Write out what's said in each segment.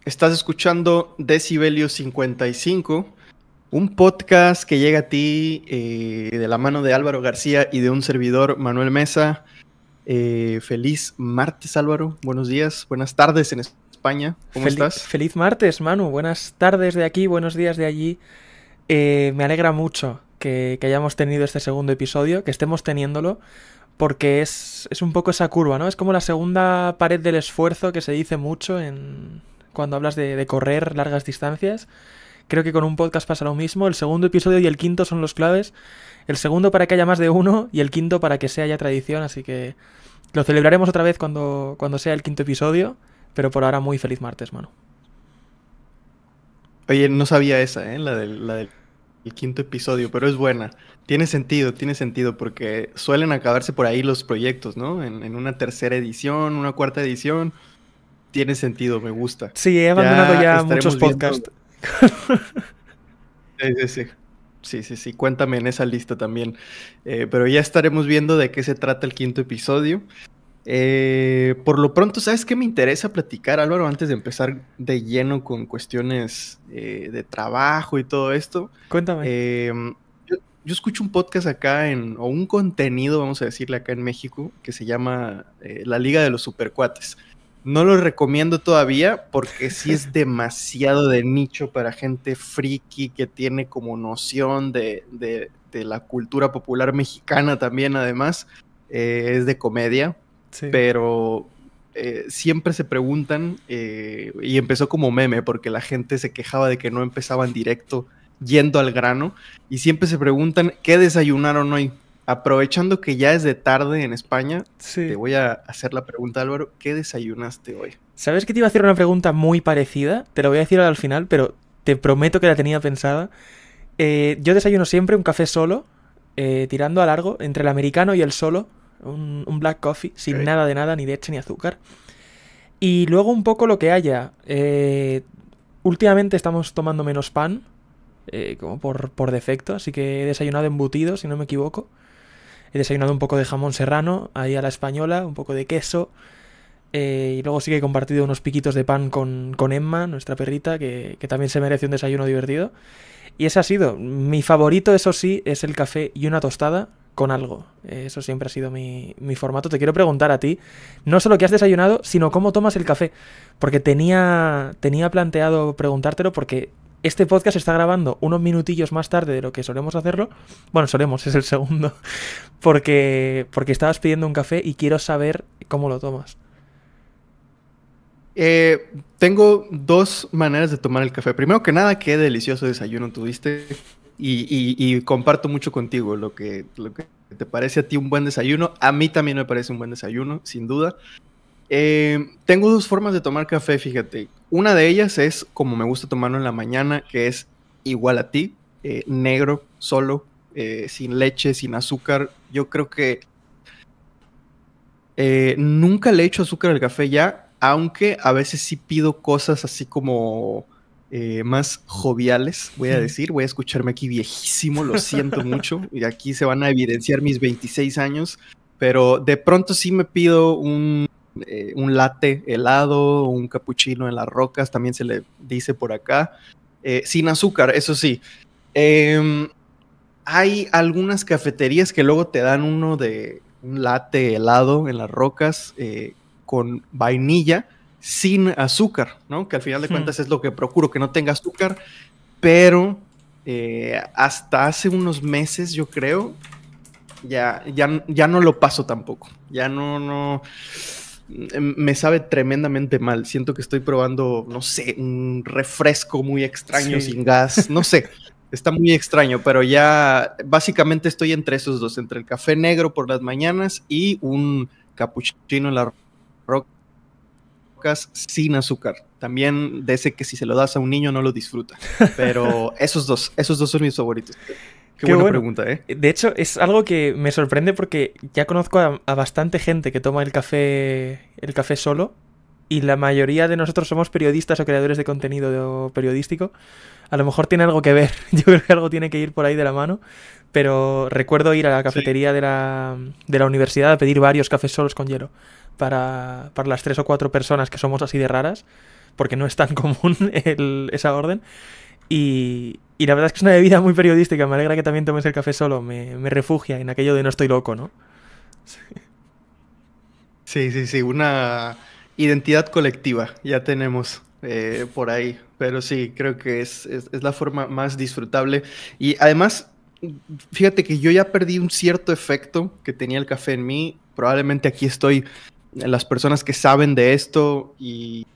Estás escuchando Decibelio 55, un podcast que llega a ti de la mano de Álvaro García y de un servidor, Manuel Mesa. Feliz martes, Álvaro. Buenos días, buenas tardes en España. ¿Cómo estás? Feliz martes, Manu. Buenas tardes de aquí, buenos días de allí. Me alegra mucho que hayamos tenido este segundo episodio, que estemos teniéndolo, porque es un poco esa curva, ¿no? Es como la segunda pared del esfuerzo que se dice mucho cuando hablas de correr largas distancias. Creo que con un podcast pasa lo mismo. El segundo episodio y el quinto son los claves. El segundo para que haya más de uno y el quinto para que sea ya tradición. Así que lo celebraremos otra vez cuando sea el quinto episodio. Pero por ahora muy feliz martes, mano. Oye, no sabía esa, la del quinto episodio, pero es buena. Tiene sentido, porque suelen acabarse por ahí los proyectos, ¿no? En una tercera edición, una cuarta edición. Tiene sentido, me gusta. Sí, he abandonado Ya ya muchos estaremos viendo. podcasts. Sí, sí, sí. Sí, sí, sí, cuéntame en esa lista también. Pero ya estaremos viendo de qué se trata el quinto episodio. Por lo pronto, ¿sabes qué me interesa platicar, Álvaro? Antes de empezar de lleno con cuestiones de trabajo y todo esto. Cuéntame. Eh, yo escucho un podcast acá o un contenido, vamos a decirle acá en México, que se llama La Liga de los Supercuates. No lo recomiendo todavía porque sí es demasiado de nicho para gente friki que tiene como noción de la cultura popular mexicana también, además. Es de comedia, Sí. pero siempre se preguntan, y empezó como meme porque la gente se quejaba de que no empezaban directo yendo al grano, y siempre se preguntan qué desayunaron hoy. Aprovechando que ya es de tarde en España, te Sí. voy a hacer la pregunta, Álvaro, ¿qué desayunaste hoy? ¿Sabes que te iba a hacer una pregunta muy parecida? Te lo voy a decir al final, pero te prometo que la tenía pensada. Yo desayuno siempre un café solo, tirando a largo, entre el americano y el solo. Un black coffee, sin Okay. nada de nada, ni leche ni azúcar. Y luego un poco lo que haya. Últimamente estamos tomando menos pan, como por defecto, así que he desayunado embutido, si no me equivoco. He desayunado un poco de jamón serrano, ahí a la española, un poco de queso. Y luego sí que he compartido unos piquitos de pan con Emma, nuestra perrita, que también se merece un desayuno divertido. Y ese ha sido. Mi favorito, eso sí, es el café y una tostada con algo. Eso siempre ha sido mi formato. Te quiero preguntar a ti, no solo qué has desayunado, sino cómo tomas el café. Porque tenía planteado preguntártelo porque este podcast se está grabando unos minutillos más tarde de lo que solemos hacerlo. Bueno, solemos, es el segundo. Porque estabas pidiendo un café y quiero saber cómo lo tomas. Tengo dos maneras de tomar el café. Primero que nada, qué delicioso desayuno tuviste. Y comparto mucho contigo lo que te parece a ti un buen desayuno. A mí también me parece un buen desayuno, sin duda. Tengo dos formas de tomar café, fíjate. Una de ellas es como me gusta tomarlo en la mañana, que es igual a ti, negro, solo, sin leche, sin azúcar. Yo creo que nunca le echo azúcar al café ya, aunque a veces sí pido cosas así como más joviales, voy a decir. Voy a escucharme aquí viejísimo, lo siento mucho, y aquí se van a evidenciar mis 26 años, pero de pronto sí me pido un latte helado, un cappuccino en las rocas, también se le dice por acá, sin azúcar, eso sí. Eh, Hay algunas cafeterías que luego te dan un latte helado en las rocas con vainilla sin azúcar, ¿no? Que al final de Hmm. cuentas es lo que procuro, que no tenga azúcar, pero hasta hace unos meses, yo creo, ya no lo paso tampoco. Ya no. Me sabe tremendamente mal. Siento que estoy probando, no sé, un refresco muy extraño Sí. sin gas. No sé, está muy extraño, pero ya básicamente estoy entre esos dos, entre el café negro por las mañanas y un capuchino en las rocas sin azúcar. También de ese que si se lo das a un niño no lo disfruta. Pero esos dos son mis favoritos. Qué Qué buena bueno. pregunta, ¿eh? De hecho, es algo que me sorprende porque ya conozco a bastante gente que toma el café solo y la mayoría de nosotros somos periodistas o creadores de contenido periodístico. A lo mejor tiene algo que ver, yo creo que algo tiene que ir por ahí de la mano, pero recuerdo ir a la Sí. cafetería de la universidad a pedir varios cafés solos con hielo para las 3 o 4 personas que somos así de raras. porque no es tan común esa orden. Y la verdad es que es una bebida muy periodística. Me alegra que también tomes el café solo. Me refugia en aquello de no estoy loco, ¿no? Sí, sí, sí, una identidad colectiva ya tenemos por ahí, pero sí, creo que es la forma más disfrutable. Y además, fíjate que yo ya perdí un cierto efecto que tenía el café en mí. Probablemente aquí estoy, las personas que saben de esto y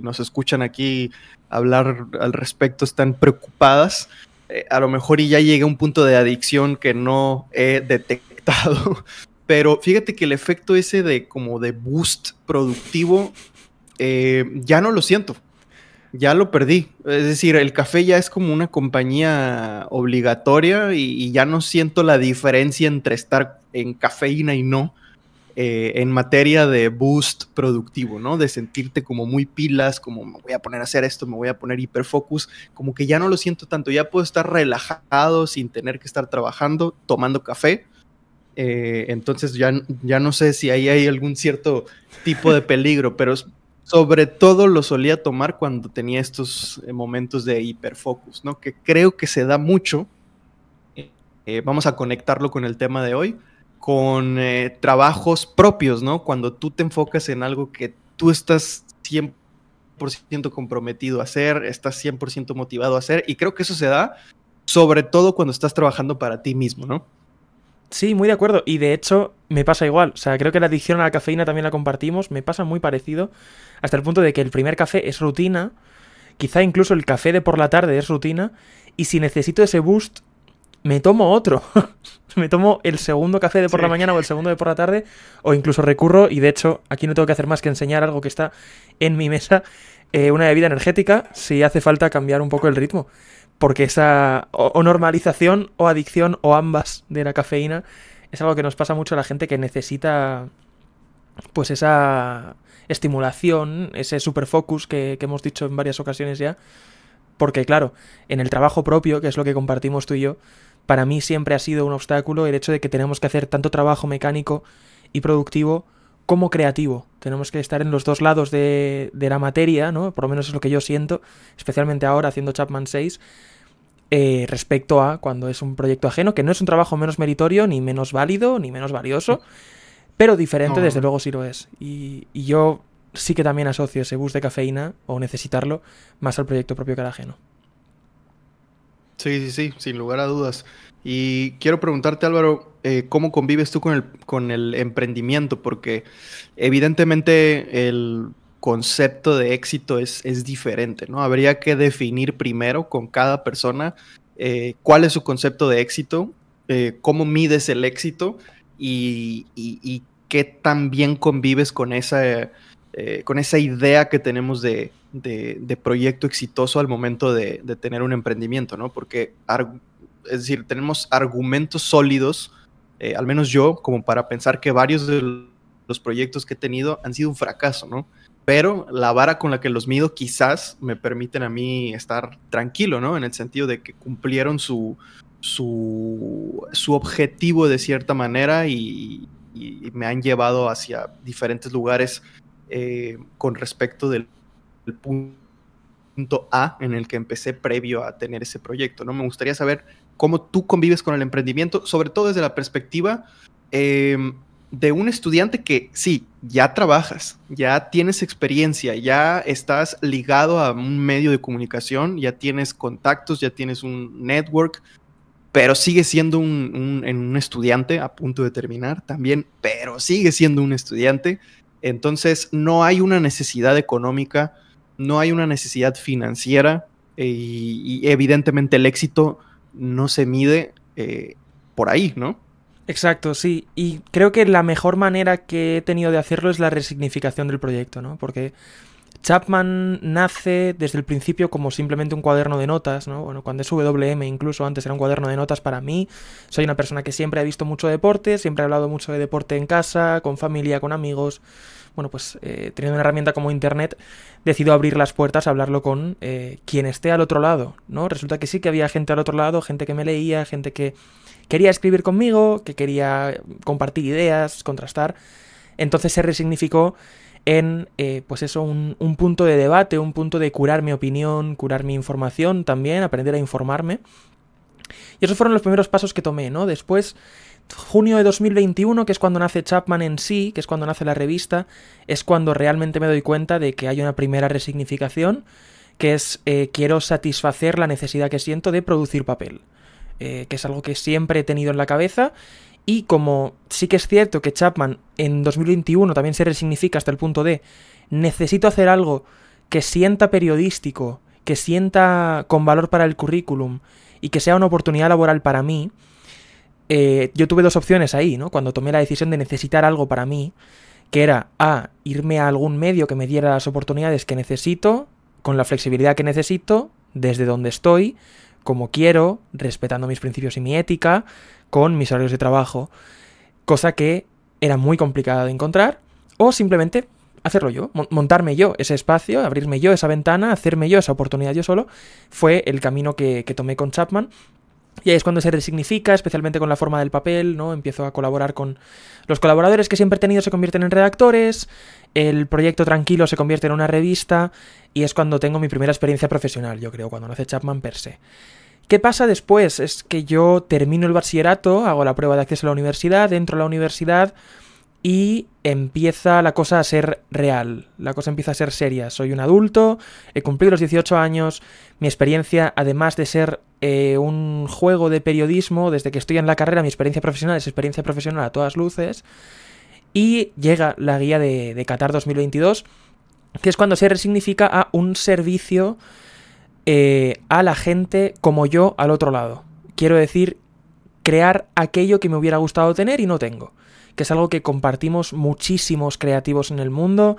nos escuchan aquí hablar al respecto están preocupadas. A lo mejor y ya llegué a un punto de adicción que no he detectado. Pero fíjate que el efecto ese de como de boost productivo, ya no lo siento, ya lo perdí. Es decir, el café ya es como una compañía obligatoria y ya no siento la diferencia entre estar en cafeína y no, en materia de boost productivo, ¿no? De sentirte como muy pilas, como me voy a poner a hacer esto, me voy a poner hiperfocus, como que ya no lo siento tanto, ya puedo estar relajado sin tener que estar trabajando, tomando café. Entonces ya no sé si ahí hay algún cierto tipo de peligro, pero sobre todo lo solía tomar cuando tenía estos momentos de hiperfocus, ¿no? Que creo que se da mucho, vamos a conectarlo con el tema de hoy, con trabajos propios, ¿no? Cuando tú te enfocas en algo que tú estás 100% comprometido a hacer, estás 100% motivado a hacer, y creo que eso se da sobre todo cuando estás trabajando para ti mismo, ¿no? Sí, muy de acuerdo. Y de hecho, me pasa igual. O sea, creo que la adicción a la cafeína también la compartimos. Me pasa muy parecido. Hasta el punto de que el primer café es rutina. Quizá incluso el café de por la tarde es rutina. Y si necesito ese boost, me tomo otro. Me tomo el segundo café de por la mañana o el segundo de por la tarde. O incluso recurro, y de hecho, aquí no tengo que hacer más que enseñar algo que está en mi mesa. Una bebida energética, si hace falta cambiar un poco el ritmo. Porque esa o normalización o adicción o ambas de la cafeína es algo que nos pasa mucho a la gente que necesita pues esa estimulación, ese superfocus que hemos dicho en varias ocasiones ya. Porque claro, en el trabajo propio, que es lo que compartimos tú y yo, para mí siempre ha sido un obstáculo el hecho de que tenemos que hacer tanto trabajo mecánico y productivo como creativo. Tenemos que estar en los dos lados de la materia, ¿no? Por lo menos es lo que yo siento, especialmente ahora haciendo Chapman 6, respecto a cuando es un proyecto ajeno, que no es un trabajo menos meritorio, ni menos válido, ni menos valioso, pero diferente, desde luego sí lo es. Y yo sí que también asocio ese boost de cafeína, o necesitarlo, más al proyecto propio que al ajeno. Sí, sí, sí, sin lugar a dudas. Y quiero preguntarte, Álvaro, ¿cómo convives tú con el emprendimiento? Porque evidentemente el concepto de éxito es diferente, ¿no? Habría que definir primero con cada persona cuál es su concepto de éxito, cómo mides el éxito y qué tan bien convives con esa idea que tenemos de proyecto exitoso al momento de tener un emprendimiento, ¿no? Porque, es decir, tenemos argumentos sólidos, al menos yo, como para pensar que varios de los proyectos que he tenido han sido un fracaso, ¿no? Pero la vara con la que los mido quizás me permiten a mí estar tranquilo, ¿no? En el sentido de que cumplieron su objetivo de cierta manera y me han llevado hacia diferentes lugares con respecto del punto A en el que empecé previo a tener ese proyecto, ¿no? Me gustaría saber cómo tú convives con el emprendimiento, sobre todo desde la perspectiva de un estudiante que sí, ya trabajas, ya tienes experiencia, ya estás ligado a un medio de comunicación, ya tienes contactos, ya tienes un network, pero sigue siendo un estudiante a punto de terminar también, pero sigue siendo un estudiante. Entonces no hay una necesidad económica, no hay una necesidad financiera y evidentemente el éxito no se mide por ahí, ¿no? Exacto, sí. Y creo que la mejor manera que he tenido de hacerlo es la resignificación del proyecto, ¿no? Porque Chapman nace desde el principio como simplemente un cuaderno de notas, ¿no? Bueno, cuando es WM incluso antes era un cuaderno de notas para mí. Soy una persona que siempre ha visto mucho deporte, siempre he hablado mucho de deporte en casa, con familia, con amigos. Bueno, pues teniendo una herramienta como internet, decido abrir las puertas a hablarlo con quien esté al otro lado, ¿no? Resulta que sí que había gente al otro lado, gente que me leía, gente que quería escribir conmigo, que quería compartir ideas, contrastar. Entonces se resignificó en, pues eso, un punto de debate, un punto de curar mi opinión, curar mi información también, aprender a informarme. Y esos fueron los primeros pasos que tomé, ¿no? Después, junio de 2021, que es cuando nace Chapman en sí, que es cuando nace la revista, es cuando realmente me doy cuenta de que hay una primera resignificación, que es quiero satisfacer la necesidad que siento de producir papel, que es algo que siempre he tenido en la cabeza. Y como sí que es cierto que Chapman en 2021 también se resignifica hasta el punto de necesito hacer algo que sienta periodístico, que sienta con valor para el currículum y que sea una oportunidad laboral para mí, yo tuve dos opciones ahí, ¿no? Cuando tomé la decisión de necesitar algo para mí, que era irme a algún medio que me diera las oportunidades que necesito, con la flexibilidad que necesito, desde donde estoy, como quiero, respetando mis principios y mi ética, con mis horarios de trabajo, cosa que era muy complicada de encontrar, o simplemente hacerlo yo, montarme yo ese espacio, abrirme yo esa ventana, hacerme yo esa oportunidad yo solo, fue el camino que tomé con Chapman. Y ahí es cuando se resignifica, especialmente con la forma del papel, ¿no? Empiezo a colaborar con los colaboradores que siempre he tenido, se convierten en redactores, el proyecto tranquilo se convierte en una revista, y es cuando tengo mi primera experiencia profesional, yo creo, cuando nace Chapman per se. ¿Qué pasa después? Es que yo termino el bachillerato, hago la prueba de acceso a la universidad, entro a la universidad y empieza la cosa a ser real, la cosa empieza a ser seria. Soy un adulto, he cumplido los 18 años, mi experiencia, además de ser un juego de periodismo, desde que estoy en la carrera, mi experiencia profesional es experiencia profesional a todas luces, y llega la guía de Qatar 2022, que es cuando se resignifica a un servicio a la gente como yo al otro lado. Quiero decir, crear aquello que me hubiera gustado tener y no tengo, que es algo que compartimos muchísimos creativos en el mundo.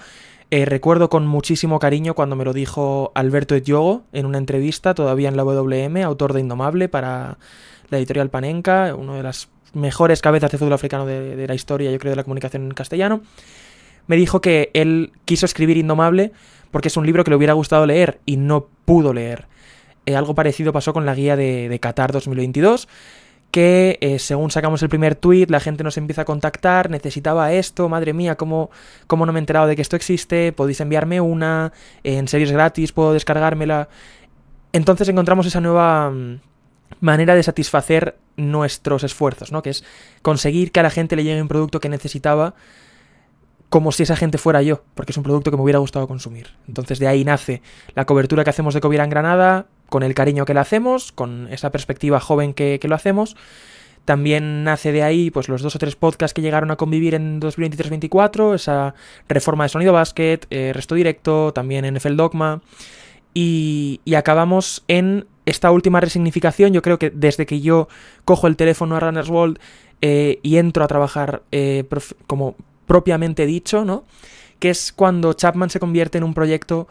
Recuerdo con muchísimo cariño cuando me lo dijo Alberto Ediogo en una entrevista, todavía en la WM, autor de Indomable para la editorial Panenka, una de las mejores cabezas de fútbol africano de la historia, yo creo, de la comunicación en castellano. Me dijo que él quiso escribir Indomable porque es un libro que le hubiera gustado leer y no pudo leer. Algo parecido pasó con la guía de Qatar 2022, que según sacamos el primer tuit, la gente nos empieza a contactar, necesitaba esto, madre mía, ¿cómo no me he enterado de que esto existe? Podéis enviarme una, en serio es gratis, puedo descargármela. Entonces encontramos esa nueva manera de satisfacer nuestros esfuerzos, ¿no? Que es conseguir que a la gente le llegue un producto que necesitaba, como si esa gente fuera yo, porque es un producto que me hubiera gustado consumir. Entonces de ahí nace la cobertura que hacemos de Covira en Granada, con el cariño que le hacemos, con esa perspectiva joven que lo hacemos. También nace de ahí pues los 2 o 3 podcasts que llegaron a convivir en 2023-24, esa reforma de Sonido Basket, Resto Directo, también NFL Dogma, y acabamos en esta última resignificación. Yo creo que desde que yo cojo el teléfono a Runners World y entro a trabajar como propiamente dicho, ¿no? Que es cuando Chapman se convierte en un proyecto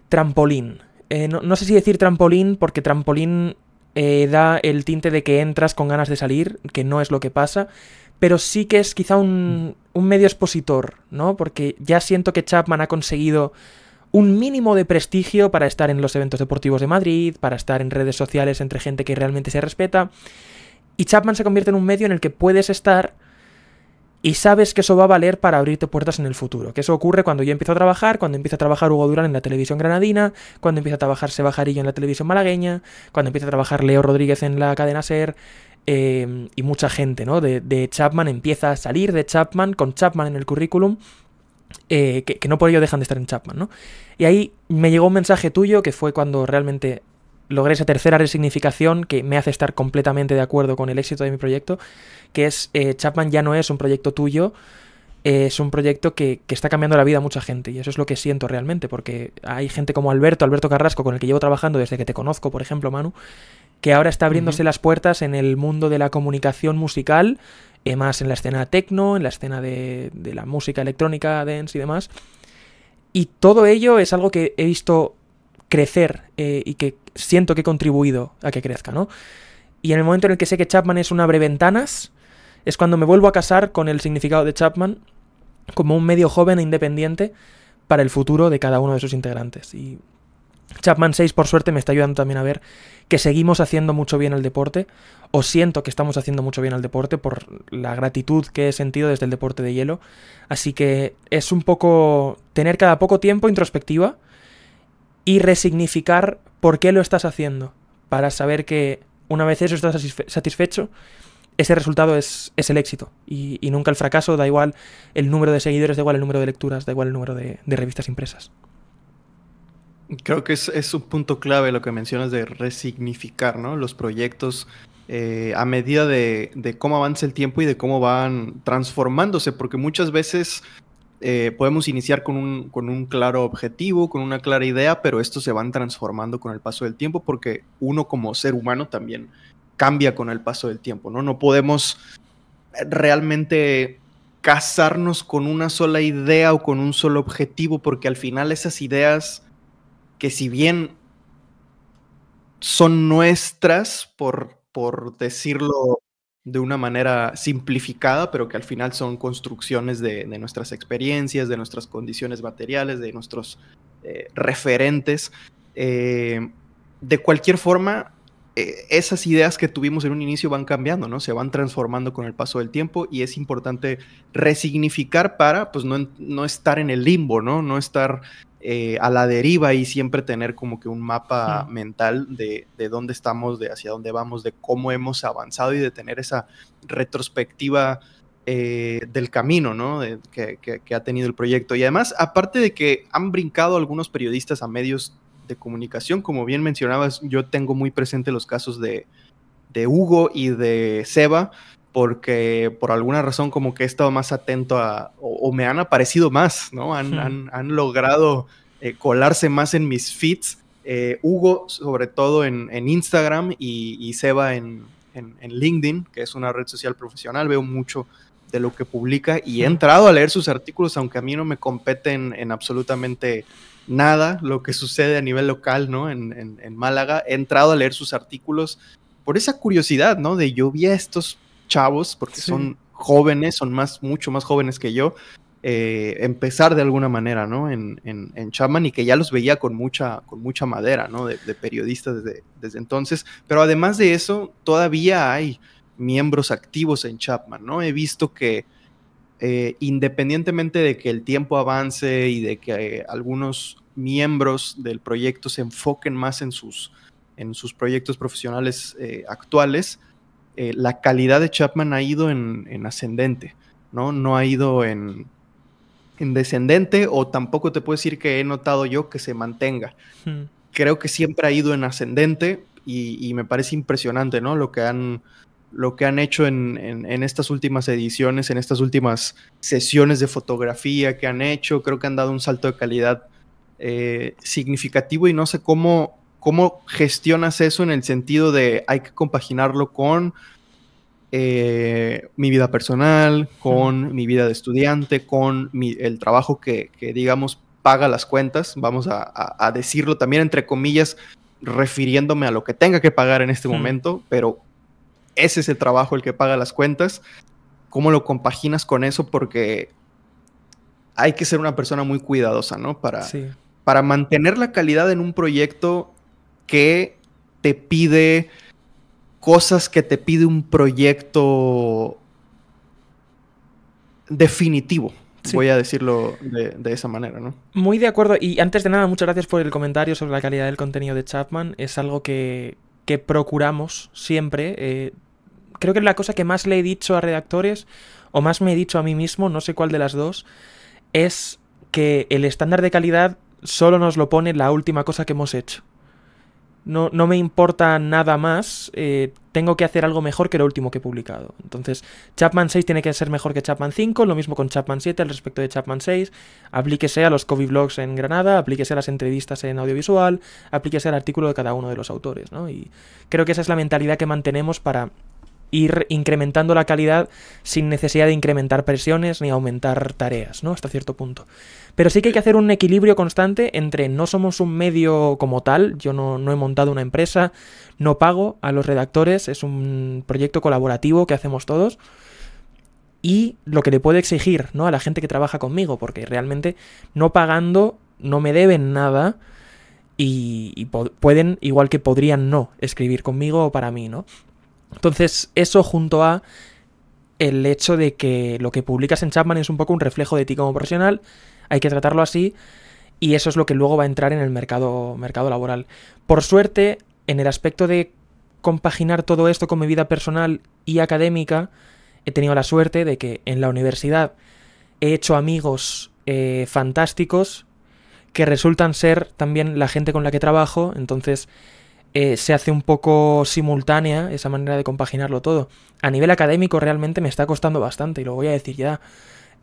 trampolín. No sé si decir trampolín, porque trampolín da el tinte de que entras con ganas de salir, que no es lo que pasa, pero sí que es quizá un medio expositor, ¿no? Porque ya siento que Chapman ha conseguido un mínimo de prestigio para estar en los eventos deportivos de Madrid, para estar en redes sociales entre gente que realmente se respeta, y Chapman se convierte en un medio en el que puedes estar y sabes que eso va a valer para abrirte puertas en el futuro. Que eso ocurre cuando yo empiezo a trabajar, cuando empieza a trabajar Hugo Durán en la televisión granadina, cuando empieza a trabajar Seba Jarillo en la televisión malagueña, cuando empieza a trabajar Leo Rodríguez en la cadena SER, y mucha gente, ¿no? De Chapman empieza a salir de Chapman, con Chapman en el currículum, que no por ello dejan de estar en Chapman, ¿no? Y ahí me llegó un mensaje tuyo que fue cuando realmente logré esa tercera resignificación que me hace estar completamente de acuerdo con el éxito de mi proyecto, que es Chapman ya no es un proyecto tuyo, es un proyecto que está cambiando la vida a mucha gente, y eso es lo que siento realmente, porque hay gente como Alberto Carrasco, con el que llevo trabajando desde que te conozco, por ejemplo, Manu, que ahora está abriéndose las puertas en el mundo de la comunicación musical, más en la escena techno, en la escena de la música electrónica, dance y demás, y todo ello es algo que he visto crecer y que siento que he contribuido a que crezca, ¿no? Y en el momento en el que sé que Chapman es un abreventanas, es cuando me vuelvo a casar con el significado de Chapman como un medio joven e independiente para el futuro de cada uno de sus integrantes. Y Chapman 6, por suerte, me está ayudando también a ver que seguimos haciendo mucho bien el deporte, o siento que estamos haciendo mucho bien el deporte por la gratitud que he sentido desde el deporte de hielo. Así que es un poco tener cada poco tiempo introspectiva y resignificar por qué lo estás haciendo, para saber que una vez eso estás satisfecho, ese resultado es el éxito y nunca el fracaso. Da igual el número de seguidores, da igual el número de lecturas, da igual el número de revistas impresas. Creo que es un punto clave lo que mencionas de resignificar, ¿no? Los proyectos a medida de cómo avanza el tiempo y de cómo van transformándose, porque muchas veces podemos iniciar con un claro objetivo, con una clara idea, pero estos se van transformando con el paso del tiempo porque uno como ser humano también cambia con el paso del tiempo, ¿no? No podemos realmente casarnos con una sola idea o con un solo objetivo, porque al final esas ideas, que si bien son nuestras, por decirlo de una manera simplificada, pero que al final son construcciones de nuestras experiencias, de nuestras condiciones materiales, de nuestros referentes. De cualquier forma, esas ideas que tuvimos en un inicio van cambiando, ¿no? Se van transformando con el paso del tiempo y es importante resignificar para, pues, no estar en el limbo, ¿no? No estar a la deriva y siempre tener como que un mapa mental de dónde estamos, de hacia dónde vamos, de cómo hemos avanzado y de tener esa retrospectiva del camino, ¿no? Que ha tenido el proyecto. Y además, aparte de que han brincado algunos periodistas a medios de comunicación, como bien mencionabas, yo tengo muy presente los casos de Hugo y de Seba, porque por alguna razón como que he estado más atento o me han aparecido más, ¿no? Han logrado colarse más en mis feeds. Hugo, sobre todo en Instagram, y Seba en LinkedIn, que es una red social profesional. Veo mucho de lo que publica y he entrado a leer sus artículos, aunque a mí no me competen en absolutamente nada lo que sucede a nivel local, ¿no? En Málaga. He entrado a leer sus artículos por esa curiosidad, ¿no? De yo vi a estos chavos, porque son jóvenes, son mucho más jóvenes que yo, empezar de alguna manera, ¿no? En Chapman, y que ya los veía con mucha madera, ¿no? De periodistas desde entonces. Pero además de eso, todavía hay miembros activos en Chapman, ¿no? He visto que independientemente de que el tiempo avance y de que algunos miembros del proyecto se enfoquen más en sus proyectos profesionales actuales, la calidad de Chapman ha ido en ascendente, ¿no? No ha ido en descendente, o tampoco te puedo decir que he notado yo que se mantenga. Creo que siempre ha ido en ascendente y me parece impresionante, ¿no? Lo que han hecho en estas últimas ediciones, en estas últimas sesiones de fotografía que han hecho. Creo que han dado un salto de calidad significativo, y no sé cómo gestionas eso en el sentido de hay que compaginarlo con mi vida personal, con mi vida de estudiante, con el trabajo que digamos paga las cuentas, vamos a decirlo también entre comillas, refiriéndome a lo que tenga que pagar en este momento, pero ese es el trabajo el que paga las cuentas. ¿Cómo lo compaginas con eso? Porque hay que ser una persona muy cuidadosa, ¿no? Para mantener la calidad en un proyecto que te pide cosas que te pide un proyecto definitivo. Voy a decirlo de esa manera, ¿no? Muy de acuerdo. Y antes de nada, muchas gracias por el comentario sobre la calidad del contenido de Chapman. Es algo que procuramos siempre. Creo que es la cosa que más le he dicho a redactores, o más me he dicho a mí mismo, no sé cuál de las dos, es que el estándar de calidad solo nos lo pone la última cosa que hemos hecho. No me importa nada más, tengo que hacer algo mejor que lo último que he publicado. Entonces, Chapman 6 tiene que ser mejor que Chapman 5, lo mismo con Chapman 7 al respecto de Chapman 6. Aplíquese a los Covey Blogs en Granada, aplíquese a las entrevistas en audiovisual, aplíquese al artículo de cada uno de los autores, ¿no? Y creo que esa es la mentalidad que mantenemos para ir incrementando la calidad sin necesidad de incrementar presiones ni aumentar tareas, ¿no? Hasta cierto punto. Pero sí que hay que hacer un equilibrio constante entre no somos un medio como tal, yo no he montado una empresa, no pago a los redactores, es un proyecto colaborativo que hacemos todos, y lo que le puedo exigir, ¿no? A la gente que trabaja conmigo, porque realmente no pagando no me deben nada, y pueden, igual que podrían no, escribir conmigo o para mí, ¿no? Entonces, eso junto a el hecho de que lo que publicas en Chapman es un poco un reflejo de ti como profesional, hay que tratarlo así, y eso es lo que luego va a entrar en el mercado laboral. Por suerte, en el aspecto de compaginar todo esto con mi vida personal y académica, he tenido la suerte de que en la universidad he hecho amigos fantásticos que resultan ser también la gente con la que trabajo, entonces se hace un poco simultánea esa manera de compaginarlo todo. A nivel académico realmente me está costando bastante, y lo voy a decir ya.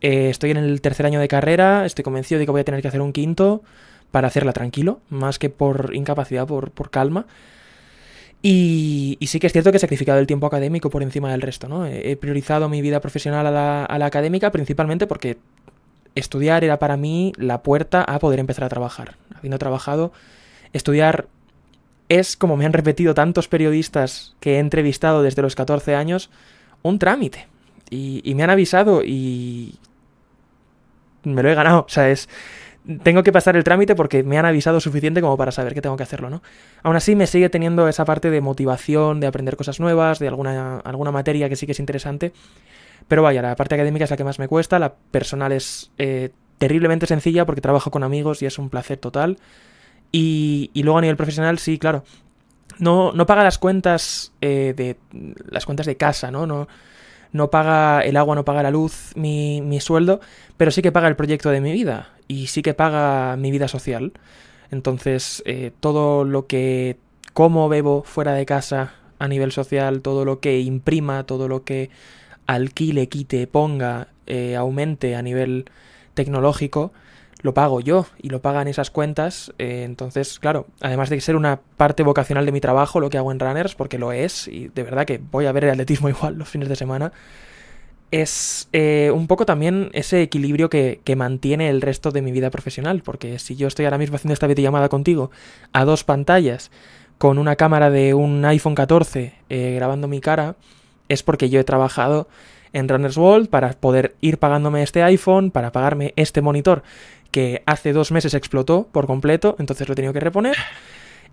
Estoy en el 3er año de carrera, estoy convencido de que voy a tener que hacer un 5º para hacerla tranquilo, más que por incapacidad, por calma. Y sí que es cierto que he sacrificado el tiempo académico por encima del resto, ¿no? He priorizado mi vida profesional a la académica, principalmente porque estudiar era para mí la puerta a poder empezar a trabajar. Habiendo trabajado, estudiar es, como me han repetido tantos periodistas que he entrevistado desde los 14 años, un trámite. Y me han avisado y me lo he ganado. O sea, tengo que pasar el trámite porque me han avisado suficiente como para saber que tengo que hacerlo, ¿no? Aún así me sigue teniendo esa parte de motivación, de aprender cosas nuevas, de alguna materia que sí que es interesante. Pero vaya, la parte académica es la que más me cuesta, la personal es terriblemente sencilla porque trabajo con amigos y es un placer total. Y luego a nivel profesional, sí, claro, no paga las cuentas las cuentas de casa, ¿no? No paga el agua, no paga la luz, mi sueldo, pero sí que paga el proyecto de mi vida y sí que paga mi vida social. Entonces, todo lo que como, bebo fuera de casa a nivel social, todo lo que imprima, todo lo que alquile, quite, ponga, aumente a nivel tecnológico, lo pago yo y lo pagan esas cuentas. Entonces, claro, además de ser una parte vocacional de mi trabajo, lo que hago en Runners, porque lo es, y de verdad que voy a ver el atletismo igual los fines de semana, es un poco también ese equilibrio que mantiene el resto de mi vida profesional, porque si yo estoy ahora mismo haciendo esta videollamada contigo a 2 pantallas, con una cámara de un iPhone 14 grabando mi cara, es porque yo he trabajado en Runners World para poder ir pagándome este iPhone, para pagarme este monitor que hace 2 meses explotó por completo, entonces lo he tenido que reponer,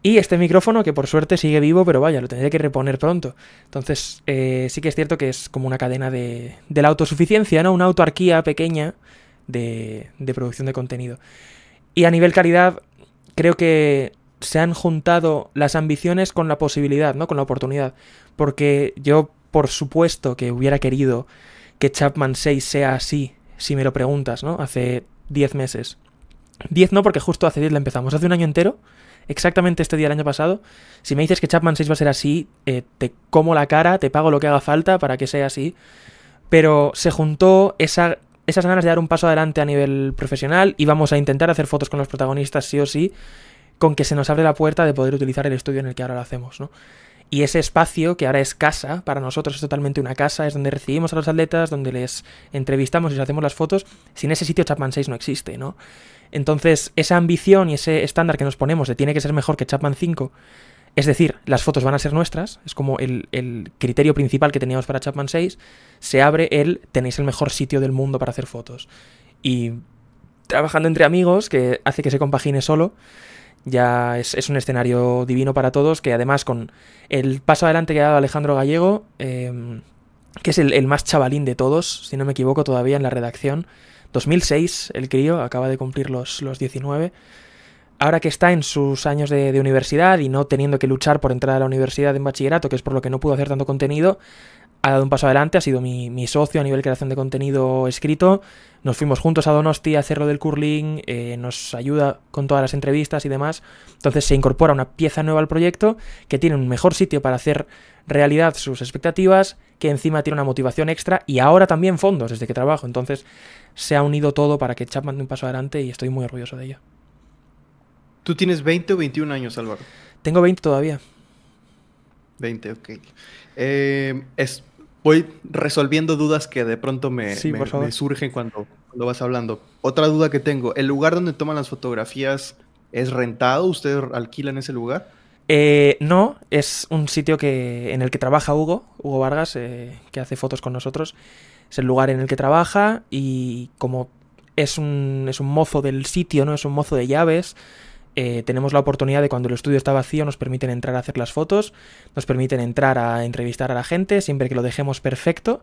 y este micrófono que por suerte sigue vivo, pero vaya, lo tendré que reponer pronto. Entonces sí que es cierto que es como una cadena de la autosuficiencia, ¿no? Una autarquía pequeña de producción de contenido. Y a nivel calidad, creo que se han juntado las ambiciones con la posibilidad, ¿no? Con la oportunidad. Porque yo, por supuesto, que hubiera querido que Chapman 6 sea así, si me lo preguntas, ¿no? Hace 10 meses. 10 no, porque justo hace 10 la empezamos. Hace un año entero, exactamente este día el año pasado, si me dices que Chapman 6 va a ser así, te como la cara, te pago lo que haga falta para que sea así. Pero se juntó esas ganas de dar un paso adelante a nivel profesional y vamos a intentar hacer fotos con los protagonistas sí o sí, con que se nos abre la puerta de poder utilizar el estudio en el que ahora lo hacemos, ¿no? Y ese espacio, que ahora es casa, para nosotros es totalmente una casa, es donde recibimos a los atletas, donde les entrevistamos y les hacemos las fotos. Sin ese sitio Chapman 6 no existe, ¿no? Entonces, esa ambición y ese estándar que nos ponemos de tiene que ser mejor que Chapman 5, es decir, las fotos van a ser nuestras, es como el criterio principal que teníamos para Chapman 6, se abre tenéis el mejor sitio del mundo para hacer fotos. Y trabajando entre amigos, que hace que se compagine solo, ya es un escenario divino para todos, que además con el paso adelante que ha dado Alejandro Gallego, que es el más chavalín de todos, si no me equivoco todavía en la redacción, 2006 el crío, acaba de cumplir los 19, ahora que está en sus años de universidad y no teniendo que luchar por entrar a la universidad en bachillerato, que es por lo que no pudo hacer tanto contenido, ha dado un paso adelante, ha sido mi socio a nivel de creación de contenido escrito. Nos fuimos juntos a Donosti a hacer lo del curling, nos ayuda con todas las entrevistas y demás. Entonces se incorpora una pieza nueva al proyecto que tiene un mejor sitio para hacer realidad sus expectativas, que encima tiene una motivación extra y ahora también fondos desde que trabajo. Entonces se ha unido todo para que Chapman dé un paso adelante y estoy muy orgulloso de ello. ¿Tú tienes 20 o 21 años, Álvaro? Tengo 20 todavía. 20, ok. Voy resolviendo dudas que de pronto me surgen cuando vas hablando. Otra duda que tengo, ¿el lugar donde toman las fotografías es rentado? ¿Ustedes alquilan ese lugar? No, es un sitio en el que trabaja Hugo Vargas, que hace fotos con nosotros. Es el lugar en el que trabaja y como es un mozo del sitio, ¿no? Es un mozo de llaves. tenemos la oportunidad de, cuando el estudio está vacío, nos permiten entrar a hacer las fotos, nos permiten entrar a entrevistar a la gente, siempre que lo dejemos perfecto,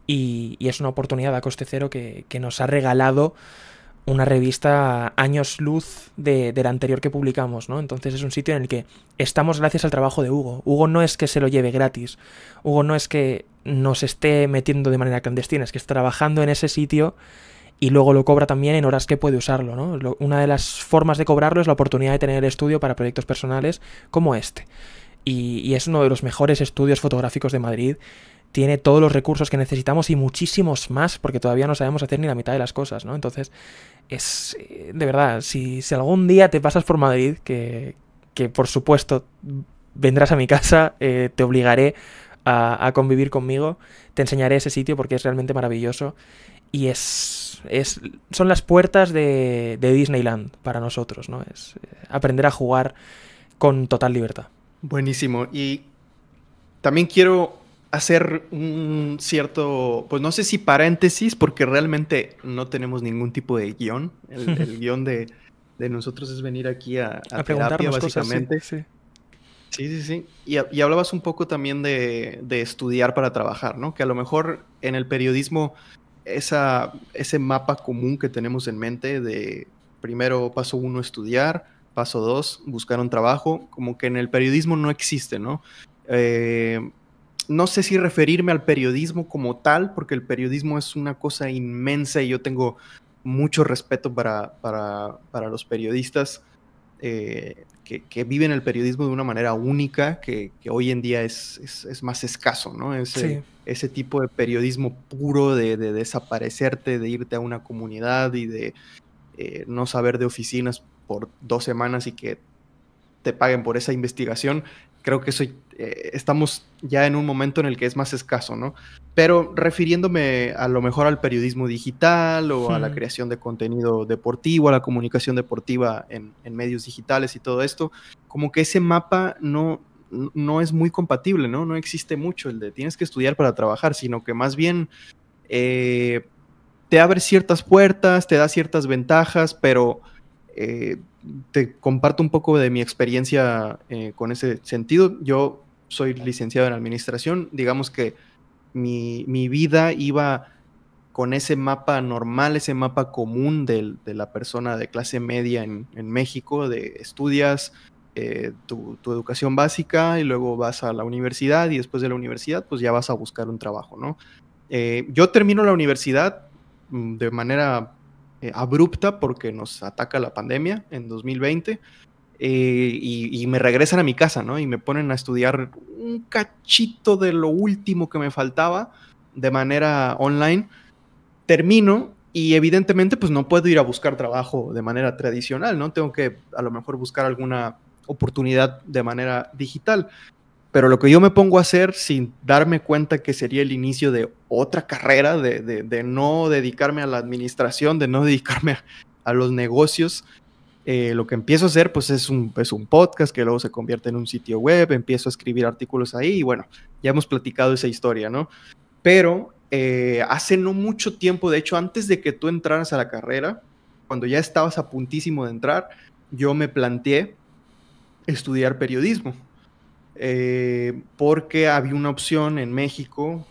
y es una oportunidad a coste cero que nos ha regalado una revista años luz de la anterior que publicamos, ¿no? Entonces es un sitio en el que estamos gracias al trabajo de Hugo. Hugo no es que se lo lleve gratis, Hugo no es que nos esté metiendo de manera clandestina, es que está trabajando en ese sitio y luego lo cobra también en horas que puede usarlo, ¿no? Una de las formas de cobrarlo es la oportunidad de tener el estudio para proyectos personales como este. Y es uno de los mejores estudios fotográficos de Madrid. Tiene todos los recursos que necesitamos y muchísimos más, porque todavía no sabemos hacer ni la mitad de las cosas, ¿no? Entonces, es de verdad, si algún día te pasas por Madrid, que por supuesto vendrás a mi casa, te obligaré a convivir conmigo, te enseñaré ese sitio porque es realmente maravilloso. Y son las puertas de Disneyland para nosotros, ¿no? Es aprender a jugar con total libertad. Buenísimo. Y también quiero hacer un cierto, pues no sé si paréntesis, porque realmente no tenemos ningún tipo de guión. El guión de nosotros es venir aquí a terapia, básicamente. Cosas, sí. Sí. Y hablabas un poco también de estudiar para trabajar, ¿no? Que a lo mejor en el periodismo ese mapa común que tenemos en mente de primero paso 1 estudiar, paso 2 buscar un trabajo, como que en el periodismo no existe, ¿no? No sé si referirme al periodismo como tal, porque el periodismo es una cosa inmensa y yo tengo mucho respeto para los periodistas que viven el periodismo de una manera única, que hoy en día es más escaso, ¿no? Ese tipo de periodismo puro de desaparecerte, de irte a una comunidad y de no saber de oficinas por 2 semanas y que te paguen por esa investigación. Creo que estamos ya en un momento en el que es más escaso, ¿no? Pero refiriéndome a lo mejor al periodismo digital o a la creación de contenido deportivo, a la comunicación deportiva en medios digitales y todo esto, como que ese mapa no es muy compatible, ¿no? No existe mucho el de tienes que estudiar para trabajar, sino que más bien te abre ciertas puertas, te da ciertas ventajas, pero te comparto un poco de mi experiencia con ese sentido. Yo soy licenciado en administración, digamos que mi vida iba con ese mapa normal, ese mapa común de la persona de clase media en México, de estudias tu educación básica y luego vas a la universidad y después de la universidad pues ya vas a buscar un trabajo, ¿no? Yo termino la universidad de manera abrupta porque nos ataca la pandemia en 2020 y me regresan a mi casa, ¿no? Y me ponen a estudiar un cachito de lo último que me faltaba de manera online. Termino y evidentemente pues no puedo ir a buscar trabajo de manera tradicional, ¿no? Tengo que a lo mejor buscar alguna oportunidad de manera digital. Pero lo que yo me pongo a hacer sin darme cuenta que sería el inicio de otra carrera, de no dedicarme a la administración, de no dedicarme a los negocios, lo que empiezo a hacer pues es un podcast que luego se convierte en un sitio web, empiezo a escribir artículos ahí y bueno, ya hemos platicado esa historia, ¿no? Pero hace no mucho tiempo, de hecho antes de que tú entraras a la carrera, cuando ya estabas a puntísimo de entrar, yo me planteé estudiar periodismo. Porque había una opción en México,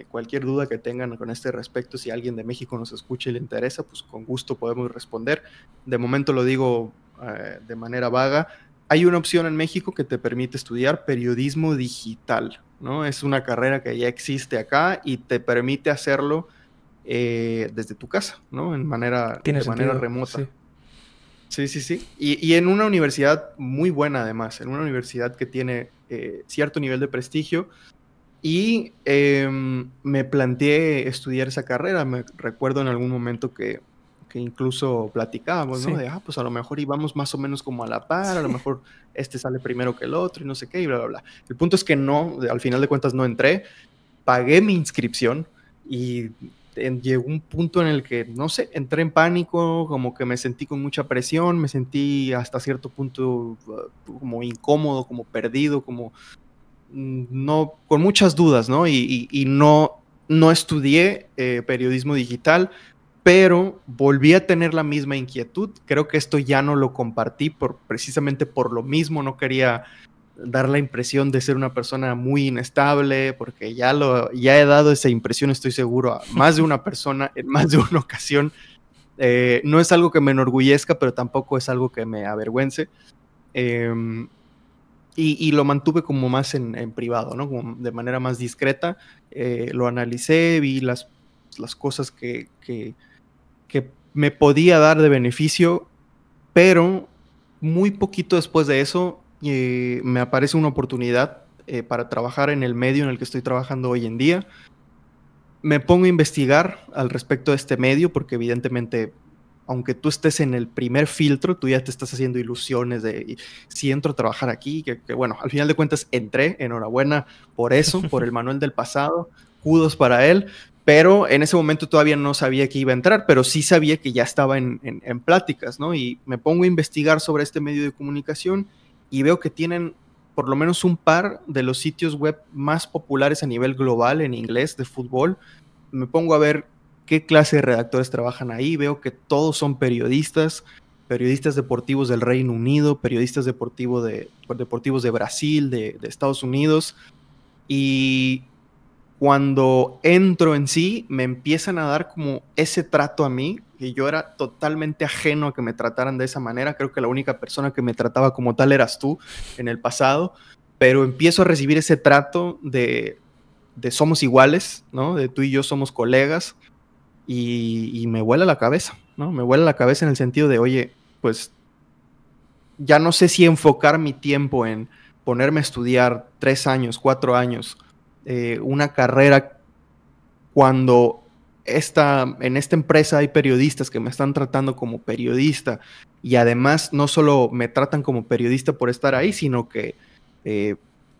cualquier duda que tengan con este respecto, si alguien de México nos escucha y le interesa, pues con gusto podemos responder. De momento lo digo de manera vaga. Hay una opción en México que te permite estudiar periodismo digital, ¿no? Es una carrera que ya existe acá y te permite hacerlo desde tu casa, ¿no? De manera remota. Sí. Sí. Y en una universidad muy buena, además, en una universidad que tiene cierto nivel de prestigio. Y me planteé estudiar esa carrera. Me recuerdo en algún momento que incluso platicábamos, ¿no? De, pues a lo mejor íbamos más o menos como a la par, a lo mejor este sale primero que el otro y no sé qué, y bla, bla, bla. El punto es que no, al final de cuentas no entré, pagué mi inscripción y llegó un punto en el que, no sé, entré en pánico, como que me sentí con mucha presión, me sentí hasta cierto punto como incómodo, como perdido, como no, con muchas dudas, ¿no? Y no estudié periodismo digital pero volví a tener la misma inquietud. Creo que esto ya no lo compartí precisamente por lo mismo. No quería dar la impresión de ser una persona muy inestable, porque ya he dado esa impresión, estoy seguro, a más de una persona en más de una ocasión. No es algo que me enorgullezca, pero tampoco es algo que me avergüence. Y lo mantuve como más en privado, ¿no? Como de manera más discreta. Lo analicé, vi las cosas que me podía dar de beneficio, pero muy poquito después de eso me aparece una oportunidad para trabajar en el medio en el que estoy trabajando hoy en día. Me pongo a investigar al respecto de este medio porque evidentemente, aunque tú estés en el primer filtro, tú ya te estás haciendo ilusiones de si entro a trabajar aquí, que bueno, al final de cuentas entré, enhorabuena por eso, por el Manuel del pasado, kudos para él, pero en ese momento todavía no sabía que iba a entrar, pero sí sabía que ya estaba en pláticas, ¿no? Y me pongo a investigar sobre este medio de comunicación y veo que tienen por lo menos un par de los sitios web más populares a nivel global en inglés de fútbol. Me pongo a ver qué clase de redactores trabajan ahí, veo que todos son periodistas deportivos del Reino Unido, periodistas deportivos de Brasil, de Estados Unidos, y cuando entro en sí, me empiezan a dar como ese trato a mí, que yo era totalmente ajeno a que me trataran de esa manera. Creo que la única persona que me trataba como tal eras tú en el pasado, pero empiezo a recibir ese trato de somos iguales, ¿no? De tú y yo somos colegas, y me vuela la cabeza, ¿no? Me vuela la cabeza en el sentido de, oye, pues ya no sé si enfocar mi tiempo en ponerme a estudiar 3 años, 4 años, una carrera, cuando en esta empresa hay periodistas que me están tratando como periodista, y además no solo me tratan como periodista por estar ahí, sino que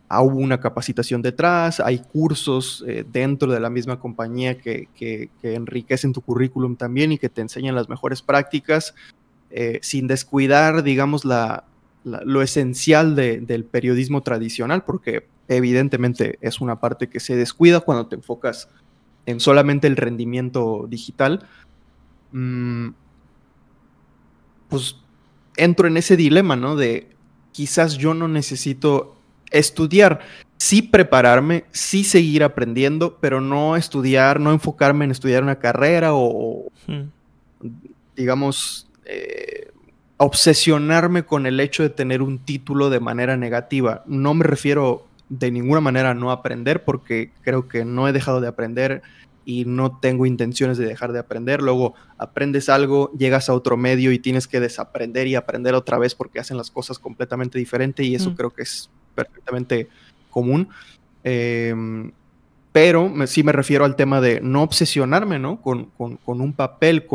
hubo una capacitación detrás, hay cursos dentro de la misma compañía que enriquecen tu currículum también y que te enseñan las mejores prácticas, sin descuidar, digamos, lo esencial del periodismo tradicional, porque evidentemente es una parte que se descuida cuando te enfocas en solamente el rendimiento digital. Pues entro en ese dilema, ¿no? De quizás yo no necesito estudiar, sí prepararme, sí seguir aprendiendo, pero no estudiar, no enfocarme en estudiar una carrera o digamos, obsesionarme con el hecho de tener un título de manera negativa. No me refiero de ninguna manera a no aprender, porque creo que no he dejado de aprender y no tengo intenciones de dejar de aprender. Luego aprendes algo, llegas a otro medio y tienes que desaprender y aprender otra vez porque hacen las cosas completamente diferente, y eso creo que es perfectamente común. Pero sí me refiero al tema de no obsesionarme, ¿no? Con un papel,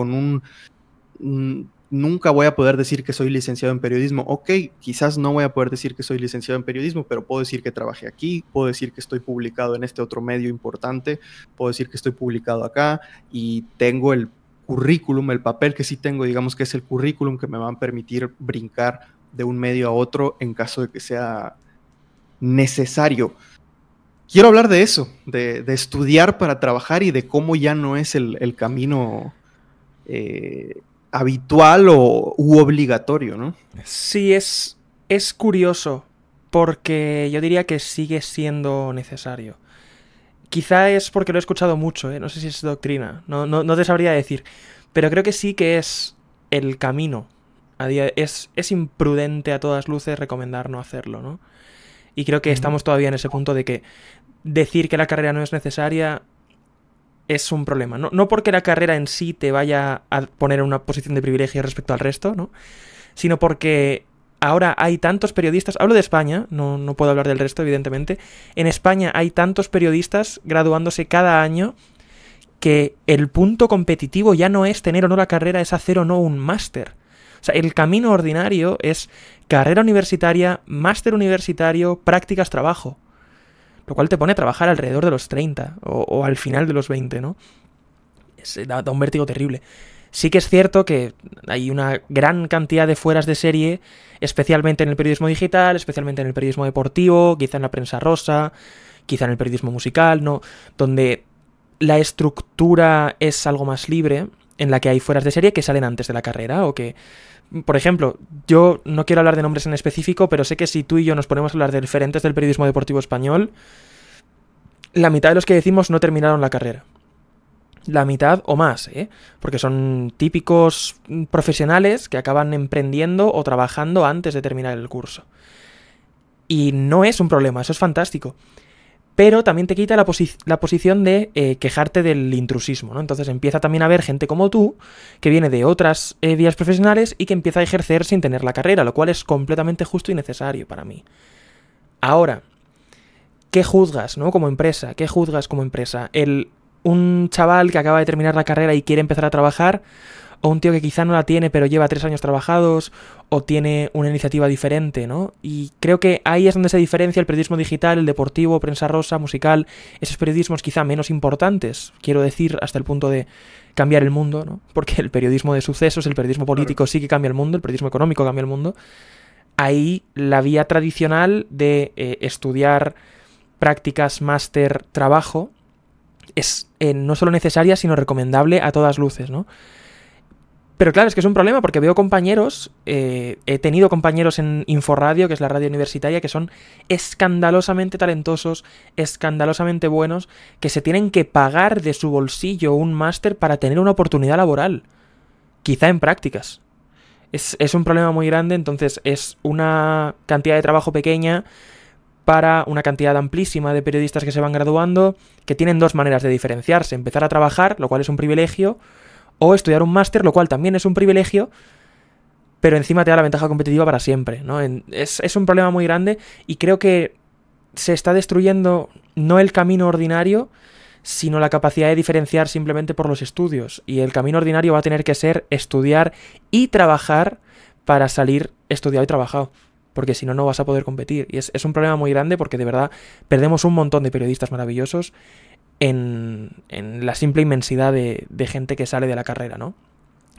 nunca voy a poder decir que soy licenciado en periodismo. Ok, quizás no voy a poder decir que soy licenciado en periodismo, pero puedo decir que trabajé aquí, puedo decir que estoy publicado en este otro medio importante, puedo decir que estoy publicado acá, y tengo el currículum, el papel que sí tengo, digamos que es el currículum que me va a permitir brincar de un medio a otro en caso de que sea necesario. Quiero hablar de eso, de estudiar para trabajar, y de cómo ya no es el camino habitual u obligatorio, ¿no? Sí, es curioso, porque yo diría que sigue siendo necesario. Quizá es porque lo he escuchado mucho, no sé si es doctrina, no te sabría decir, pero creo que sí que es el camino. Es imprudente a todas luces recomendar no hacerlo, ¿no? Y creo que estamos todavía en ese punto de que decir que la carrera no es necesaria es un problema. No porque la carrera en sí te vaya a poner en una posición de privilegio respecto al resto, ¿no? Sino porque ahora hay tantos periodistas, hablo de España, no puedo hablar del resto, evidentemente. En España hay tantos periodistas graduándose cada año que el punto competitivo ya no es tener o no la carrera, es hacer o no un máster. O sea, el camino ordinario es carrera universitaria, máster universitario, prácticas, trabajo. Lo cual te pone a trabajar alrededor de los 30 o al final de los 20, ¿no? Da un vértigo terrible. Sí que es cierto que hay una gran cantidad de fueras de serie, especialmente en el periodismo digital, especialmente en el periodismo deportivo, quizá en la prensa rosa, quizá en el periodismo musical, ¿no? Donde la estructura es algo más libre en la que hay fueras de serie que salen antes de la carrera o que... Por ejemplo, yo no quiero hablar de nombres en específico, pero sé que si tú y yo nos ponemos a hablar de referentes del periodismo deportivo español, la mitad de los que decimos no terminaron la carrera. La mitad o más, ¿eh? Porque son típicos profesionales que acaban emprendiendo o trabajando antes de terminar el curso. Y no es un problema, eso es fantástico. Pero también te quita la posición de quejarte del intrusismo, ¿no? Entonces empieza también a haber gente como tú, que viene de otras vías profesionales y que empieza a ejercer sin tener la carrera, lo cual es completamente justo y necesario para mí. Ahora, ¿qué juzgas, ¿no? Como empresa, ¿qué juzgas como empresa? Un chaval que acaba de terminar la carrera y quiere empezar a trabajar, o un tío que quizá no la tiene pero lleva 3 años trabajados, o tiene una iniciativa diferente, ¿no? Y creo que ahí es donde se diferencia el periodismo digital, el deportivo, prensa rosa, musical, esos periodismos quizá menos importantes, quiero decir, hasta el punto de cambiar el mundo, ¿no? Porque el periodismo de sucesos, el periodismo político sí que cambia el mundo, el periodismo económico cambia el mundo. Ahí la vía tradicional de estudiar prácticas, máster, trabajo, es no solo necesaria, sino recomendable a todas luces, ¿no? Pero claro, es que es un problema porque veo compañeros, he tenido compañeros en Inforradio, que es la radio universitaria, que son escandalosamente talentosos, escandalosamente buenos, que se tienen que pagar de su bolsillo un máster para tener una oportunidad laboral, quizá en prácticas. Es un problema muy grande, entonces es una cantidad de trabajo pequeña para una cantidad amplísima de periodistas que se van graduando, que tienen 2 maneras de diferenciarse: empezar a trabajar, lo cual es un privilegio, o estudiar un máster, lo cual también es un privilegio, pero encima te da la ventaja competitiva para siempre, ¿no? Es un problema muy grande y creo que se está destruyendo no el camino ordinario, sino la capacidad de diferenciar simplemente por los estudios. Y el camino ordinario va a tener que ser estudiar y trabajar para salir estudiado y trabajado, porque si no, no vas a poder competir. Y es un problema muy grande porque de verdad perdemos un montón de periodistas maravillosos en la simple inmensidad de gente que sale de la carrera, ¿no?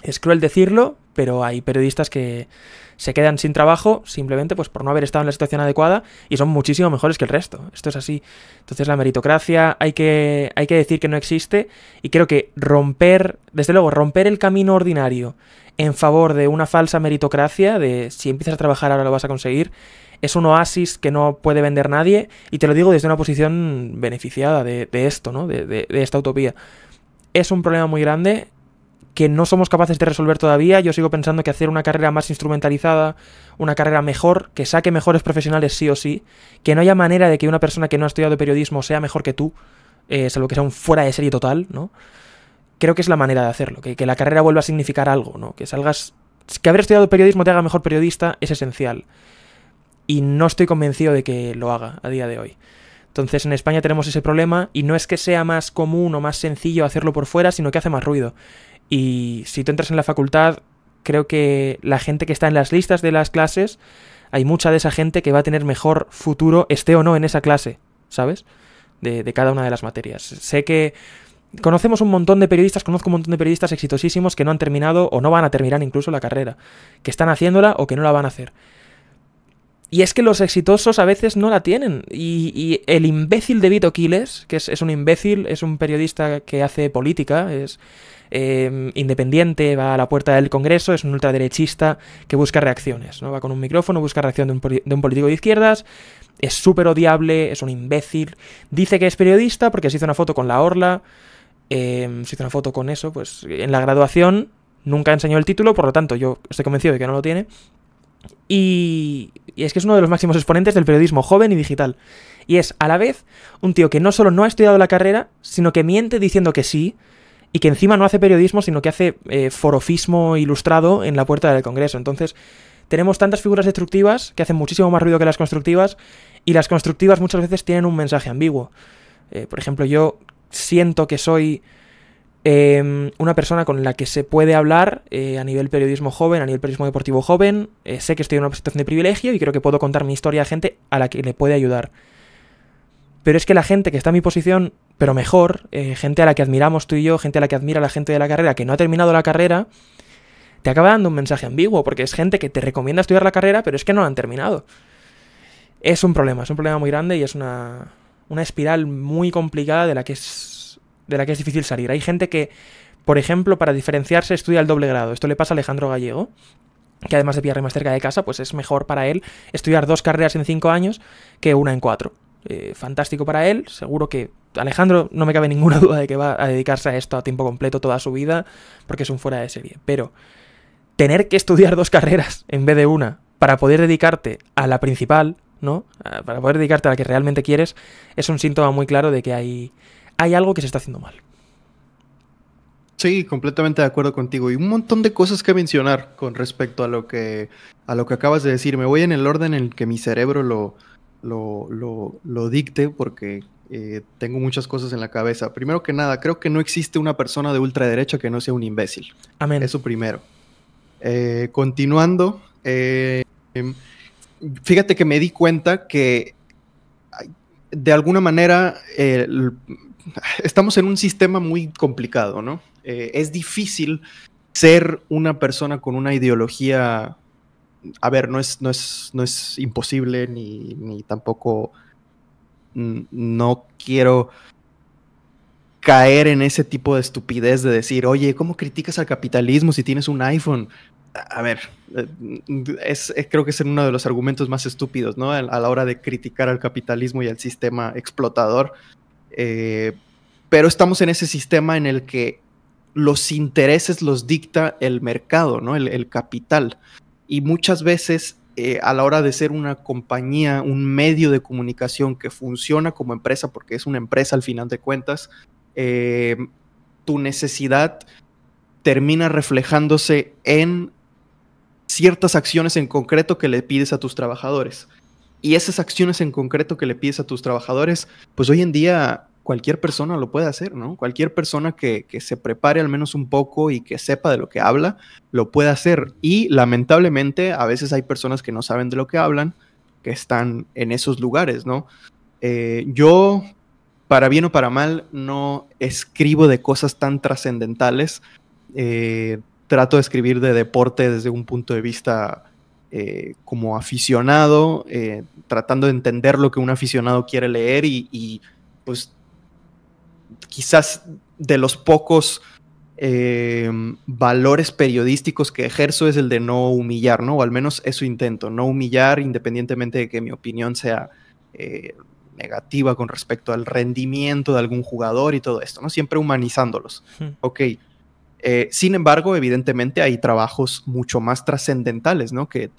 Es cruel decirlo, pero hay periodistas que se quedan sin trabajo simplemente pues por no haber estado en la situación adecuada y son muchísimo mejores que el resto. Esto es así. Entonces la meritocracia hay que decir que no existe, y creo que desde luego, romper el camino ordinario en favor de una falsa meritocracia, de si empiezas a trabajar ahora lo vas a conseguir, es un oasis que no puede vender nadie, y te lo digo desde una posición beneficiada de esto, ¿no? De esta utopía. Es un problema muy grande que no somos capaces de resolver todavía. Yo sigo pensando que hacer una carrera más instrumentalizada, una carrera mejor, que saque mejores profesionales sí o sí, que no haya manera de que una persona que no ha estudiado periodismo sea mejor que tú, salvo que sea un fuera de serie total, ¿no? Creo que es la manera de hacerlo, que la carrera vuelva a significar algo, ¿no? Que haber estudiado periodismo te haga mejor periodista es esencial. Y no estoy convencido de que lo haga a día de hoy. Entonces en España tenemos ese problema, y no es que sea más común o más sencillo hacerlo por fuera, sino que hace más ruido. Y si tú entras en la facultad, creo que la gente que está en las listas de las clases, hay mucha de esa gente que va a tener mejor futuro, esté o no en esa clase, ¿sabes? De cada una de las materias. Sé que conocemos un montón de periodistas, conozco un montón de periodistas exitosísimos que no han terminado o no van a terminar incluso la carrera, que están haciéndola o que no la van a hacer. Y es que los exitosos a veces no la tienen. Y el imbécil de Vito Quiles, que es un imbécil, es un periodista que hace política, es independiente, va a la puerta del Congreso, es un ultraderechista que busca reacciones, ¿no? Va con un micrófono, busca reacción de un político de izquierdas, es súper odiable, es un imbécil, dice que es periodista porque se hizo una foto con la Orla, se hizo una foto con eso, pues en la graduación nunca enseñó el título, por lo tanto yo estoy convencido de que no lo tiene. Y es que es uno de los máximos exponentes del periodismo joven y digital. Y es, a la vez, un tío que no solo no ha estudiado la carrera, sino que miente diciendo que sí, y que encima no hace periodismo, sino que hace forofismo ilustrado en la puerta del Congreso. Entonces, tenemos tantas figuras destructivas que hacen muchísimo más ruido que las constructivas, y las constructivas muchas veces tienen un mensaje ambiguo. Por ejemplo, yo siento que soy una persona con la que se puede hablar a nivel periodismo joven, a nivel periodismo deportivo joven. Sé que estoy en una situación de privilegio y creo que puedo contar mi historia a gente a la que le puede ayudar. Pero es que la gente que está en mi posición, pero mejor, gente a la que admiramos tú y yo, gente a la que admira la gente de la carrera, que no ha terminado la carrera, te acaba dando un mensaje ambiguo, porque es gente que te recomienda estudiar la carrera, pero es que no la han terminado. Es un problema muy grande, y es una espiral muy complicada de la que es difícil salir. Hay gente que por ejemplo, para diferenciarse estudia el doble grado. Esto le pasa a Alejandro Gallego, que además de pillarle más cerca de casa, pues es mejor para él estudiar 2 carreras en 5 años que una en 4. Fantástico para él, seguro que Alejandro no me cabe ninguna duda de que va a dedicarse a esto a tiempo completo toda su vida, porque es un fuera de serie. Pero tener que estudiar 2 carreras en vez de una para poder dedicarte a la principal, ¿no? Para poder dedicarte a la que realmente quieres, es un síntoma muy claro de que hay algo que se está haciendo mal. Sí, completamente de acuerdo contigo. Y un montón de cosas que mencionar con respecto a lo que acabas de decir. Me voy en el orden en el que mi cerebro lo dicte, porque tengo muchas cosas en la cabeza. Primero que nada, creo que no existe una persona de ultraderecha que no sea un imbécil. Amén. Eso primero. Continuando, fíjate que me di cuenta que de alguna manera estamos en un sistema muy complicado, ¿no? Es difícil ser una persona con una ideología. A ver, no es imposible, ni tampoco no quiero caer en ese tipo de estupidez de decir, oye, ¿cómo criticas al capitalismo si tienes un iPhone? A ver, creo que es uno de los argumentos más estúpidos, ¿no? A la hora de criticar al capitalismo y al sistema explotador. Pero estamos en ese sistema en el que los intereses los dicta el mercado, ¿no? El capital. Y muchas veces, a la hora de ser una compañía, un medio de comunicación que funciona como empresa, porque es una empresa al final de cuentas, tu necesidad termina reflejándose en ciertas acciones en concreto que le pides a tus trabajadores. Y esas acciones en concreto que le pides a tus trabajadores, pues hoy en día cualquier persona lo puede hacer, ¿no? Cualquier persona que se prepare al menos un poco y que sepa de lo que habla, lo puede hacer. Y lamentablemente a veces hay personas que no saben de lo que hablan, que están en esos lugares, ¿no? Yo, para bien o para mal, no escribo de cosas tan trascendentales. Trato de escribir de deporte desde un punto de vista como aficionado, tratando de entender lo que un aficionado quiere leer y pues quizás de los pocos valores periodísticos que ejerzo es el de no humillar, ¿no? O al menos eso intento, no humillar independientemente de que mi opinión sea negativa con respecto al rendimiento de algún jugador y todo esto, ¿no? Siempre humanizándolos. Ok. Sin embargo, evidentemente hay trabajos mucho más trascendentales, ¿no? que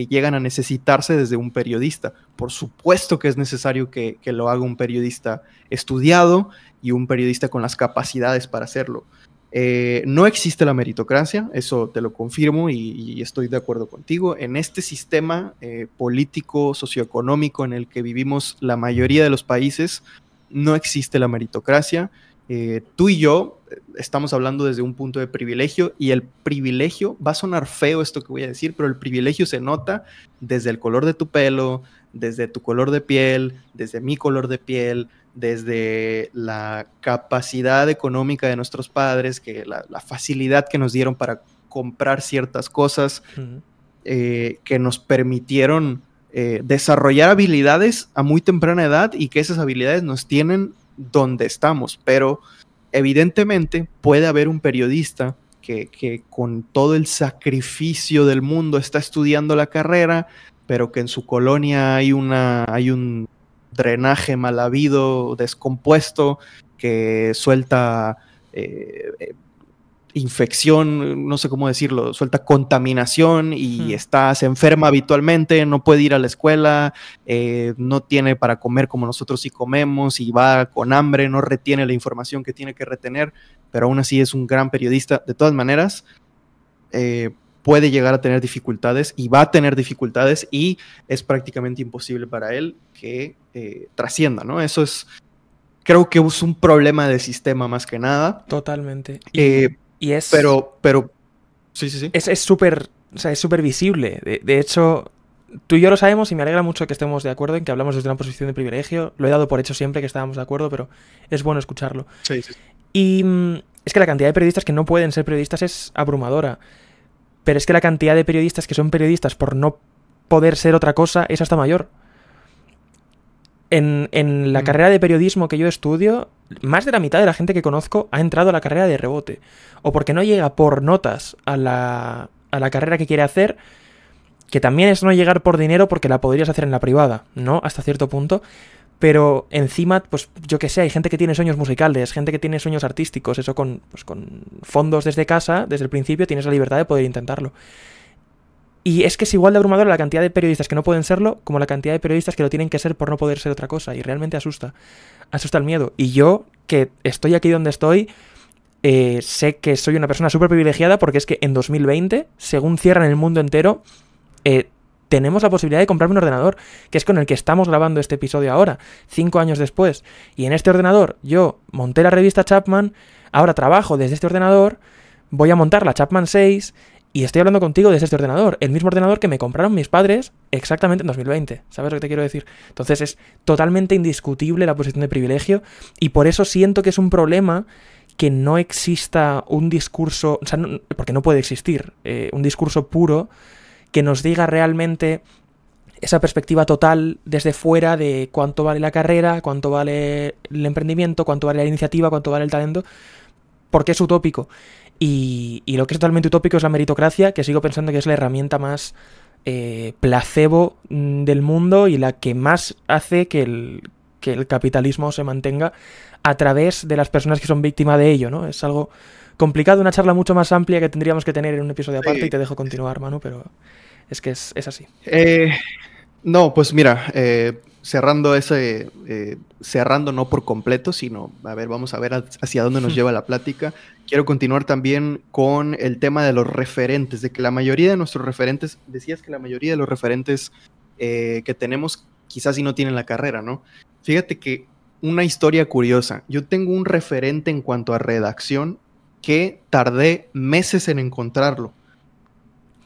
llegan a necesitarse desde un periodista. Por supuesto que es necesario que lo haga un periodista estudiado y un periodista con las capacidades para hacerlo. No existe la meritocracia, eso te lo confirmo y estoy de acuerdo contigo. En este sistema político, socioeconómico en el que vivimos la mayoría de los países, no existe la meritocracia. Tú y yo estamos hablando desde un punto de privilegio y el privilegio, va a sonar feo esto que voy a decir, pero el privilegio se nota desde el color de tu pelo, desde tu color de piel, desde mi color de piel, desde la capacidad económica de nuestros padres, que la facilidad que nos dieron para comprar ciertas cosas, que nos permitieron desarrollar habilidades a muy temprana edad y que esas habilidades nos tienen donde estamos, pero evidentemente puede haber un periodista que con todo el sacrificio del mundo está estudiando la carrera, pero que en su colonia hay un drenaje mal habido, descompuesto, que suelta infección, no sé cómo decirlo, suelta contaminación y se enferma habitualmente, no puede ir a la escuela, no tiene para comer como nosotros sí comemos y va con hambre, no retiene la información que tiene que retener, pero aún así es un gran periodista. De todas maneras, puede llegar a tener dificultades y va a tener dificultades y es prácticamente imposible para él que trascienda, ¿no? Eso creo que es un problema de sistema más que nada. Totalmente. Y es... Pero sí. Es súper, o sea, es súper visible. De hecho, tú y yo lo sabemos y me alegra mucho que estemos de acuerdo en que hablamos desde una posición de privilegio. Lo he dado por hecho siempre que estábamos de acuerdo, pero es bueno escucharlo. Sí. Y es que la cantidad de periodistas que no pueden ser periodistas es abrumadora. Pero es que la cantidad de periodistas que son periodistas por no poder ser otra cosa es hasta mayor. En la carrera de periodismo que yo estudio, más de la mitad de la gente que conozco ha entrado a la carrera de rebote. O porque no llega por notas a la carrera que quiere hacer, que también es no llegar por dinero porque la podrías hacer en la privada, ¿no? Hasta cierto punto. Pero encima, pues yo que sé, hay gente que tiene sueños musicales, gente que tiene sueños artísticos, eso pues, con fondos desde casa, desde el principio tienes la libertad de poder intentarlo. Y es que es igual de abrumadora la cantidad de periodistas que no pueden serlo como la cantidad de periodistas que lo tienen que ser por no poder ser otra cosa. Y realmente asusta. Asusta el miedo. Y yo, que estoy aquí donde estoy, sé que soy una persona súper privilegiada porque es que en 2020, según cierran el mundo entero, tenemos la posibilidad de comprarme un ordenador, que es con el que estamos grabando este episodio ahora, 5 años después. Y en este ordenador yo monté la revista Chapman, ahora trabajo desde este ordenador, voy a montar la Chapman 6 y estoy hablando contigo desde este ordenador, el mismo ordenador que me compraron mis padres exactamente en 2020. ¿Sabes lo que te quiero decir? Entonces es totalmente indiscutible la posición de privilegio y por eso siento que es un problema que no exista un discurso, o sea, porque no puede existir, un discurso puro que nos diga realmente esa perspectiva total desde fuera de cuánto vale la carrera, cuánto vale el emprendimiento, cuánto vale la iniciativa, cuánto vale el talento, porque es utópico. Y lo que es totalmente utópico es la meritocracia, que sigo pensando que es la herramienta más placebo del mundo y la que más hace que el capitalismo se mantenga a través de las personas que son víctimas de ello, ¿no? Es algo complicado, una charla mucho más amplia que tendríamos que tener en un episodio aparte, y te dejo continuar, Manu, pero es que es así. No, pues mira, cerrando cerrando no por completo, sino, a ver, vamos a ver hacia dónde nos lleva la plática. Quiero continuar también con el tema de los referentes, de que la mayoría de nuestros referentes, decías que la mayoría de los referentes que tenemos quizás sí no tienen la carrera, ¿no? Fíjate que una historia curiosa, yo tengo un referente en cuanto a redacción que tardé meses en encontrarlo.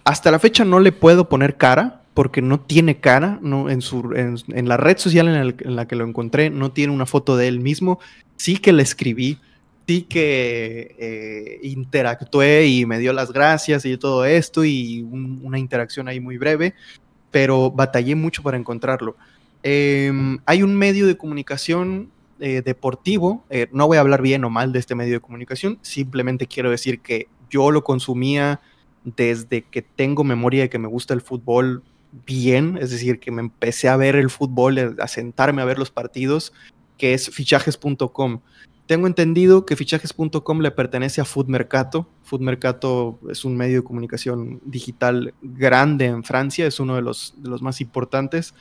Hasta la fecha no le puedo poner cara, porque no tiene cara, no, en la red social en la que lo encontré no tiene una foto de él mismo. Sí que le escribí, sí que interactué y me dio las gracias y todo esto y una interacción ahí muy breve, pero batallé mucho para encontrarlo. Hay un medio de comunicación deportivo, no voy a hablar bien o mal de este medio de comunicación, simplemente quiero decir que yo lo consumía desde que tengo memoria de que me gusta el fútbol bien, es decir, que me empecé a ver el fútbol, a sentarme a ver los partidos, que es fichajes.com. Tengo entendido que fichajes.com le pertenece a Food Mercato. Food Mercato es un medio de comunicación digital grande en Francia, es uno de los más importantes.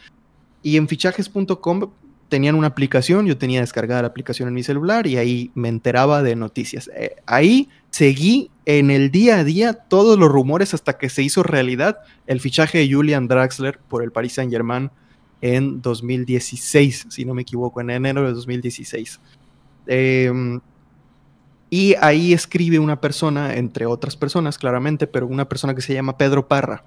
Y en fichajes.com tenían una aplicación, yo tenía descargada la aplicación en mi celular y ahí me enteraba de noticias. Ahí seguí en el día a día todos los rumores hasta que se hizo realidad el fichaje de Julian Draxler por el Paris Saint-Germain en 2016, si no me equivoco, en enero de 2016. Y ahí escribe una persona, entre otras personas claramente, pero una persona que se llama Pedro Parra.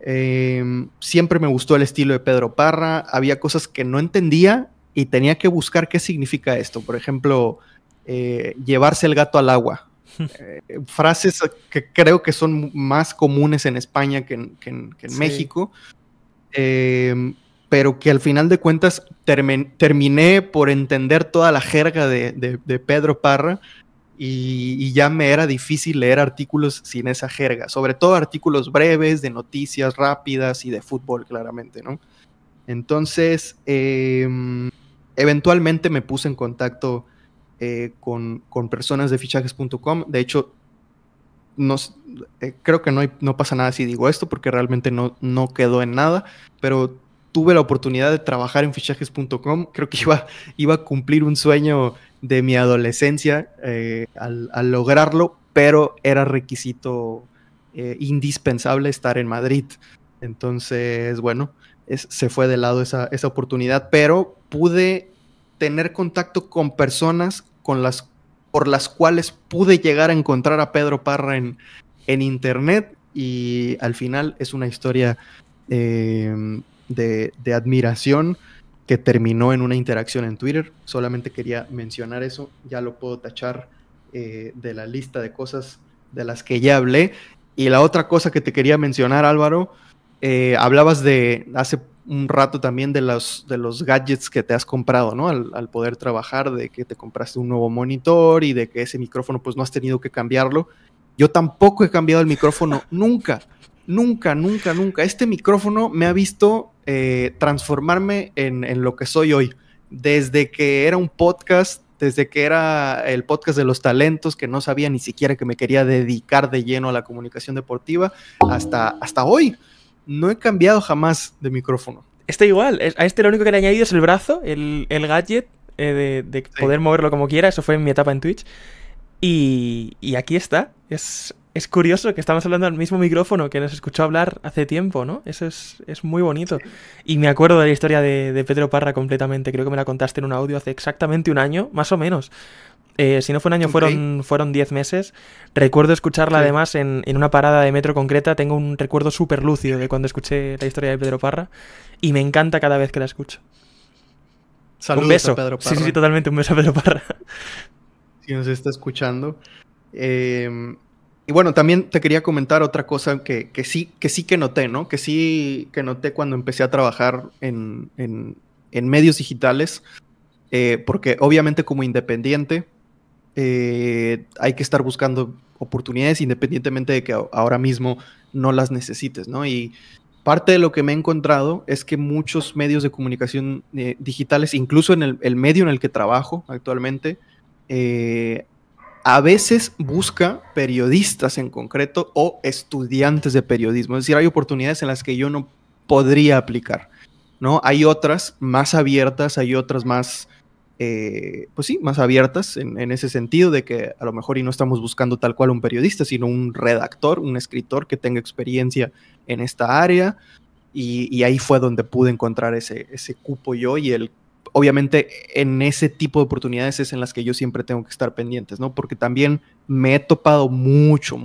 Siempre me gustó el estilo de Pedro Parra, había cosas que no entendía y tenía que buscar qué significa esto. Por ejemplo, llevarse el gato al agua. Frases que creo que son más comunes en España que en sí. México, pero que al final de cuentas terminé por entender toda la jerga de Pedro Parra y ya me era difícil leer artículos sin esa jerga, sobre todo artículos breves, de noticias rápidas y de fútbol, claramente, ¿no? Entonces, eventualmente me puse en contacto con personas de fichajes.com. De hecho, creo que no pasa nada si digo esto, porque realmente no quedó en nada, pero tuve la oportunidad de trabajar en fichajes.com. Creo que iba a cumplir un sueño de mi adolescencia al lograrlo, pero era requisito indispensable estar en Madrid. Entonces, bueno, se fue de lado esa oportunidad, pero pude tener contacto con personas por las cuales pude llegar a encontrar a Pedro Parra en internet, y al final es una historia de admiración que terminó en una interacción en Twitter. Solamente quería mencionar eso, ya lo puedo tachar de la lista de cosas de las que ya hablé. Y la otra cosa que te quería mencionar, Álvaro, hablabas de un rato también de los gadgets que te has comprado, ¿no? Al poder trabajar, de que te compraste un nuevo monitor y de que ese micrófono pues no has tenido que cambiarlo. Yo tampoco he cambiado el micrófono nunca, nunca, nunca, nunca. Este micrófono me ha visto transformarme en lo que soy hoy. Desde que era un podcast, desde que era el podcast de los talentos, que no sabía ni siquiera que me quería dedicar de lleno a la comunicación deportiva, hasta hoy. No he cambiado jamás de micrófono. Está igual. A este lo único que le he añadido es el brazo, el gadget de poder moverlo como quiera. Eso fue en mi etapa en Twitch. Y aquí está. Es curioso que estamos hablando del mismo micrófono que nos escuchó hablar hace tiempo, ¿no? Eso es muy bonito. Sí. Y me acuerdo de la historia de Pedro Parra completamente. Creo que me la contaste en un audio hace exactamente un año, más o menos. Si no fue un año, fueron 10 meses. Recuerdo escucharla además en una parada de metro concreta. Tengo un recuerdo súper lúcido de cuando escuché la historia de Pedro Parra. Y me encanta cada vez que la escucho. Saludos un beso. A Pedro Parra. Sí, totalmente. Un beso a Pedro Parra. Si nos está escuchando. Y bueno, también te quería comentar otra cosa que sí que noté, ¿no? Que sí que noté cuando empecé a trabajar en medios digitales. Porque obviamente como independiente hay que estar buscando oportunidades independientemente de que ahora mismo no las necesites, ¿no? Y parte de lo que me he encontrado es que muchos medios de comunicación digitales, incluso en el medio en el que trabajo actualmente, a veces busca periodistas en concreto o estudiantes de periodismo. Es decir, hay oportunidades en las que yo no podría aplicar, ¿no? Hay otras más abiertas, hay otras más... pues sí, más abiertas en ese sentido de que a lo mejor y no estamos buscando tal cual un periodista, sino un redactor, un escritor que tenga experiencia en esta área y ahí fue donde pude encontrar ese cupo yo y obviamente en ese tipo de oportunidades es en las que yo siempre tengo que estar pendientes, ¿no? Porque también me he topado mucho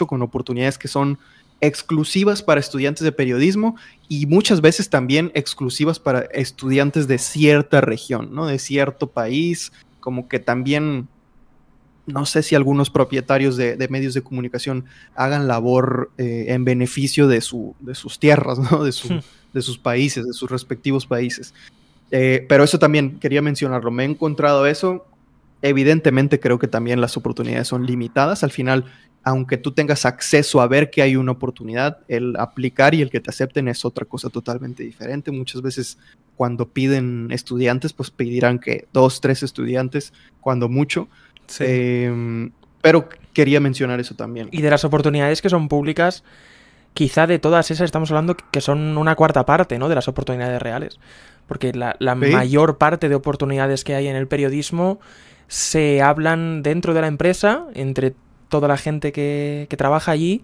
con oportunidades que son exclusivas para estudiantes de periodismo y muchas veces también exclusivas para estudiantes de cierta región, ¿no? De cierto país, como que también, no sé si algunos propietarios de medios de comunicación hagan labor en beneficio de sus tierras, ¿no? De sus países, de sus respectivos países. Pero eso también quería mencionarlo. Me he encontrado eso. Evidentemente creo que también las oportunidades son limitadas. Al final, aunque tú tengas acceso a ver que hay una oportunidad, el aplicar y el que te acepten es otra cosa totalmente diferente. Muchas veces cuando piden estudiantes, pues pedirán que 2, 3 estudiantes, cuando mucho. Sí. Pero quería mencionar eso también. Y de las oportunidades que son públicas, quizá de todas esas estamos hablando que son una cuarta parte, ¿no? De las oportunidades reales. Porque la ¿sí? mayor parte de oportunidades que hay en el periodismo se hablan dentro de la empresa, entre toda la gente que trabaja allí,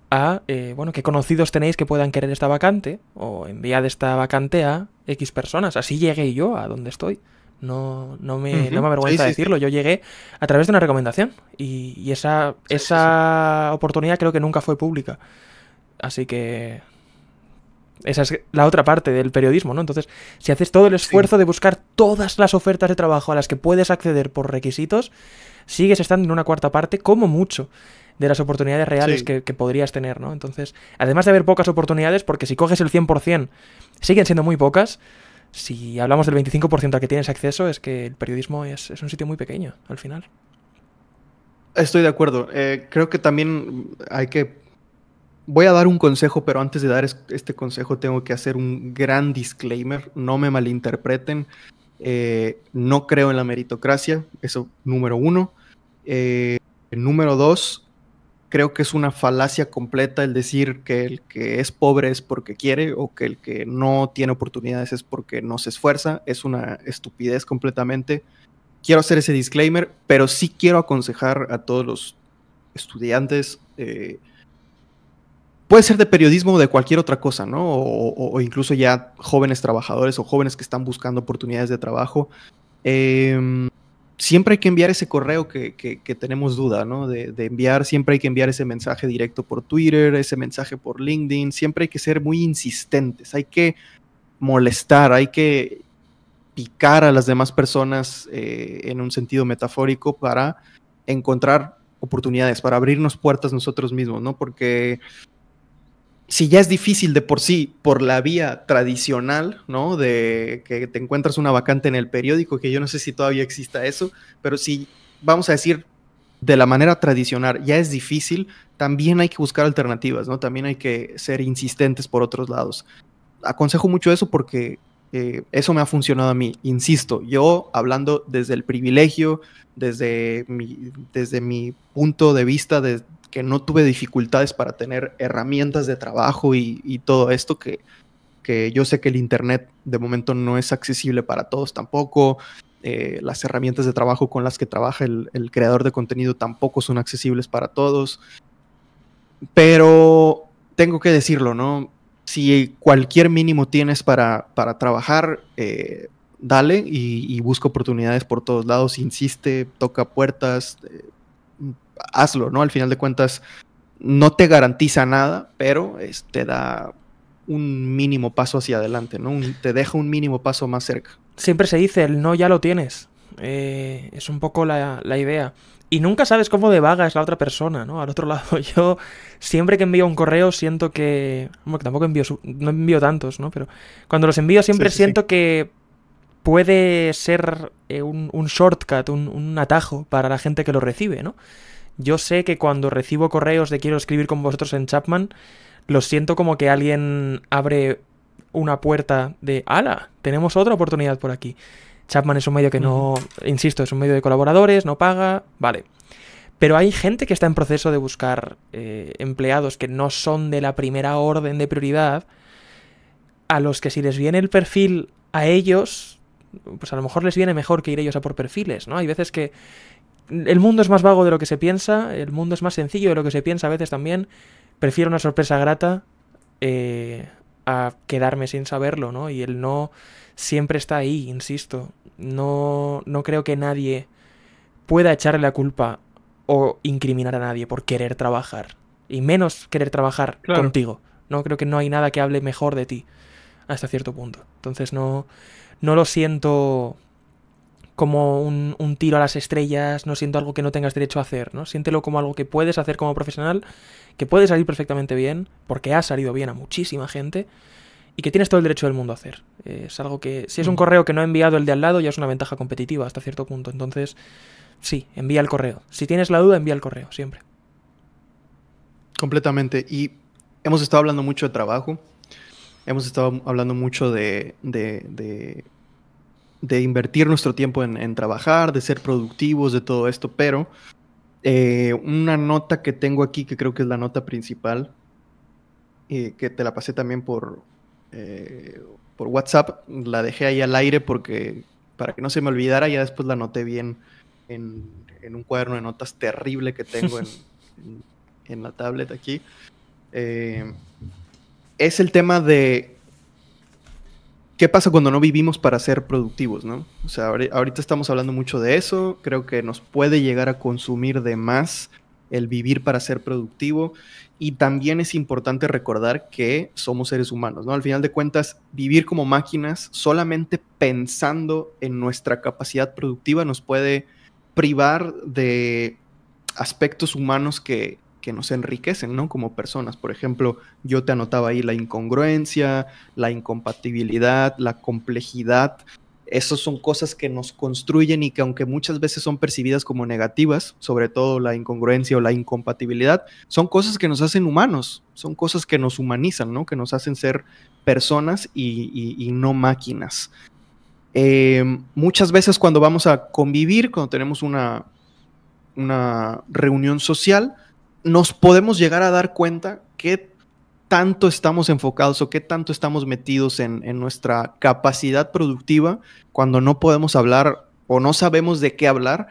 a, bueno, qué conocidos tenéis que puedan querer esta vacante, o enviad esta vacante a X personas. Así llegué yo a donde estoy. No me avergüenza decirlo. Yo llegué a través de una recomendación y esa oportunidad creo que nunca fue pública. Así que esa es la otra parte del periodismo, ¿no? Entonces, si haces todo el esfuerzo de buscar todas las ofertas de trabajo a las que puedes acceder por requisitos, sigues estando en una cuarta parte, como mucho, de las oportunidades reales que podrías tener, ¿no? Entonces, además de haber pocas oportunidades, porque si coges el 100%, siguen siendo muy pocas. Si hablamos del 25% al que tienes acceso, es que el periodismo es un sitio muy pequeño, al final. Estoy de acuerdo. Creo que también voy a dar un consejo, pero antes de dar este consejo tengo que hacer un gran disclaimer. No me malinterpreten. No creo en la meritocracia. Eso, número 1. Número 2, creo que es una falacia completa el decir que el que es pobre es porque quiere o que el que no tiene oportunidades es porque no se esfuerza. Es una estupidez completamente. Quiero hacer ese disclaimer, pero sí quiero aconsejar a todos los estudiantes, puede ser de periodismo o de cualquier otra cosa, ¿no? O incluso ya jóvenes trabajadores o jóvenes que están buscando oportunidades de trabajo. Siempre hay que enviar ese correo que tenemos duda, ¿no? De enviar, siempre hay que enviar ese mensaje directo por Twitter, ese mensaje por LinkedIn. Siempre hay que ser muy insistentes, hay que molestar, hay que picar a las demás personas en un sentido metafórico para encontrar oportunidades, para abrirnos puertas nosotros mismos, ¿no? Porque si ya es difícil de por sí, por la vía tradicional, ¿no? De que te encuentras una vacante en el periódico, que yo no sé si todavía exista eso, pero si, vamos a decir, de la manera tradicional ya es difícil, también hay que buscar alternativas, ¿no? También hay que ser insistentes por otros lados. Aconsejo mucho eso porque eso me ha funcionado a mí. Insisto, yo hablando desde el privilegio, desde mi punto de vista, de que no tuve dificultades para tener herramientas de trabajo y todo esto, que yo sé que el Internet de momento no es accesible para todos tampoco. Las herramientas de trabajo con las que trabaja el creador de contenido tampoco son accesibles para todos. Pero tengo que decirlo, ¿no? Si cualquier mínimo tienes para trabajar, dale y busca oportunidades por todos lados, insiste, toca puertas, hazlo, ¿no? Al final de cuentas, no te garantiza nada, pero te da un mínimo paso hacia adelante, ¿no? Te deja un mínimo paso más cerca. Siempre se dice, el no ya lo tienes. Es un poco la idea. Y nunca sabes cómo de vaga es la otra persona, ¿no? Al otro lado, yo siempre que envío un correo siento que... Bueno, que tampoco no envío tantos, ¿no? Pero cuando los envío siempre siento que puede ser un shortcut, un atajo para la gente que lo recibe, ¿no? Yo sé que cuando recibo correos de quiero escribir con vosotros en Chapman, lo siento como que alguien abre una puerta de ¡hala! Tenemos otra oportunidad por aquí. Chapman es un medio que no, insisto, es un medio de colaboradores, no paga, vale. Pero hay gente que está en proceso de buscar empleados que no son de la primera orden de prioridad, a los que si les viene el perfil a ellos, pues a lo mejor les viene mejor que ir ellos a por perfiles, ¿no? Hay veces que el mundo es más vago de lo que se piensa, el mundo es más sencillo de lo que se piensa a veces también. Prefiero una sorpresa grata a quedarme sin saberlo, ¿no? Y el no siempre está ahí, insisto. No creo que nadie pueda echarle la culpa o incriminar a nadie por querer trabajar. Y menos querer trabajar contigo. No creo que no hay nada que hable mejor de ti hasta cierto punto. Entonces no lo siento como un tiro a las estrellas, no siento algo que no tengas derecho a hacer, ¿no? Siéntelo como algo que puedes hacer como profesional, que puede salir perfectamente bien, porque ha salido bien a muchísima gente, y que tienes todo el derecho del mundo a hacer. Es algo que, si es un correo que no ha enviado el de al lado, ya es una ventaja competitiva hasta cierto punto. Entonces, sí, envía el correo. Si tienes la duda, envía el correo, siempre. Completamente. Y hemos estado hablando mucho de trabajo, hemos estado hablando mucho de invertir nuestro tiempo en trabajar, de ser productivos, de todo esto, pero una nota que tengo aquí, que creo que es la nota principal, que te la pasé también por WhatsApp, la dejé ahí al aire porque para que no se me olvidara, ya después la anoté bien en un cuaderno de notas terrible que tengo en la tablet aquí. Es el tema de ¿qué pasa cuando no vivimos para ser productivos, no? O sea, ahorita estamos hablando mucho de eso. Creo que nos puede llegar a consumir de más el vivir para ser productivo. Y también es importante recordar que somos seres humanos, ¿no? Al final de cuentas, vivir como máquinas solamente pensando en nuestra capacidad productiva nos puede privar de aspectos humanos que nos enriquecen, ¿no? Como personas. Por ejemplo, yo te anotaba ahí la incongruencia, la incompatibilidad, la complejidad. Esas son cosas que nos construyen y que aunque muchas veces son percibidas como negativas, sobre todo la incongruencia o la incompatibilidad, son cosas que nos hacen humanos, son cosas que nos humanizan, ¿no? Que nos hacen ser personas y no máquinas. Muchas veces cuando vamos a convivir, cuando tenemos una reunión social, nos podemos llegar a dar cuenta qué tanto estamos enfocados o qué tanto estamos metidos en nuestra capacidad productiva cuando no podemos hablar o no sabemos de qué hablar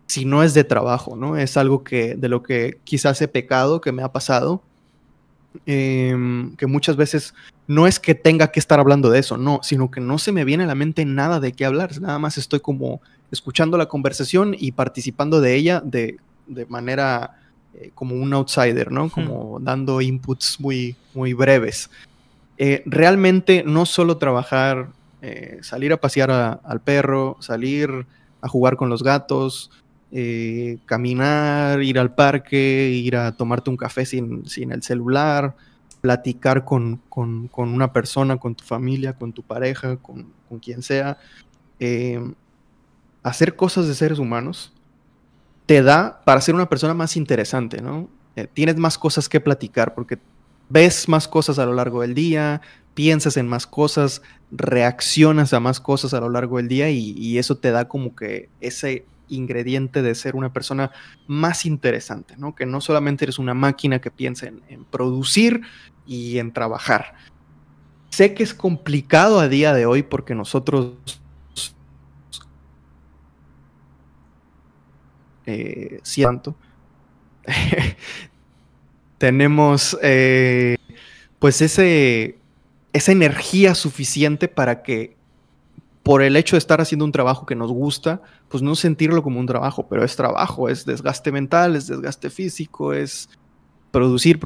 si no es de trabajo, ¿no? Es algo de lo que quizás he pecado, que me ha pasado, que muchas veces no es que tenga que estar hablando de eso, no, sino que no se me viene a la mente nada de qué hablar, nada más estoy como escuchando la conversación y participando de ella de manera como un outsider, ¿no? Como dando inputs muy, muy breves. Realmente no solo trabajar, salir a pasear al perro, salir a jugar con los gatos, caminar, ir al parque, ir a tomarte un café sin el celular, platicar con una persona, con tu familia, con tu pareja, con quien sea, hacer cosas de seres humanos, te da para ser una persona más interesante, ¿no? Tienes más cosas que platicar porque ves más cosas a lo largo del día, piensas en más cosas, reaccionas a más cosas a lo largo del día y eso te da como que ese ingrediente de ser una persona más interesante, ¿no? Que no solamente eres una máquina que piensa en producir y en trabajar. Sé que es complicado a día de hoy porque nosotros siento tenemos pues esa energía suficiente para que por el hecho de estar haciendo un trabajo que nos gusta, pues no sentirlo como un trabajo, pero es trabajo, es desgaste mental, es desgaste físico, es producir.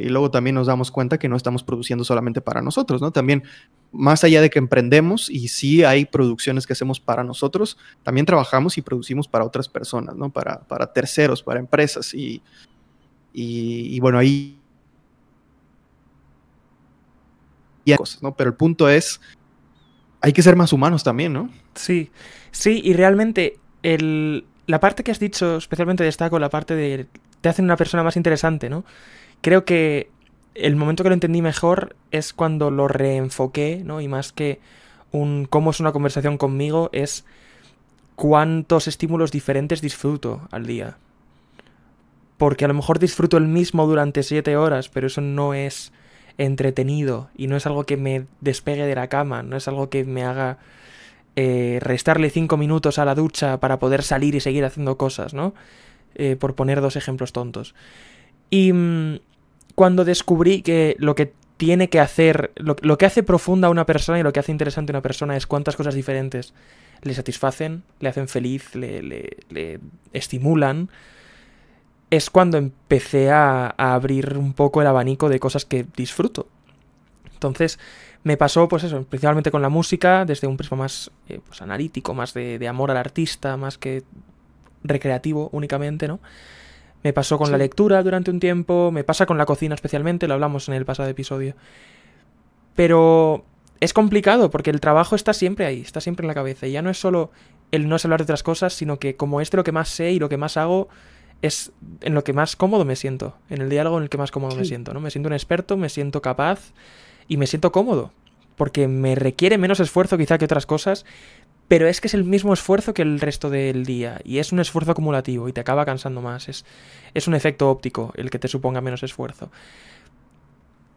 Y luego también nos damos cuenta que no estamos produciendo solamente para nosotros, ¿no? También, más allá de que emprendemos y sí hay producciones que hacemos para nosotros, también trabajamos y producimos para otras personas, ¿no? Para terceros, para empresas y bueno, ahí hay cosas, ¿no? Pero el punto es, hay que ser más humanos también, ¿no? Sí, sí, y realmente la parte que has dicho, especialmente destaco la parte de te hacen una persona más interesante, ¿no? Creo que el momento que lo entendí mejor es cuando lo reenfoqué, ¿no? Y más que cómo es una conversación conmigo, es cuántos estímulos diferentes disfruto al día. Porque a lo mejor disfruto el mismo durante 7 horas, pero eso no es entretenido y no es algo que me despegue de la cama, no es algo que me haga restarle 5 minutos a la ducha para poder salir y seguir haciendo cosas, ¿no? Por poner 2 ejemplos tontos. Y cuando descubrí que lo que tiene que hacer, lo que hace profunda a una persona y lo que hace interesante a una persona es cuántas cosas diferentes le satisfacen, le hacen feliz, le estimulan, es cuando empecé a abrir un poco el abanico de cosas que disfruto. Entonces me pasó, pues eso, principalmente con la música, desde un prisma más pues analítico, más de amor al artista, más que recreativo únicamente, ¿no? Me pasó con la lectura durante un tiempo, me pasa con la cocina especialmente, lo hablamos en el pasado episodio. Pero es complicado porque el trabajo está siempre ahí, está siempre en la cabeza. Y ya no es solo el no hablar de otras cosas, sino que como es de lo que más sé y lo que más hago, es en lo que más cómodo me siento, en el diálogo en el que más cómodo me siento, ¿no? Me siento un experto, me siento capaz y me siento cómodo, porque me requiere menos esfuerzo quizá que otras cosas, pero es que es el mismo esfuerzo que el resto del día, y es un esfuerzo acumulativo y te acaba cansando más, es un efecto óptico el que te suponga menos esfuerzo.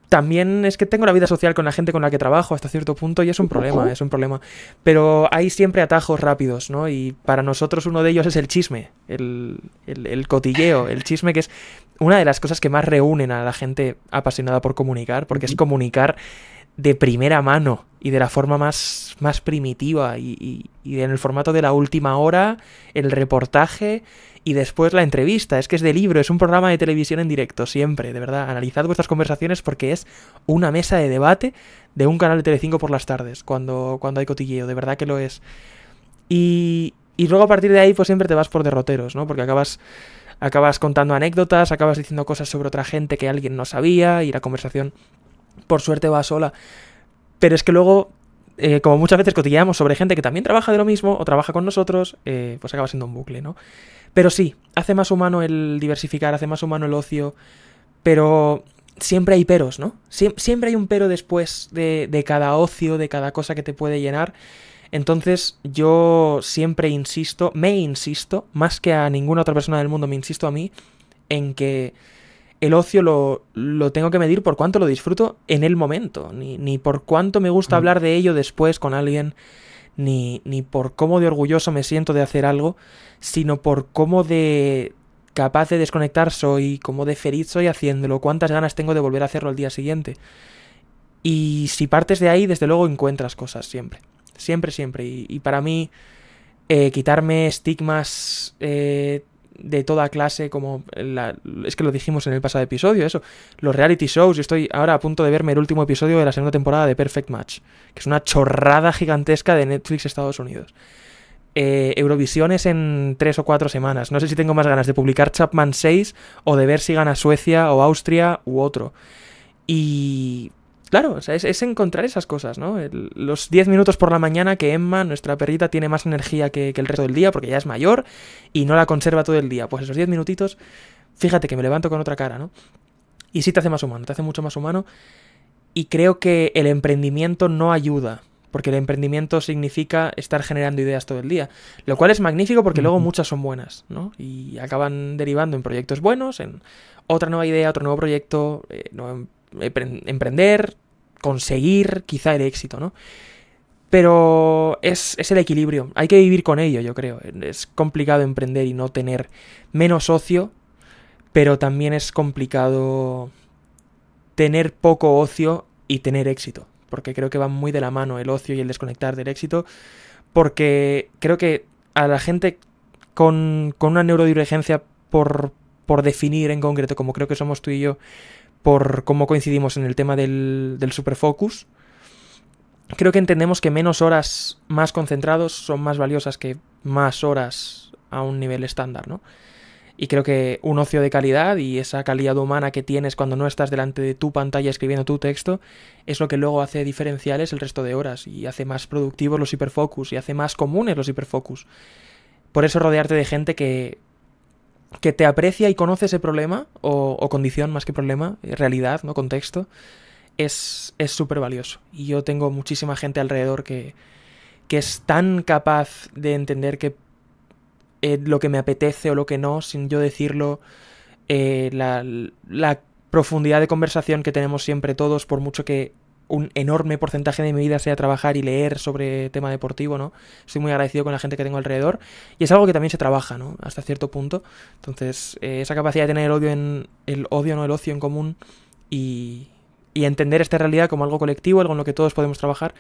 También es que tengo la vida social con la gente con la que trabajo hasta cierto punto y es un problema. Pero hay siempre atajos rápidos, ¿no? Y para nosotros uno de ellos es el chisme, el cotilleo, el chisme, que es una de las cosas que más reúnen a la gente apasionada por comunicar, porque es comunicar de primera mano y de la forma más primitiva y en el formato de la última hora, el reportaje y después la entrevista. Es que es de libro, es un programa de televisión en directo, siempre, de verdad. Analizad vuestras conversaciones porque es una mesa de debate de un canal de Telecinco por las tardes, cuando hay cotilleo, de verdad que lo es. Y luego a partir de ahí pues siempre te vas por derroteros, ¿no? Porque acabas contando anécdotas, acabas diciendo cosas sobre otra gente que alguien no sabía y la conversación por suerte va sola. Pero es que luego, como muchas veces cotilleamos sobre gente que también trabaja de lo mismo o trabaja con nosotros, pues acaba siendo un bucle, ¿no? Pero sí, hace más humano el diversificar, hace más humano el ocio, pero siempre hay peros, ¿no? Siempre hay un pero después de cada ocio, de cada cosa que te puede llenar. Entonces yo siempre insisto, más que a ninguna otra persona del mundo, me insisto a mí, en que el ocio lo tengo que medir por cuánto lo disfruto en el momento, ni por cuánto me gusta hablar de ello después con alguien, ni por cómo de orgulloso me siento de hacer algo, sino por cómo de capaz de desconectar soy, cómo de feliz soy haciéndolo, cuántas ganas tengo de volver a hacerlo al día siguiente. Y si partes de ahí, desde luego encuentras cosas siempre. Siempre. Y para mí, quitarme estigmas de toda clase, como es que lo dijimos en el pasado episodio, eso, los reality shows. Yo estoy ahora a punto de verme el último episodio de la segunda temporada de Perfect Match, que es una chorrada gigantesca de Netflix Estados Unidos. Eurovisión es en 3 o 4 semanas. No sé si tengo más ganas de publicar Chapman 6 o de ver si gana Suecia o Austria u otro. Y claro, o sea, es encontrar esas cosas, ¿no? Los 10 minutos por la mañana que Emma, nuestra perrita, tiene más energía que el resto del día porque ya es mayor y no la conserva todo el día. Pues esos 10 minutitos, fíjate que me levanto con otra cara, ¿no? Y sí te hace más humano, te hace mucho más humano. Y creo que el emprendimiento no ayuda, porque el emprendimiento significa estar generando ideas todo el día, lo cual es magnífico porque luego muchas son buenas, ¿no? Y acaban derivando en proyectos buenos, en otra nueva idea, otro nuevo proyecto, emprender, conseguir quizá el éxito, ¿no? Pero es el equilibrio, hay que vivir con ello, yo creo. Es complicado emprender y no tener menos ocio, pero también es complicado tener poco ocio y tener éxito, porque creo que van muy de la mano el ocio y el desconectar del éxito, porque creo que a la gente con una neurodivergencia por definir en concreto, como creo que somos tú y yo, por cómo coincidimos en el tema del superfocus, creo que entendemos que menos horas más concentrados son más valiosas que más horas a un nivel estándar, ¿no? Y creo que un ocio de calidad y esa calidad humana que tienes cuando no estás delante de tu pantalla escribiendo tu texto es lo que luego hace diferenciales el resto de horas y hace más productivos los hiperfocus y hace más comunes los hiperfocus. Por eso rodearte de gente que te aprecia y conoce ese problema o condición más que problema, realidad, ¿no? Contexto, es súper valioso. Y yo tengo muchísima gente alrededor que es tan capaz de entender que lo que me apetece o lo que no, sin yo decirlo, la profundidad de conversación que tenemos siempre todos, por mucho que un enorme porcentaje de mi vida sea trabajar y leer sobre tema deportivo, ¿no? Estoy muy agradecido con la gente que tengo alrededor y es algo que también se trabaja, ¿no? Hasta cierto punto. Entonces, esa capacidad de tener el ocio en común y entender esta realidad como algo colectivo, algo en lo que todos podemos trabajar,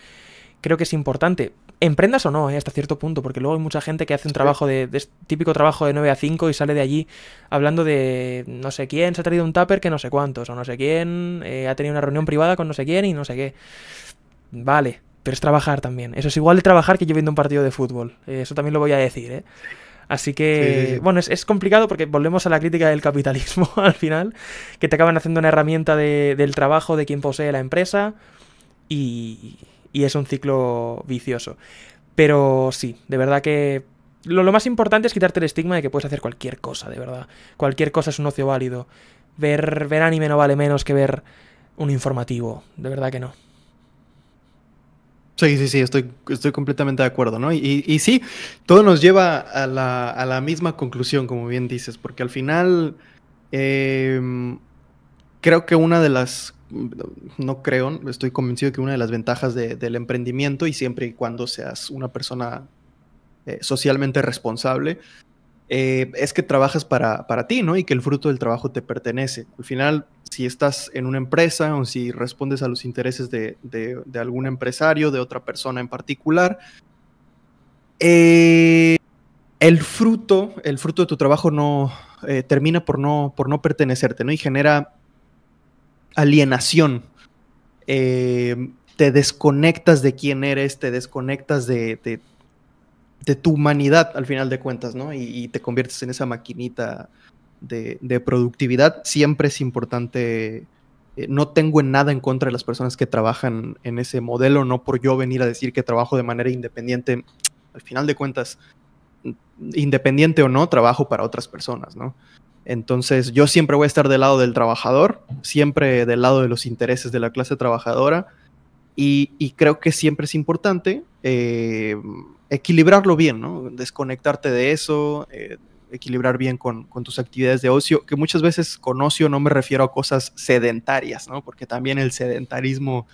creo que es importante. Emprendas o no, hasta cierto punto, porque luego hay mucha gente que hace un trabajo de típico trabajo de 9 a 5 y sale de allí hablando de no sé quién se ha traído un tupper que no sé cuántos, o no sé quién ha tenido una reunión privada con no sé quién y no sé qué. Vale, pero es trabajar también. Eso es igual de trabajar que yo viendo un partido de fútbol. Eso también lo voy a decir, ¿eh? Así que, sí. Bueno, es complicado porque volvemos a la crítica del capitalismo al final, que te acaban haciendo una herramienta del trabajo de quien posee la empresa y es un ciclo vicioso. Pero sí, de verdad que lo más importante es quitarte el estigma de que puedes hacer cualquier cosa, de verdad. Cualquier cosa es un ocio válido. Ver anime no vale menos que ver un informativo, de verdad que no. Sí, estoy completamente de acuerdo, ¿no? Y sí, todo nos lleva a la misma conclusión, como bien dices, porque al final creo que estoy convencido de que una de las ventajas del emprendimiento, y siempre y cuando seas una persona socialmente responsable, es que trabajas para ti, ¿no? Y que el fruto del trabajo te pertenece. Al final, si estás en una empresa o si respondes a los intereses de algún empresario, de otra persona en particular, el fruto de tu trabajo termina por no pertenecerte, ¿no? Y genera alienación. Te desconectas de quién eres, te desconectas de tu humanidad al final de cuentas, ¿no? Y te conviertes en esa maquinita de productividad. Siempre es importante, no tengo nada en contra de las personas que trabajan en ese modelo, no por yo venir a decir que trabajo de manera independiente. Al final de cuentas, independiente o no, trabajo para otras personas, ¿no? Entonces yo siempre voy a estar del lado del trabajador, siempre del lado de los intereses de la clase trabajadora, y creo que siempre es importante equilibrarlo bien, ¿no? Desconectarte de eso, equilibrar bien con tus actividades de ocio, que muchas veces con ocio no me refiero a cosas sedentarias, ¿no? Porque también el sedentarismo,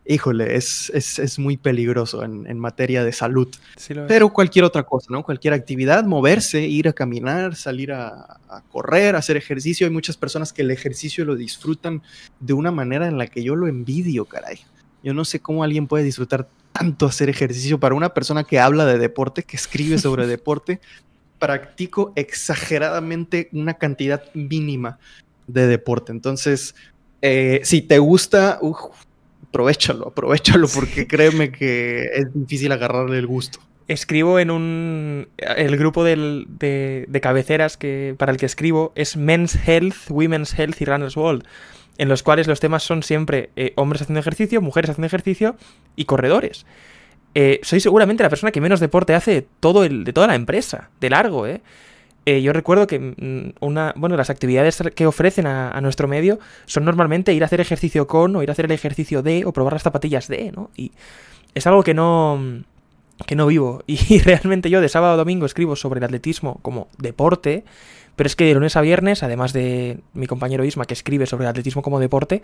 híjole, es muy peligroso en materia de salud. Sí, pero cualquier otra cosa, ¿no? Cualquier actividad, moverse, ir a caminar, salir a correr, hacer ejercicio. Hay muchas personas que el ejercicio lo disfrutan de una manera en la que yo lo envidio, caray. Yo no sé cómo alguien puede disfrutar tanto hacer ejercicio. Para una persona que habla de deporte, que escribe sobre deporte, practico exageradamente una cantidad mínima de deporte. Entonces, si te gusta, aprovechalo, porque créeme que es difícil agarrarle el gusto. Escribo en el grupo de cabeceras para el que escribo es Men's Health, Women's Health y Runner's World. en los cuales los temas son siempre hombres haciendo ejercicio, mujeres haciendo ejercicio y corredores. Soy seguramente la persona que menos deporte hace de toda la empresa, de largo, ¿eh? Yo recuerdo que las actividades que ofrecen a nuestro medio son normalmente ir a hacer ejercicio con, o ir a hacer el ejercicio de, o probar las zapatillas de, ¿no? Y es algo que no vivo. Y realmente yo de sábado a domingo escribo sobre el atletismo como deporte, pero es que de lunes a viernes, además de mi compañero Isma que escribe sobre el atletismo como deporte,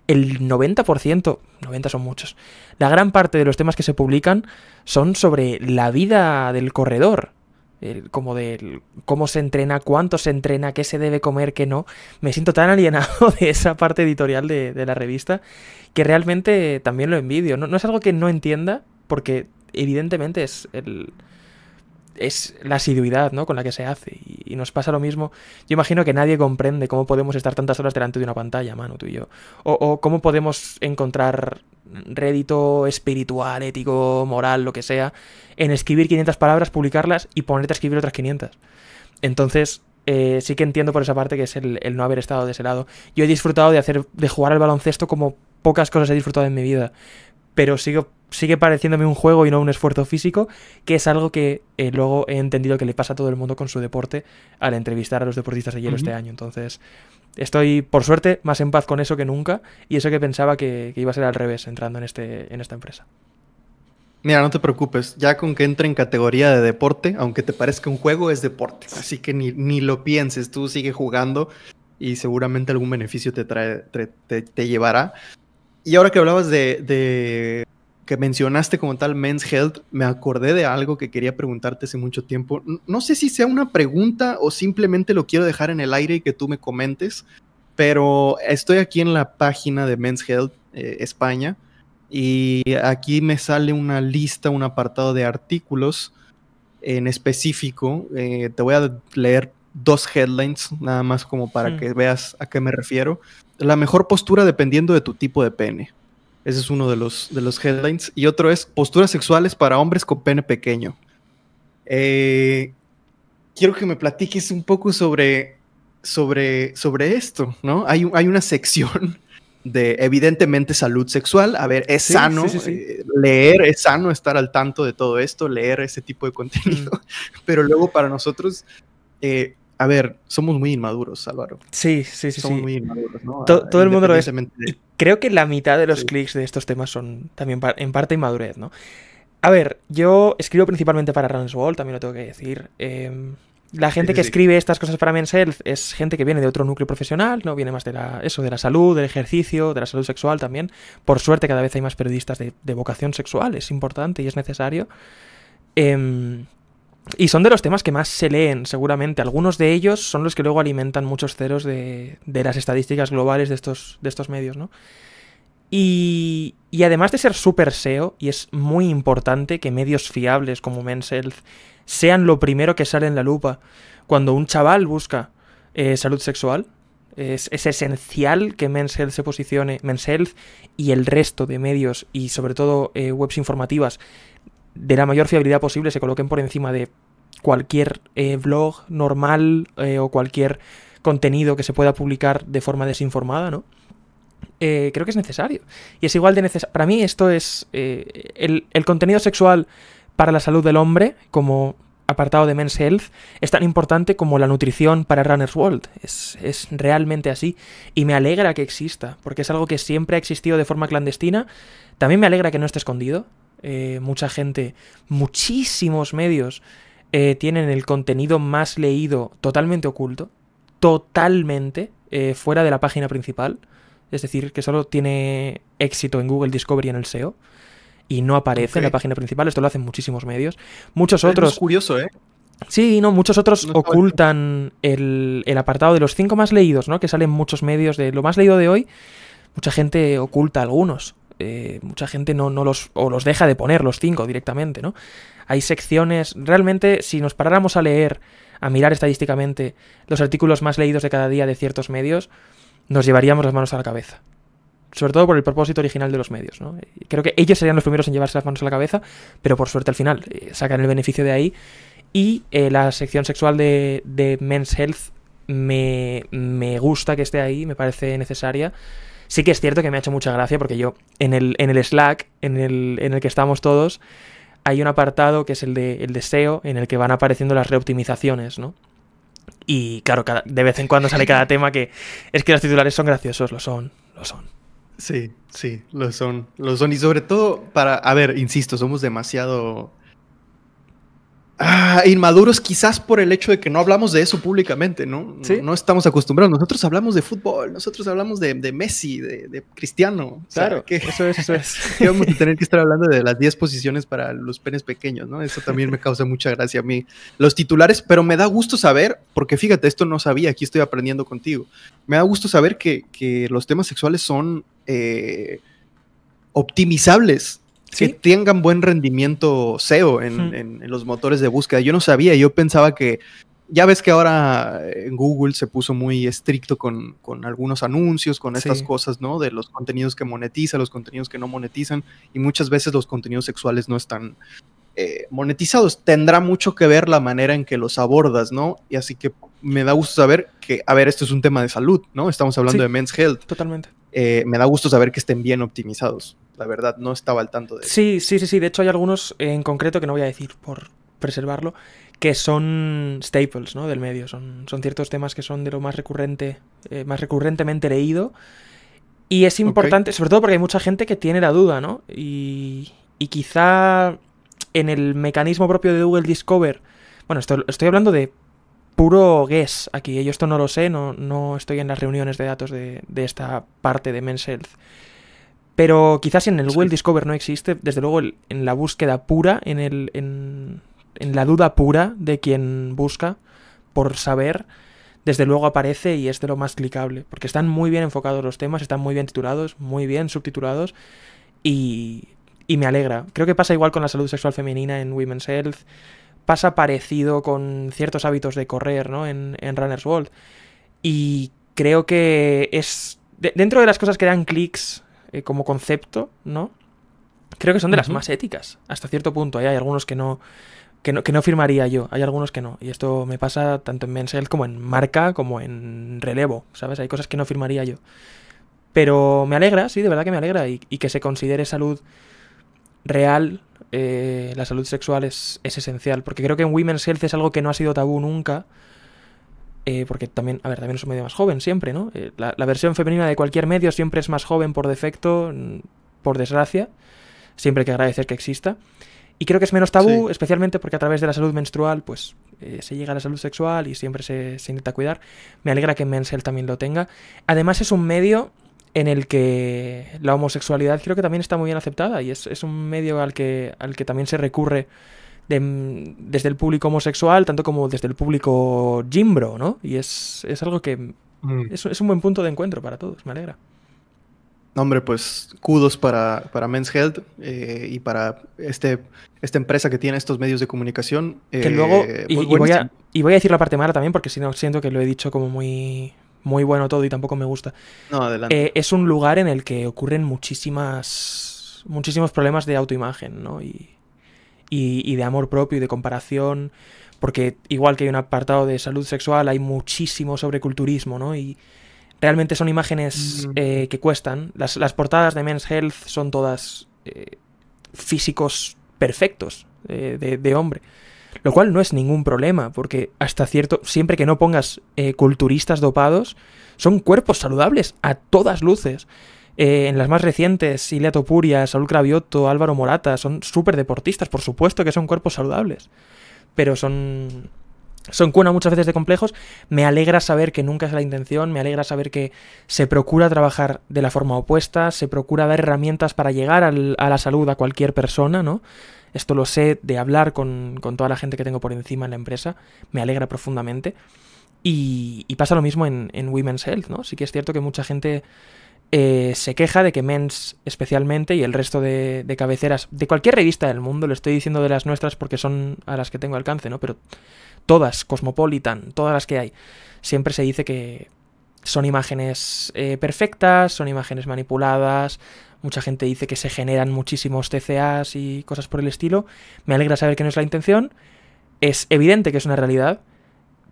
el 90%, 90 son muchos, la gran parte de los temas que se publican son sobre la vida del corredor. Como de cómo se entrena, cuánto se entrena, qué se debe comer, qué no. Me siento tan alienado de esa parte editorial de la revista que realmente también lo envidio. No es algo que no entienda, porque evidentemente es la asiduidad, ¿no?, con la que se hace. Y nos pasa lo mismo. Yo imagino que nadie comprende cómo podemos estar tantas horas delante de una pantalla, Manu, tú y yo. O cómo podemos encontrar rédito espiritual, ético, moral, lo que sea, en escribir 500 palabras, publicarlas y ponerte a escribir otras 500. Entonces, sí que entiendo por esa parte que es el no haber estado de ese lado. Yo he disfrutado de jugar al baloncesto como pocas cosas he disfrutado en mi vida, pero sigue pareciéndome un juego y no un esfuerzo físico, que es algo que luego he entendido que le pasa a todo el mundo con su deporte al entrevistar a los deportistas de hielo este año. Entonces, estoy, por suerte, más en paz con eso que nunca, y eso que pensaba que iba a ser al revés entrando en esta empresa. Mira, no te preocupes, ya con que entre en categoría de deporte, aunque te parezca un juego, es deporte. Así que ni lo pienses, tú sigue jugando y seguramente algún beneficio te llevará. Y ahora que hablabas de que mencionaste como tal Men's Health, me acordé de algo que quería preguntarte hace mucho tiempo. No sé si sea una pregunta o simplemente lo quiero dejar en el aire y que tú me comentes, pero estoy aquí en la página de Men's Health España y aquí me sale una lista, un apartado de artículos en específico. Te voy a leer 2 headlines, nada más como para que veas a qué me refiero. La mejor postura dependiendo de tu tipo de pene. Ese es uno de los headlines. Y otro es posturas sexuales para hombres con pene pequeño. Quiero que me platiques un poco sobre esto, ¿no? Hay una sección de, evidentemente, salud sexual. A ver, es sano leer, es sano estar al tanto de todo esto, leer ese tipo de contenido. Pero luego para nosotros... a ver, somos muy inmaduros, Álvaro. Sí. Somos muy inmaduros, ¿no? Todo el mundo lo es. Y creo que la mitad de los clics de estos temas son también en parte inmadurez, ¿no? A ver, yo escribo principalmente para Runner's World, también lo tengo que decir. La gente que escribe estas cosas para Men's Health es gente que viene de otro núcleo profesional, ¿no? Viene más de la salud, del ejercicio, de la salud sexual también. Por suerte cada vez hay más periodistas de vocación sexual, es importante y es necesario. Y son de los temas que más se leen, seguramente. Algunos de ellos son los que luego alimentan muchos ceros de las estadísticas globales de estos medios, ¿no? Y además de ser súper SEO, y es muy importante que medios fiables como Men's Health sean lo primero que sale en la lupa cuando un chaval busca salud sexual. Es esencial que Men's Health se posicione, Men's Health y el resto de medios y sobre todo webs informativas de la mayor fiabilidad posible se coloquen por encima de cualquier blog normal o cualquier contenido que se pueda publicar de forma desinformada, ¿no? Creo que es necesario. Y es igual de necesario. Para mí esto es el contenido sexual para la salud del hombre, como apartado de Men's Health, es tan importante como la nutrición para Runner's World. Es realmente así. Y me alegra que exista, porque es algo que siempre ha existido de forma clandestina. También me alegra que no esté escondido. Mucha gente, muchísimos medios tienen el contenido más leído totalmente oculto, totalmente fuera de la página principal. Es decir, que solo tiene éxito en Google Discovery en el SEO y no aparece en la página principal. Esto lo hacen muchísimos medios. Muchos otros... Es curioso, ¿eh? Sí, no, muchos otros ocultan el apartado de los 5 más leídos, ¿no? Que salen muchos medios de lo más leído de hoy. Mucha gente oculta algunos. Mucha gente no los deja de poner los 5 directamente, ¿no? Hay secciones... Realmente, si nos paráramos a leer, a mirar estadísticamente los artículos más leídos de cada día de ciertos medios, nos llevaríamos las manos a la cabeza. Sobre todo por el propósito original de los medios, ¿no? Creo que ellos serían los primeros en llevarse las manos a la cabeza, pero por suerte al final sacan el beneficio de ahí. Y la sección sexual de Men's Health me gusta que esté ahí, me parece necesaria. Sí que es cierto que me ha hecho mucha gracia porque yo, en el Slack, en el que estamos todos, hay un apartado que es el de SEO, en el que van apareciendo las reoptimizaciones, ¿no? Y claro, de vez en cuando sale cada tema que es que los titulares son graciosos, lo son. Sí, sí, lo son. Y sobre todo a ver, insisto, somos demasiado inmaduros quizás por el hecho de que no hablamos de eso públicamente, ¿no? ¿Sí? No estamos acostumbrados. Nosotros hablamos de fútbol, nosotros hablamos de Messi, de Cristiano. Claro, o sea, eso es. que vamos a tener que estar hablando de las 10 posiciones para los penes pequeños, ¿no? Eso también me causa mucha gracia a mí. Los titulares, pero me da gusto saber, porque fíjate, esto no sabía, aquí estoy aprendiendo contigo. Me da gusto saber que los temas sexuales son optimizables. ¿Sí? Que tengan buen rendimiento SEO en los motores de búsqueda. Yo no sabía, yo pensaba que, ya ves que ahora en Google se puso muy estricto con algunos anuncios, con estas cosas, ¿no? De los contenidos que monetizan, los contenidos que no monetizan, y muchas veces los contenidos sexuales no están monetizados. Tendrá mucho que ver la manera en que los abordas, ¿no? Y así que me da gusto saber que, a ver, esto es un tema de salud, ¿no? Estamos hablando de Men's Health. Totalmente. Me da gusto saber que estén bien optimizados. La verdad, no estaba al tanto de eso. Sí. De hecho, hay algunos en concreto, que no voy a decir por preservarlo, que son staples, ¿no? Del medio. Son ciertos temas que son de lo más recurrentemente leído. Y es importante, sobre todo porque hay mucha gente que tiene la duda, ¿no? Y quizá en el mecanismo propio de Google Discover... Bueno, estoy hablando de puro guess aquí. Yo esto no lo sé, no estoy en las reuniones de datos de esta parte de Men's Health. Pero quizás en el Google Discover no existe, desde luego en la búsqueda pura, en la duda pura de quien busca por saber, desde luego aparece y es de lo más clicable. Porque están muy bien enfocados los temas, están muy bien titulados, muy bien subtitulados y me alegra. Creo que pasa igual con la salud sexual femenina en Women's Health. Pasa parecido con ciertos hábitos de correr, ¿no? En Runner's World. Y creo que es... dentro de las cosas que dan clics como concepto, ¿no? Creo que son de las más éticas, hasta cierto punto. Hay algunos que no firmaría yo, hay algunos que no. Y esto me pasa tanto en Men's Health como en marca, como en relevo, ¿sabes? Hay cosas que no firmaría yo. Pero me alegra, sí, de verdad que me alegra. Y que se considere salud real, la salud sexual es esencial. Porque creo que en Women's Health es algo que no ha sido tabú nunca. Porque también es un medio más joven siempre, ¿no? La versión femenina de cualquier medio siempre es más joven por defecto, por desgracia. Siempre hay que agradecer que exista. Y creo que es menos tabú, especialmente porque a través de la salud menstrual, pues se llega a la salud sexual y siempre se intenta cuidar. Me alegra que Men's Health también lo tenga. Además es un medio en el que la homosexualidad creo que también está muy bien aceptada y es un medio al que también se recurre desde el público homosexual, tanto como desde el público gimbro, ¿no? Y es algo que es un buen punto de encuentro para todos, me alegra. Hombre, pues kudos para Men's Health y para esta empresa que tiene estos medios de comunicación. Que luego, voy a decir la parte mala también, porque si no siento que lo he dicho como muy, muy bueno todo y tampoco me gusta. No, adelante. Es un lugar en el que ocurren muchísimos problemas de autoimagen, ¿no? Y de amor propio y de comparación, porque igual que hay un apartado de salud sexual, hay muchísimo sobreculturismo, ¿no? Y realmente son imágenes que cuestan. Las portadas de Men's Health son todas físicos perfectos de hombre, lo cual no es ningún problema, porque siempre que no pongas culturistas dopados, son cuerpos saludables a todas luces. En las más recientes, Ilia Topuria, Saúl Cravioto, Álvaro Morata, son súper deportistas, por supuesto que son cuerpos saludables, pero son cuna muchas veces de complejos. Me alegra saber que nunca es la intención, me alegra saber que se procura trabajar de la forma opuesta, se procura dar herramientas para llegar a la salud a cualquier persona, ¿no? Esto lo sé de hablar con toda la gente que tengo por encima en la empresa, me alegra profundamente. Y pasa lo mismo en Women's Health, ¿no? Sí que es cierto que mucha gente se queja de que Men's especialmente y el resto de cabeceras de cualquier revista del mundo, le estoy diciendo de las nuestras porque son a las que tengo alcance, ¿no? Pero todas, Cosmopolitan, todas las que hay, siempre se dice que son imágenes perfectas, son imágenes manipuladas. Mucha gente dice que se generan muchísimos TCAs y cosas por el estilo. Me alegra saber que no es la intención. Es evidente que es una realidad,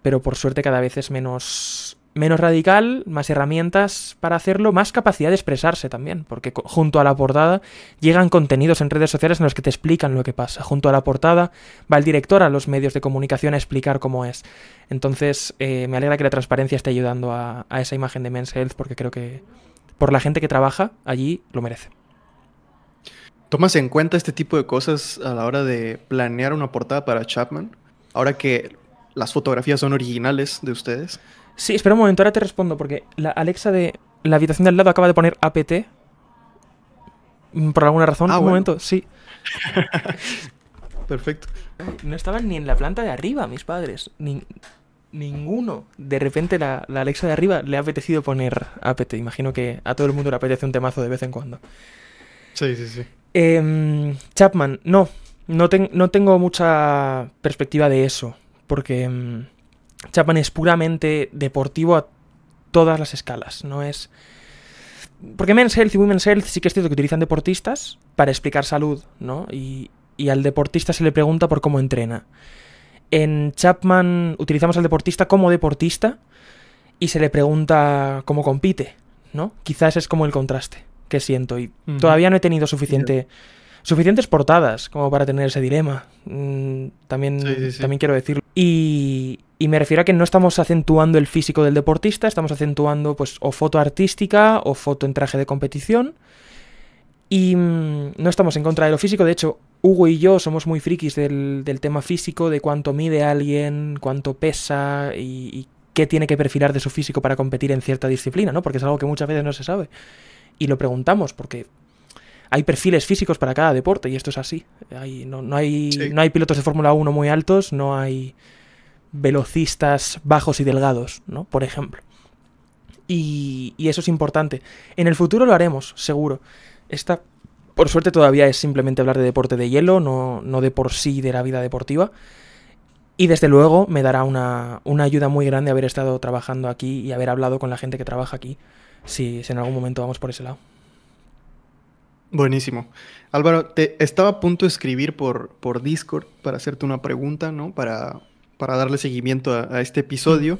pero por suerte cada vez es menos radical, más herramientas para hacerlo, más capacidad de expresarse también, porque junto a la portada llegan contenidos en redes sociales en los que te explican lo que pasa. Junto a la portada va el director a los medios de comunicación a explicar cómo es. Entonces me alegra que la transparencia esté ayudando a esa imagen de Men's Health, porque creo que por la gente que trabaja allí lo merece. ¿Tomas en cuenta este tipo de cosas a la hora de planear una portada para Chapman? Ahora que las fotografías son originales de ustedes. Sí, espera un momento, ahora te respondo, porque la Alexa de la habitación de al lado acaba de poner APT. Por alguna razón, un momento, sí. Perfecto. No estaban ni en la planta de arriba, mis padres. Ninguno. De repente la Alexa de arriba le ha apetecido poner APT. Imagino que a todo el mundo le apetece un temazo de vez en cuando. Sí, sí, sí. Chapman, no tengo mucha perspectiva de eso, porque Chapman es puramente deportivo a todas las escalas, no es... Porque Men's Health y Women's Health sí que es cierto que utilizan deportistas para explicar salud, ¿no? Y al deportista se le pregunta por cómo entrena. En Chapman utilizamos al deportista como deportista y se le pregunta cómo compite, ¿no? Quizás es como el contraste que siento y todavía no he tenido suficientes portadas como para tener ese dilema. También quiero decirlo. Y me refiero a que no estamos acentuando el físico del deportista, estamos acentuando pues o foto artística o foto en traje de competición. Y no estamos en contra de lo físico. De hecho, Hugo y yo somos muy frikis del tema físico, de cuánto mide alguien, cuánto pesa y qué tiene que perfilar de su físico para competir en cierta disciplina, ¿no? Porque es algo que muchas veces no se sabe. Y lo preguntamos porque hay perfiles físicos para cada deporte y esto es así. No hay pilotos de Fórmula 1 muy altos, no hay velocistas bajos y delgados, ¿no? Por ejemplo. Y eso es importante. En el futuro lo haremos, seguro. Esta, por suerte, todavía es simplemente hablar de deporte de hielo, no de por sí de la vida deportiva. Y desde luego me dará una ayuda muy grande haber estado trabajando aquí y haber hablado con la gente que trabaja aquí, si en algún momento vamos por ese lado. Buenísimo. Álvaro, te estaba a punto de escribir por Discord para hacerte una pregunta, ¿no? Para darle seguimiento a este episodio.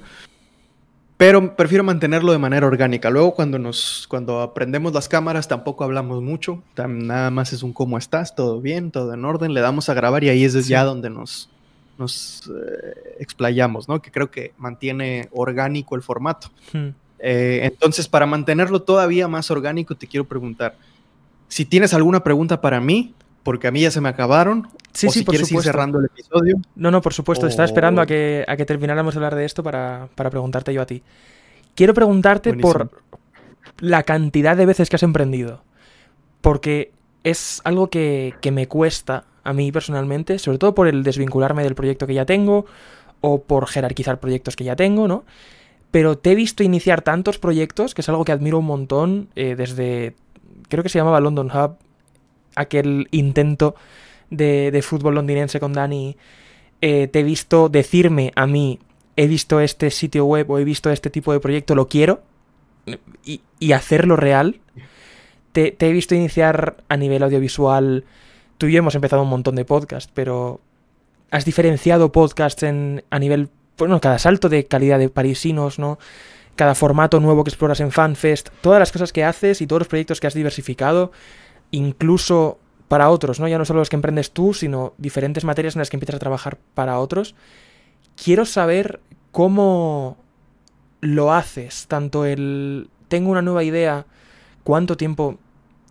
Pero prefiero mantenerlo de manera orgánica. Luego cuando aprendemos las cámaras tampoco hablamos mucho. Nada más es un cómo estás, todo bien, todo en orden. Le damos a grabar y ahí es ya donde nos explayamos, ¿no? Que creo que mantiene orgánico el formato. Entonces, para mantenerlo todavía más orgánico, te quiero preguntar si tienes alguna pregunta para mí, porque a mí ya se me acabaron. Sí, o si quieres ir cerrando el episodio. No, por supuesto. Estaba esperando a que termináramos de hablar de esto para preguntarte yo a ti. Quiero preguntarte por la cantidad de veces que has emprendido. Porque es algo que me cuesta a mí personalmente, sobre todo por el desvincularme del proyecto que ya tengo o por jerarquizar proyectos que ya tengo, ¿no? Pero te he visto iniciar tantos proyectos, que es algo que admiro un montón, desde, creo que se llamaba London Hub, aquel intento de fútbol londinense con Dani. Te he visto decirme a mí, he visto este sitio web o he visto este tipo de proyecto, lo quiero, y hacerlo real. Te he visto iniciar a nivel audiovisual. Tú y yo hemos empezado un montón de podcasts, pero has diferenciado podcasts a nivel, bueno, cada salto de calidad de parisinos, ¿no? Cada formato nuevo que exploras en FanFest, todas las cosas que haces y todos los proyectos que has diversificado, incluso para otros, ¿no? Ya no solo los que emprendes tú, sino diferentes materias en las que empiezas a trabajar para otros. Quiero saber cómo lo haces, tanto tengo una nueva idea, cuánto tiempo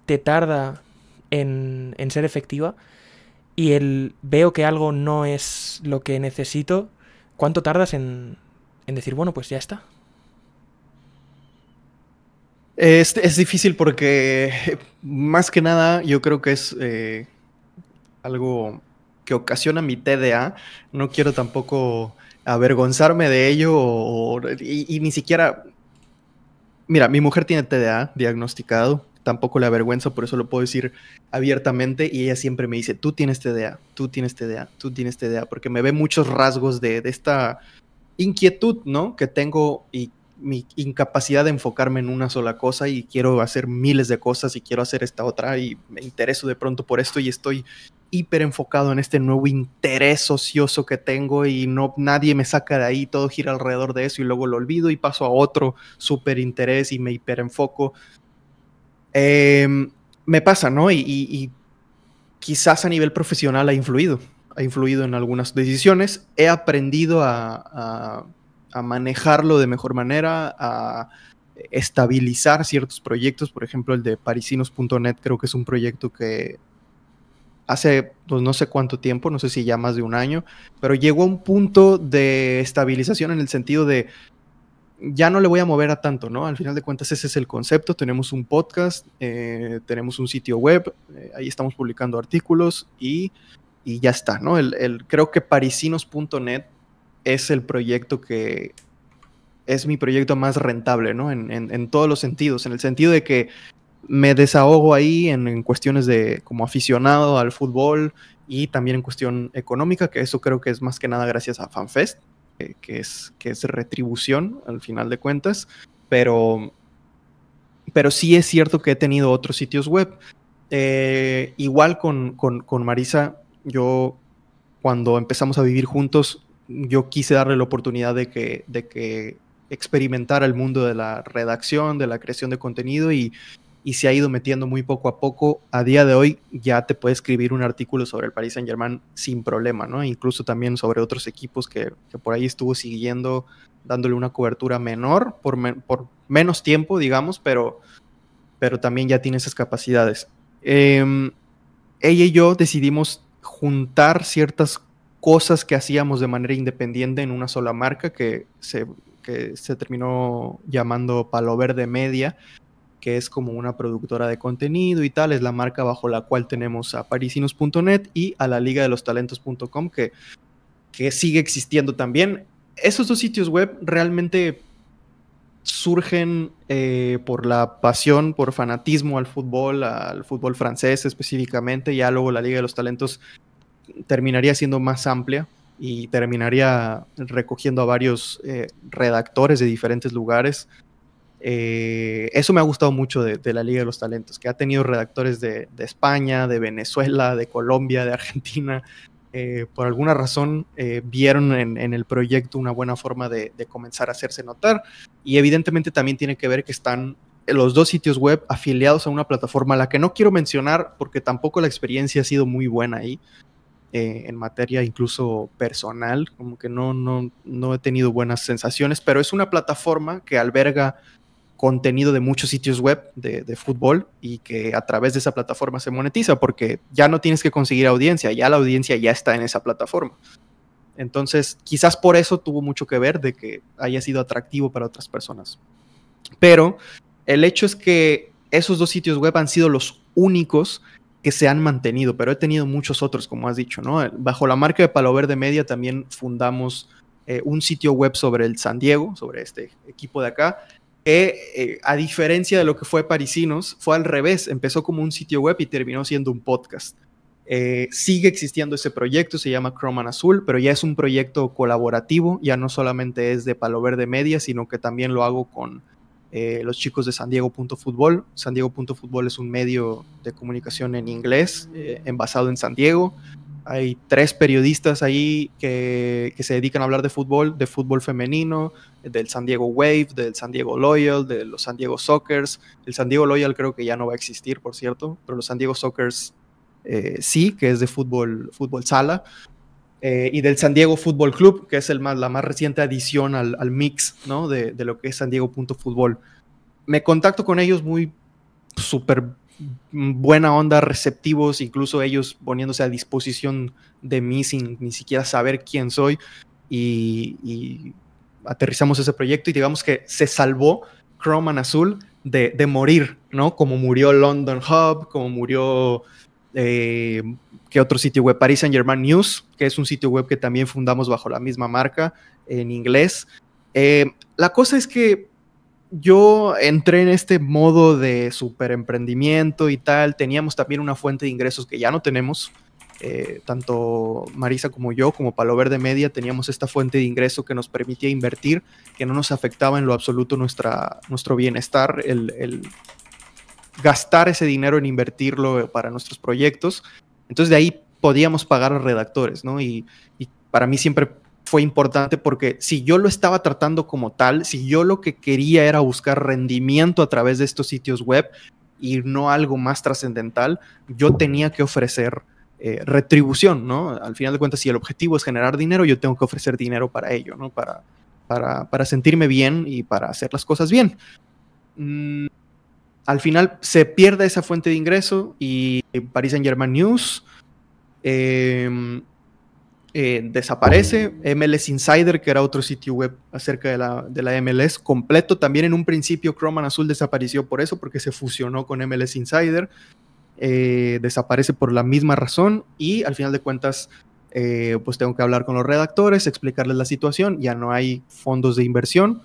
te tarda en ser efectiva, y veo que algo no es lo que necesito, cuánto tardas en decir, bueno, pues ya está. Es difícil porque, más que nada, yo creo que es algo que ocasiona mi TDA. No quiero tampoco avergonzarme de ello y ni siquiera... Mira, mi mujer tiene TDA diagnosticado, tampoco le avergüenzo, por eso lo puedo decir abiertamente, y ella siempre me dice, tú tienes TDA, tú tienes TDA, tú tienes TDA, porque me ve muchos rasgos de esta inquietud, ¿no? Que tengo y mi incapacidad de enfocarme en una sola cosa, y quiero hacer miles de cosas y quiero hacer esta otra y me intereso de pronto por esto y estoy hiper enfocado en este nuevo interés ocioso que tengo y nadie me saca de ahí, todo gira alrededor de eso y luego lo olvido y paso a otro súper interés y me hiper enfoco. Me pasa, ¿no? Y quizás a nivel profesional ha influido en algunas decisiones. He aprendido a manejarlo de mejor manera, a estabilizar ciertos proyectos. Por ejemplo, el de parisinos.net creo que es un proyecto que hace pues, no sé cuánto tiempo, no sé si ya más de un año, pero llegó a un punto de estabilización en el sentido de ya no le voy a mover a tanto, ¿no? Al final de cuentas ese es el concepto. Tenemos un podcast, tenemos un sitio web, ahí estamos publicando artículos y ya está, ¿no? Creo que parisinos.net es el proyecto que es mi proyecto más rentable, ¿no? En todos los sentidos, en el sentido de que me desahogo ahí en cuestiones de como aficionado al fútbol y también en cuestión económica, que eso creo que es más que nada gracias a FanFest, que es retribución al final de cuentas, pero sí es cierto que he tenido otros sitios web. Igual con Marisa, yo cuando empezamos a vivir juntos, yo quise darle la oportunidad de que experimentara el mundo de la redacción, de la creación de contenido y se ha ido metiendo muy poco a poco. A día de hoy ya te puede escribir un artículo sobre el Paris Saint-Germain sin problema, ¿no? Incluso también sobre otros equipos que por ahí estuvo siguiendo, dándole una cobertura menor, por menos tiempo, digamos, pero también ya tiene esas capacidades. Ella y yo decidimos juntar ciertas cosas que hacíamos de manera independiente en una sola marca que se terminó llamando Palo Verde Media, que es como una productora de contenido y tal. Es la marca bajo la cual tenemos a parisinos.net y a la liga de los talentos.com, que sigue existiendo también. Esos dos sitios web realmente surgen por la pasión, por fanatismo al fútbol francés específicamente. Ya luego la liga de los talentos terminaría siendo más amplia y terminaría recogiendo a varios redactores de diferentes lugares. Eso me ha gustado mucho de la Liga de los Talentos, que ha tenido redactores de España, de Venezuela, de Colombia, de Argentina. Por alguna razón vieron en el proyecto una buena forma de comenzar a hacerse notar, y evidentemente también tiene que ver que están los dos sitios web afiliados a una plataforma a la que no quiero mencionar porque tampoco la experiencia ha sido muy buena ahí, en materia incluso personal, como que no he tenido buenas sensaciones, pero es una plataforma que alberga contenido de muchos sitios web de fútbol y que a través de esa plataforma se monetiza porque ya no tienes que conseguir audiencia, ya la audiencia ya está en esa plataforma. Entonces, quizás por eso tuvo mucho que ver de que haya sido atractivo para otras personas. Pero el hecho es que esos dos sitios web han sido los únicos que se han mantenido, pero he tenido muchos otros, como has dicho, ¿no? Bajo la marca de Palo Verde Media también fundamos un sitio web sobre el San Diego, sobre este equipo de acá, que a diferencia de lo que fue Parisinos, fue al revés. Empezó como un sitio web y terminó siendo un podcast. Sigue existiendo ese proyecto, se llama Croman Azul, pero ya es un proyecto colaborativo, ya no solamente es de Palo Verde Media, sino que también lo hago con los chicos de Sandiego.Fútbol. Sandiego.Fútbol es un medio de comunicación en inglés, basado en San Diego. Hay 3 periodistas ahí que se dedican a hablar de fútbol femenino, del San Diego Wave, del San Diego Loyal, de los San Diego Sockers. El San Diego Loyal creo que ya no va a existir, por cierto, pero los San Diego Sockers sí, que es de fútbol sala. Y del San Diego Fútbol Club, que es la más reciente adición al mix, ¿no? de lo que es Sandiego.Fútbol. Me contacto con ellos muy súper buena onda, receptivos, incluso ellos poniéndose a disposición de mí sin ni siquiera saber quién soy, y aterrizamos ese proyecto y digamos que se salvó Croman Azul de morir, ¿no? Como murió London Hub, como murió ¿qué otro sitio web? Paris Saint-Germain News, que es un sitio web que también fundamos bajo la misma marca en inglés. La cosa es que yo entré en este modo de super emprendimiento y tal. Teníamos también una fuente de ingresos que ya no tenemos. Tanto Marisa como yo, como Palo Verde Media, teníamos esta fuente de ingreso que nos permitía invertir, que no nos afectaba en lo absoluto nuestro bienestar, el gastar ese dinero en invertirlo para nuestros proyectos. Entonces de ahí podíamos pagar a redactores, ¿no? Y para mí siempre fue importante porque si yo lo estaba tratando como tal, si yo lo que quería era buscar rendimiento a través de estos sitios web y no algo más trascendental, yo tenía que ofrecer retribución, ¿no? Al final de cuentas, si el objetivo es generar dinero, yo tengo que ofrecer dinero para ello, ¿no? Para sentirme bien y para hacer las cosas bien. Al final se pierde esa fuente de ingreso y Paris Saint-Germain News desaparece. MLS Insider, que era otro sitio web acerca de la MLS, completo. También en un principio Croman Azul desapareció por eso, porque se fusionó con MLS Insider. Desaparece por la misma razón y al final de cuentas pues tengo que hablar con los redactores, explicarles la situación. Ya no hay fondos de inversión,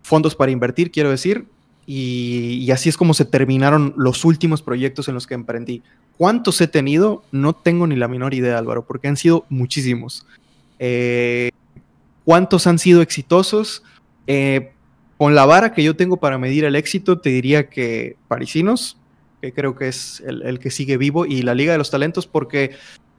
fondos para invertir, quiero decir. Y así es como se terminaron los últimos proyectos en los que emprendí. ¿Cuántos he tenido? No tengo ni la menor idea, Álvaro, porque han sido muchísimos. ¿Cuántos han sido exitosos? Con la vara que yo tengo para medir el éxito, te diría que Parisinos, que creo que es el que sigue vivo, y la Liga de los Talentos, porque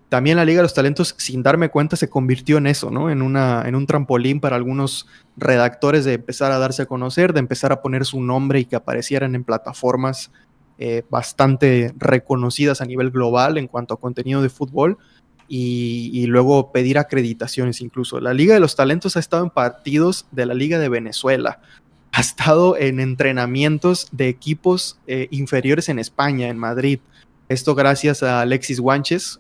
también la Liga de los Talentos, sin darme cuenta, se convirtió en eso, ¿no? En un trampolín para algunos redactores de empezar a darse a conocer, de empezar a poner su nombre y que aparecieran en plataformas bastante reconocidas a nivel global en cuanto a contenido de fútbol y luego pedir acreditaciones incluso. La Liga de los Talentos ha estado en partidos de la Liga de Venezuela, ha estado en entrenamientos de equipos inferiores en España, en Madrid. Esto gracias a Alexis Guanches.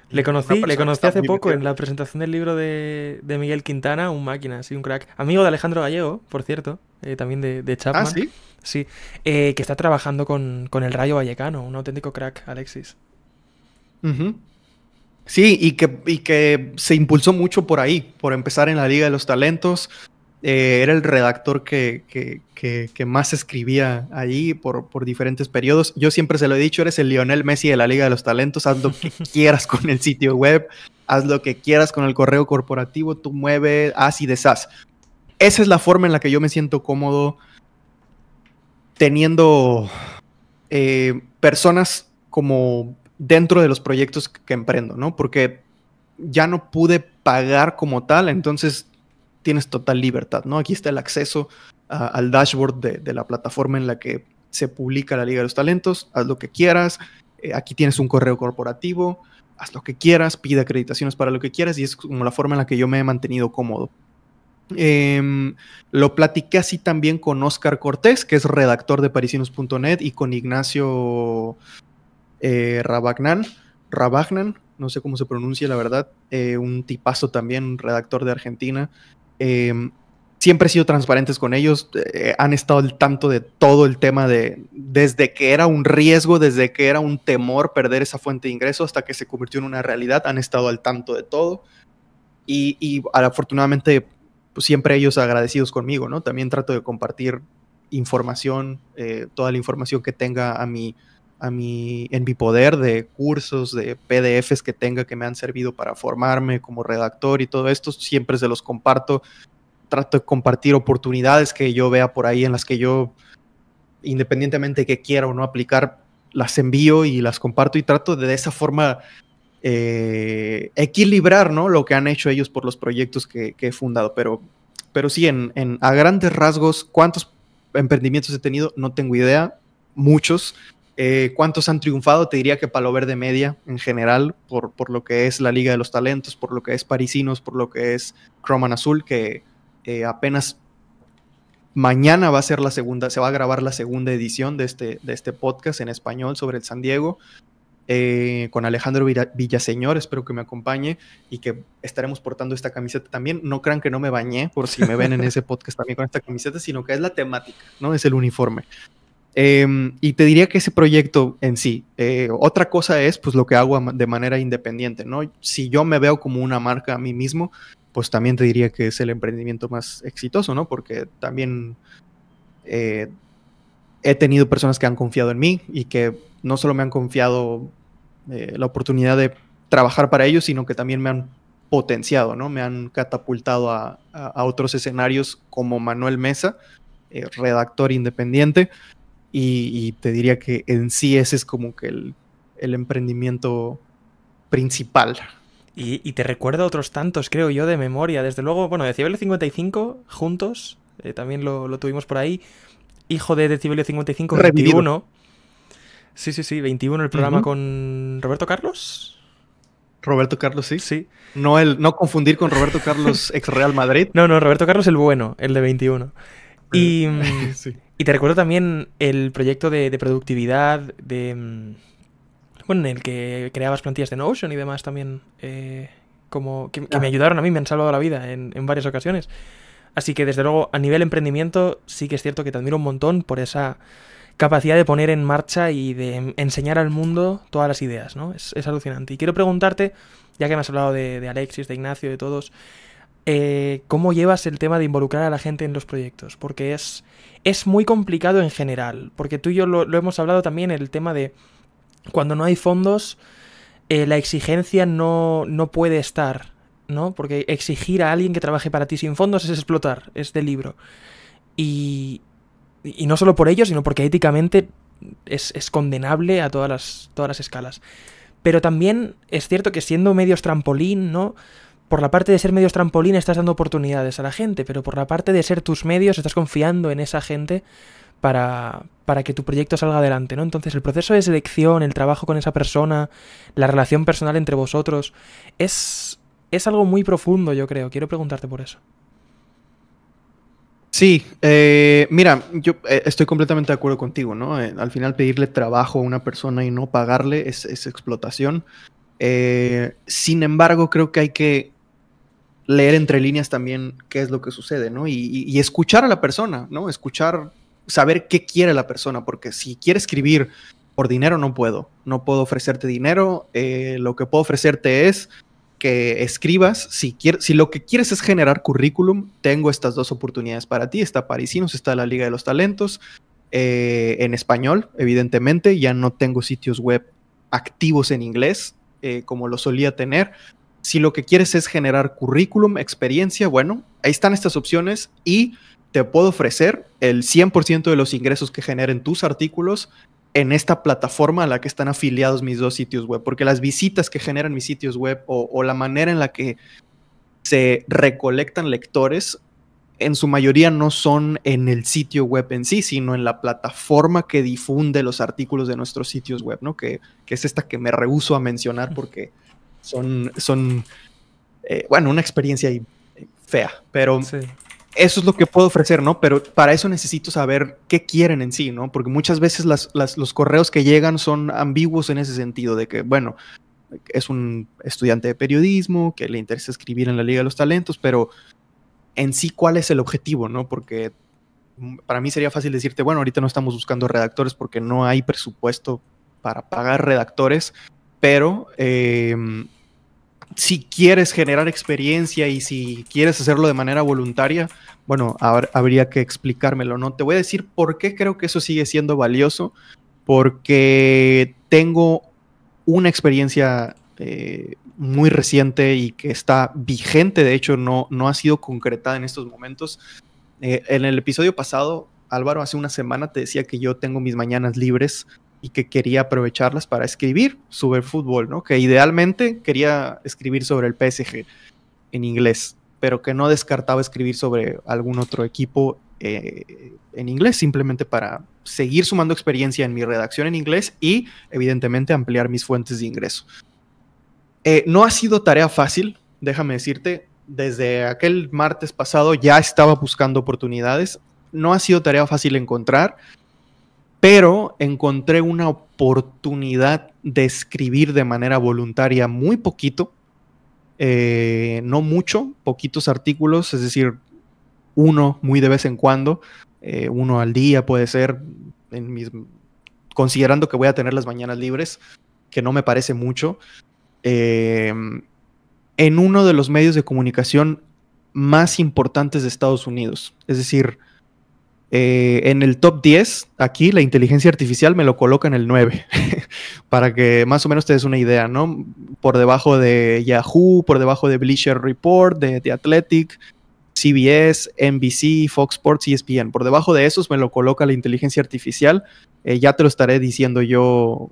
Le conocí hace poco en la presentación del libro de Miguel Quintana, un máquina, sí, un crack. Amigo de Alejandro Gallego, por cierto, también de Chapman. Ah, ¿sí? Sí, que está trabajando con el Rayo Vallecano, un auténtico crack, Alexis. Sí, y que se impulsó mucho por ahí, por empezar en la Liga de los Talentos. Era el redactor que más escribía allí por diferentes periodos. Yo siempre se lo he dicho, eres el Lionel Messi de la Liga de los Talentos, haz lo que quieras con el sitio web, haz lo que quieras con el correo corporativo, tú mueve, haz y deshaz. Esa es la forma en la que yo me siento cómodo teniendo personas como dentro de los proyectos que emprendo, ¿no? Porque ya no pude pagar como tal, entonces tienes total libertad, ¿no? Aquí está el acceso al dashboard de la plataforma en la que se publica la Liga de los Talentos. Haz lo que quieras. Aquí tienes un correo corporativo. Haz lo que quieras. Pide acreditaciones para lo que quieras. Y es como la forma en la que yo me he mantenido cómodo. Lo platiqué así también con Oscar Cortés, que es redactor de parisinos.net, y con Ignacio Rabagnan, no sé cómo se pronuncia la verdad, un tipazo también, redactor de Argentina. Siempre he sido transparentes con ellos, han estado al tanto de todo el tema desde que era un riesgo, desde que era un temor perder esa fuente de ingreso hasta que se convirtió en una realidad, han estado al tanto de todo y afortunadamente pues, siempre ellos agradecidos conmigo, ¿no? También trato de compartir información, toda la información que tenga en mi poder, de cursos, de PDFs que tenga que me han servido para formarme como redactor y todo esto, siempre se los comparto. Trato de compartir oportunidades que yo vea por ahí en las que yo, independientemente de que quiera o no aplicar, las envío y las comparto y trato de esa forma equilibrar, ¿no? Lo que han hecho ellos por los proyectos que he fundado. Pero sí, a grandes rasgos, ¿cuántos emprendimientos he tenido? No tengo idea. Muchos. ¿Cuántos han triunfado? Te diría que Palo Verde Media en general, por lo que es la Liga de los Talentos, por lo que es Parisinos, por lo que es Croman Azul, que apenas mañana va a ser se va a grabar la segunda edición de este podcast en español sobre el San Diego, con Alejandro Villaseñor, espero que me acompañe y que estaremos portando esta camiseta también. No crean que no me bañé por si me ven en ese podcast también con esta camiseta, sino que es la temática, ¿no? Es el uniforme. Y te diría que ese proyecto en sí, otra cosa es pues lo que hago de manera independiente, ¿no? Si yo me veo como una marca a mí mismo, pues también te diría que es el emprendimiento más exitoso, ¿no? Porque también he tenido personas que han confiado en mí y que no solo me han confiado la oportunidad de trabajar para ellos, sino que también me han potenciado, ¿no? Me han catapultado a otros escenarios como Manuel Mesa, redactor independiente, y te diría que en sí ese es como que el emprendimiento principal. Y te recuerdo otros tantos, creo yo, de memoria. Desde luego, bueno, Decibelio 55, juntos, también lo tuvimos por ahí. Hijo de Decibelio 55, Revivido. 21. Sí, 21, el programa con Roberto Carlos. Roberto Carlos, sí. Sí. No confundir con Roberto Carlos, ex Real Madrid. No, Roberto Carlos el bueno, el de 21. Y, sí. Y te recuerdo también el proyecto de productividad, bueno, en el que creabas plantillas de Notion y demás también, como que me ayudaron a mí, me han salvado la vida en varias ocasiones. Así que desde luego, a nivel emprendimiento, sí que es cierto que te admiro un montón por esa capacidad de poner en marcha y de enseñar al mundo todas las ideas, ¿no? Es alucinante. Y quiero preguntarte, ya que me has hablado de Alexis, de Ignacio, de todos, ¿cómo llevas el tema de involucrar a la gente en los proyectos? Porque es muy complicado en general, porque tú y yo lo hemos hablado también, el tema de cuando no hay fondos, la exigencia no puede estar, ¿no? Porque exigir a alguien que trabaje para ti sin fondos es explotar, es de libro. Y no solo por ello, sino porque éticamente es condenable a todas las escalas. Pero también es cierto que siendo medios trampolín, ¿no? Por la parte de ser medios trampolín estás dando oportunidades a la gente, pero por la parte de ser tus medios estás confiando en esa gente para que tu proyecto salga adelante, ¿no? Entonces el proceso de selección, el trabajo con esa persona, la relación personal entre vosotros, es algo muy profundo, yo creo. Quiero preguntarte por eso. Sí, mira, yo estoy completamente de acuerdo contigo, ¿no? Al final pedirle trabajo a una persona y no pagarle es explotación. Sin embargo, creo que hay que leer entre líneas también qué es lo que sucede, ¿no? Y escuchar a la persona, ¿no? Escuchar, saber qué quiere la persona, porque si quiere escribir por dinero no puedo ofrecerte dinero, lo que puedo ofrecerte es que escribas, si lo que quieres es generar currículum, tengo estas dos oportunidades para ti, está Parisinos, está la Liga de los Talentos, en español, evidentemente, ya no tengo sitios web activos en inglés, como lo solía tener. Si lo que quieres es generar currículum, experiencia, bueno, ahí están estas opciones y te puedo ofrecer el 100% de los ingresos que generen tus artículos en esta plataforma a la que están afiliados mis dos sitios web, porque las visitas que generan mis sitios web o la manera en la que se recolectan lectores, en su mayoría no son en el sitio web en sí, sino en la plataforma que difunde los artículos de nuestros sitios web, ¿no? Que es esta que me rehúso a mencionar porque son bueno, una experiencia fea, pero sí. Eso es lo que puedo ofrecer, ¿no? Pero para eso necesito saber qué quieren en sí, ¿no? Porque muchas veces los correos que llegan son ambiguos en ese sentido, de que, bueno, es un estudiante de periodismo, que le interesa escribir en la Liga de los Talentos, pero en sí, ¿cuál es el objetivo, no? Porque para mí sería fácil decirte, bueno, ahorita no estamos buscando redactores porque no hay presupuesto para pagar redactores, pero si quieres generar experiencia y si quieres hacerlo de manera voluntaria, bueno, habría que explicármelo, ¿no? Te voy a decir por qué creo que eso sigue siendo valioso, porque tengo una experiencia muy reciente y que está vigente, de hecho no ha sido concretada en estos momentos. En el episodio pasado, Álvaro, hace una semana te decía que yo tengo mis mañanas libres y que quería aprovecharlas para escribir sobre fútbol, ¿no? Que idealmente quería escribir sobre el PSG en inglés, pero que no descartaba escribir sobre algún otro equipo en inglés, simplemente para seguir sumando experiencia en mi redacción en inglés y, evidentemente, ampliar mis fuentes de ingreso. No ha sido tarea fácil, déjame decirte, desde aquel martes pasado ya estaba buscando oportunidades, no ha sido tarea fácil encontrar, pero encontré una oportunidad de escribir de manera voluntaria muy poquito, no mucho, poquitos artículos, es decir, uno muy de vez en cuando, uno al día puede ser, considerando que voy a tener las mañanas libres, que no me parece mucho, en uno de los medios de comunicación más importantes de Estados Unidos, es decir, en el top 10, aquí la inteligencia artificial me lo coloca en el 9, para que más o menos te des una idea, ¿no? Por debajo de Yahoo, por debajo de Bleacher Report, de The Athletic, CBS, NBC, Fox Sports, ESPN. Por debajo de esos me lo coloca la inteligencia artificial. Ya te lo estaré diciendo yo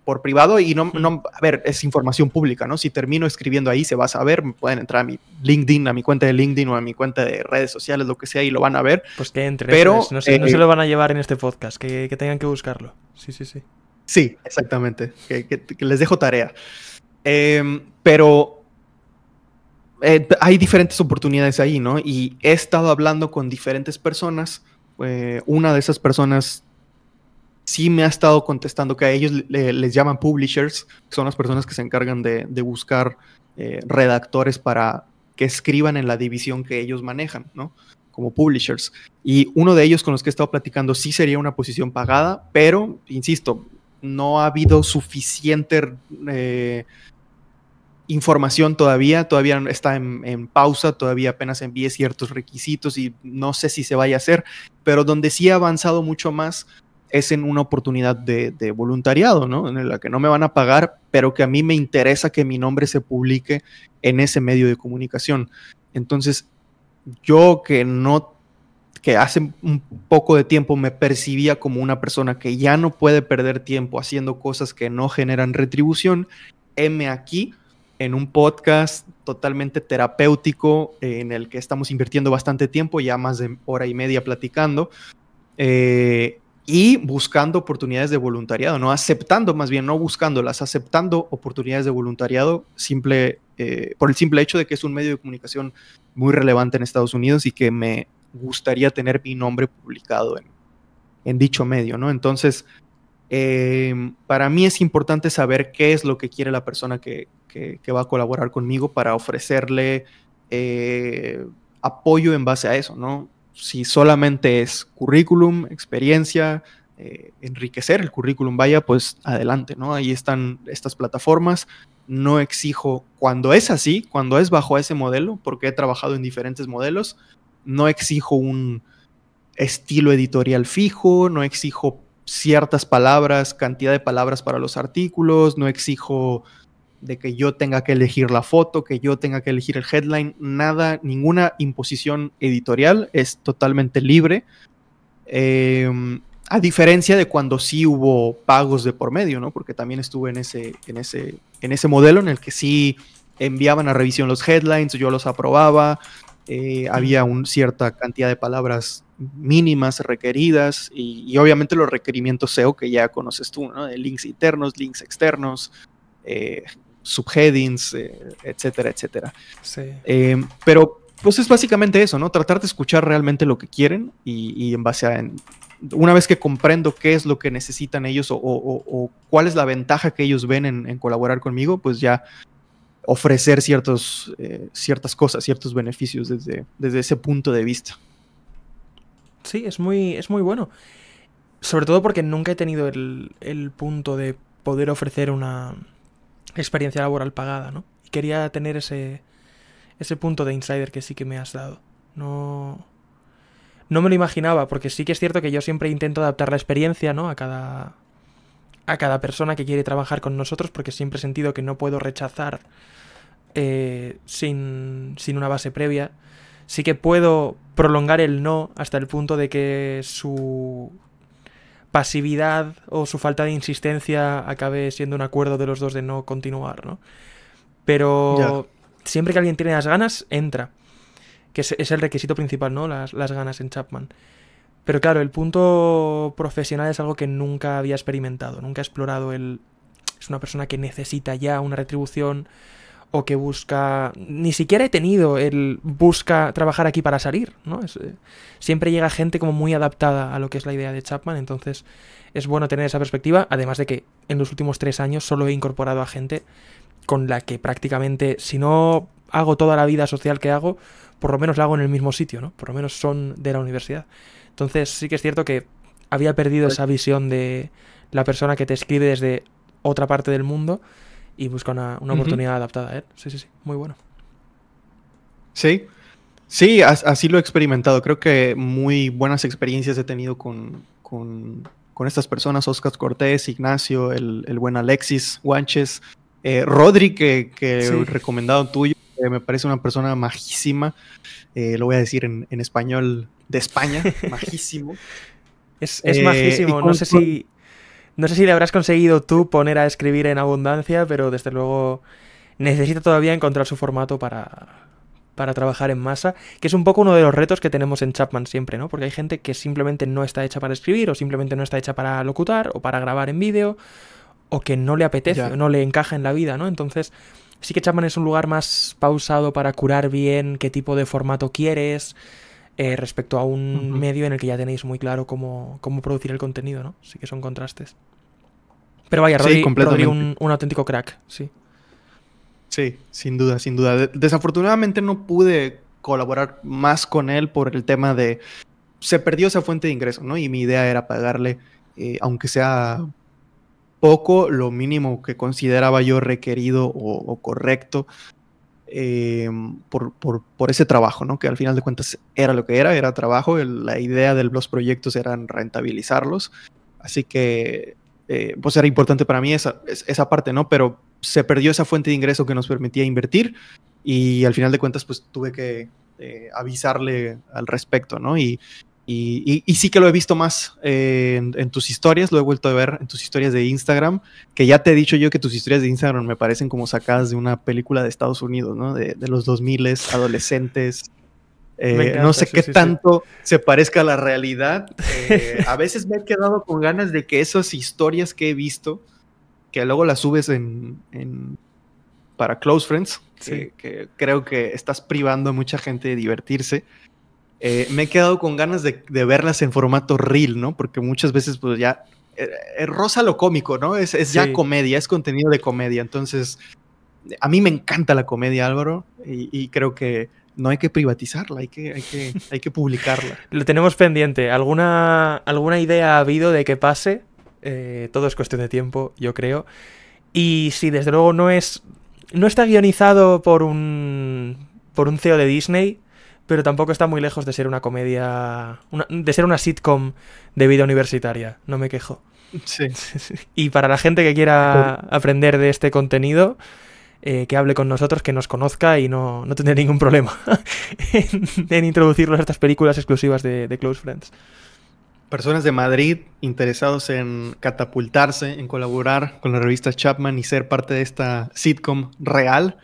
por privado y a ver, es información pública, ¿no? Si termino escribiendo ahí, se va a saber, pueden entrar a mi LinkedIn, a mi cuenta de LinkedIn o a mi cuenta de redes sociales, lo que sea, y lo van a ver. Pues que entren, pero no se lo van a llevar en este podcast, que tengan que buscarlo. Sí. Sí, exactamente, que les dejo tarea. Pero hay diferentes oportunidades ahí, ¿no? Y he estado hablando con diferentes personas. Una de esas personas sí me ha estado contestando que a ellos les llaman publishers, que son las personas que se encargan de buscar redactores para que escriban en la división que ellos manejan, ¿no? Como publishers. Y uno de ellos con los que he estado platicando sí sería una posición pagada, pero, insisto, no ha habido suficiente información todavía está en pausa, todavía apenas envié ciertos requisitos y no sé si se vaya a hacer, pero donde sí ha avanzado mucho más es en una oportunidad de voluntariado, ¿no? En la que no me van a pagar, pero que a mí me interesa que mi nombre se publique en ese medio de comunicación. Entonces, yo que hace un poco de tiempo me percibía como una persona que ya no puede perder tiempo haciendo cosas que no generan retribución, heme aquí en un podcast totalmente terapéutico en el que estamos invirtiendo bastante tiempo, ya más de hora y media platicando, y buscando oportunidades de voluntariado, no aceptando, más bien no buscándolas, aceptando oportunidades de voluntariado por el simple hecho de que es un medio de comunicación muy relevante en Estados Unidos y que me gustaría tener mi nombre publicado en dicho medio, ¿no? Entonces, para mí es importante saber qué es lo que quiere la persona que va a colaborar conmigo para ofrecerle apoyo en base a eso, ¿no? Si solamente es currículum, experiencia, enriquecer el currículum, vaya, pues adelante, ¿no? Ahí están estas plataformas. No exijo, cuando es así, cuando es bajo ese modelo, porque he trabajado en diferentes modelos, no exijo un estilo editorial fijo, no exijo ciertas palabras, cantidad de palabras para los artículos, no exijo de que yo tenga que elegir la foto, que yo tenga que elegir el headline, nada, ninguna imposición editorial, es totalmente libre. A diferencia de cuando sí hubo pagos de por medio, ¿no? Porque también estuve en ese modelo en el que sí enviaban a revisión los headlines, yo los aprobaba, había cierta cantidad de palabras mínimas requeridas y obviamente los requerimientos SEO que ya conoces tú, ¿no? De links internos, links externos, subheadings, etcétera, etcétera. Sí. Pero pues es básicamente eso, ¿no? Tratar de escuchar realmente lo que quieren y en base a... una vez que comprendo qué es lo que necesitan ellos o cuál es la ventaja que ellos ven en colaborar conmigo, pues ya ofrecer ciertas cosas, ciertos beneficios desde ese punto de vista. Sí, es muy bueno. Sobre todo porque nunca he tenido el punto de poder ofrecer una experiencia laboral pagada, ¿no? Y quería tener ese punto de insider que sí que me has dado. No me lo imaginaba, porque sí que es cierto que yo siempre intento adaptar la experiencia, ¿no? A cada persona que quiere trabajar con nosotros, porque siempre he sentido que no puedo rechazar sin una base previa. Sí que puedo prolongar el no hasta el punto de que su pasividad o su falta de insistencia acabe siendo un acuerdo de los dos de no continuar, ¿no? Pero siempre que alguien tiene las ganas, entra. Que es el requisito principal, ¿no? Las ganas en Chapman. Pero claro, el punto profesional es algo que nunca había experimentado, nunca he explorado es una persona que necesita ya una retribución o que busca... Ni siquiera he tenido busca trabajar aquí para salir, ¿no? Siempre llega gente como muy adaptada a lo que es la idea de Chapman, entonces es bueno tener esa perspectiva, además de que en los últimos 3 años solo he incorporado a gente con la que prácticamente, si no hago toda la vida social que hago, por lo menos la hago en el mismo sitio, ¿no? Por lo menos son de la universidad. Entonces sí que es cierto que había perdido esa visión de la persona que te escribe desde otra parte del mundo y busca una oportunidad adaptada, ¿eh? Sí, muy bueno. Sí, así lo he experimentado. Creo que muy buenas experiencias he tenido con estas personas, Oscar Cortés, Ignacio, el buen Alexis Guanches, Rodri, que sí, recomendado tuyo, me parece una persona majísima, lo voy a decir en español de España, majísimo. Es majísimo, no sé No sé si le habrás conseguido tú poner a escribir en abundancia, pero desde luego necesita todavía encontrar su formato para trabajar en masa, que es un poco uno de los retos que tenemos en Chapman siempre, ¿no? Porque hay gente que simplemente no está hecha para escribir, o simplemente no está hecha para locutar, o para grabar en vídeo, o que no le apetece, Ya. o no le encaja en la vida, ¿no? Entonces, sí que Chapman es un lugar más pausado para curar bien qué tipo de formato quieres, respecto a un Ujú. medio en el que ya tenéis muy claro cómo producir el contenido, ¿no? Sí que son contrastes. Pero vaya, Sí, Rodri completamente. un auténtico crack, sí. Sí, sin duda, sin duda. Desafortunadamente no pude colaborar más con él por el tema de... Se perdió esa fuente de ingreso, ¿no? Y mi idea era pagarle, aunque sea poco, lo mínimo que consideraba yo requerido o correcto eh, por ese trabajo, ¿no? Que al final de cuentas era lo que era trabajo. La idea de los proyectos era rentabilizarlos. Así que, pues era importante para mí esa parte, ¿no? Pero se perdió esa fuente de ingreso que nos permitía invertir y al final de cuentas, pues tuve que avisarle al respecto, ¿no? Y sí que lo he visto más en tus historias, lo he vuelto a ver en tus historias de Instagram, que ya te he dicho yo que tus historias de Instagram me parecen como sacadas de una película de Estados Unidos, ¿no? De los 2000 adolescentes. Me No encanta, sé sí, qué sí, sí. tanto se parezca a la realidad. A veces me he quedado con ganas de que esas historias que he visto, que luego las subes para Close Friends, Sí. que creo que estás privando a mucha gente de divertirse. Me he quedado con ganas de verlas en formato reel, ¿no? Porque muchas veces pues ya roza lo cómico, ¿no? Es ya Sí. comedia, es contenido de comedia. Entonces, a mí me encanta la comedia, Álvaro, y creo que no hay que privatizarla, hay que publicarla. Lo tenemos pendiente. ¿Alguna idea ha habido de que pase? Todo es cuestión de tiempo, yo creo. Y sí, desde luego no está guionizado por un CEO de Disney, pero tampoco está muy lejos de ser una comedia, de ser una sitcom de vida universitaria. No me quejo. Sí. Y para la gente que quiera aprender de este contenido, que hable con nosotros, que nos conozca y no tendré ningún problema en introducirlos a estas películas exclusivas de Close Friends. Personas de Madrid interesados en catapultarse, en colaborar con la revista Chapman y ser parte de esta sitcom real.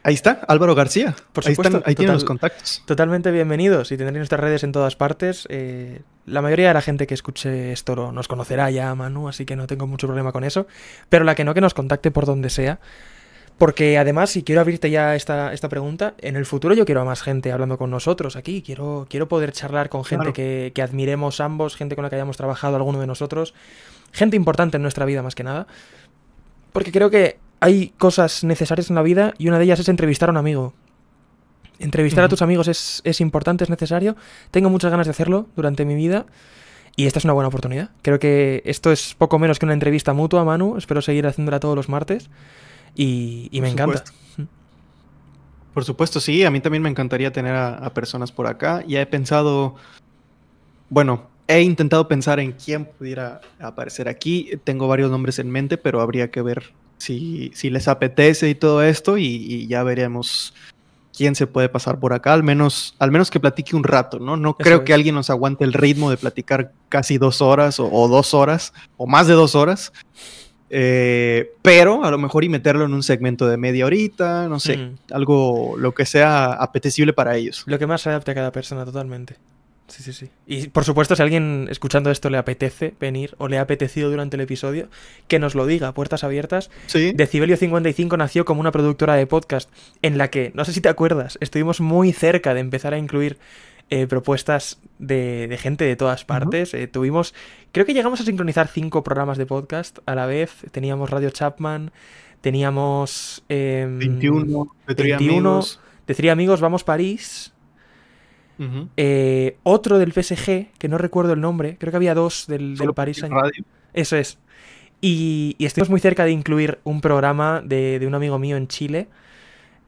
Ahí está, Álvaro García. Por Ahí están, supuesto, ahí tienen los contactos. totalmente bienvenidos y tendréis nuestras redes en todas partes. La mayoría de la gente que escuche esto nos conocerá ya, Manu, así que no tengo mucho problema con eso. Pero la que no, que nos contacte por donde sea. Porque además, si quiero abrirte ya esta pregunta, en el futuro yo quiero a más gente hablando con nosotros aquí. Quiero poder charlar con gente Claro. que admiremos ambos, gente con la que hayamos trabajado alguno de nosotros. Gente importante en nuestra vida más que nada. Porque creo que hay cosas necesarias en la vida y una de ellas es entrevistar a un amigo. Entrevistar a tus amigos es importante, es necesario. Tengo muchas ganas de hacerlo durante mi vida y esta es una buena oportunidad. Creo que esto es poco menos que una entrevista mutua, Manu. Espero seguir haciéndola todos los martes y Por me encanta. supuesto. Por supuesto, sí. A mí también me encantaría tener a personas por acá. Ya he pensado, bueno, he intentado pensar en quién pudiera aparecer aquí. Tengo varios nombres en mente, pero habría que ver si les apetece y todo esto y ya veremos quién se puede pasar por acá, al menos que platique un rato, ¿no? No Eso creo que es. alguien nos aguante el ritmo de platicar casi 2 horas o 2 horas o más de 2 horas, pero a lo mejor y meterlo en un segmento de media horita, no sé, algo, lo que sea apetecible para ellos. Lo que más se adapte a cada persona, totalmente. Sí, sí, sí. Y por supuesto, si a alguien escuchando esto le apetece venir o le ha apetecido durante el episodio, que nos lo diga, puertas abiertas. Sí. Decibelio 55 nació como una productora de podcast en la que, no sé si te acuerdas, estuvimos muy cerca de empezar a incluir propuestas de gente de todas partes. Tuvimos, creo que llegamos a sincronizar 5 programas de podcast a la vez. Teníamos Radio Chapman, teníamos 21, de Three 21, Amigos. de Three Amigos, Vamos París. Otro del PSG, que no recuerdo el nombre, creo que había 2 del París. Radio. Eso es. Y estuvimos muy cerca de incluir un programa de un amigo mío en Chile,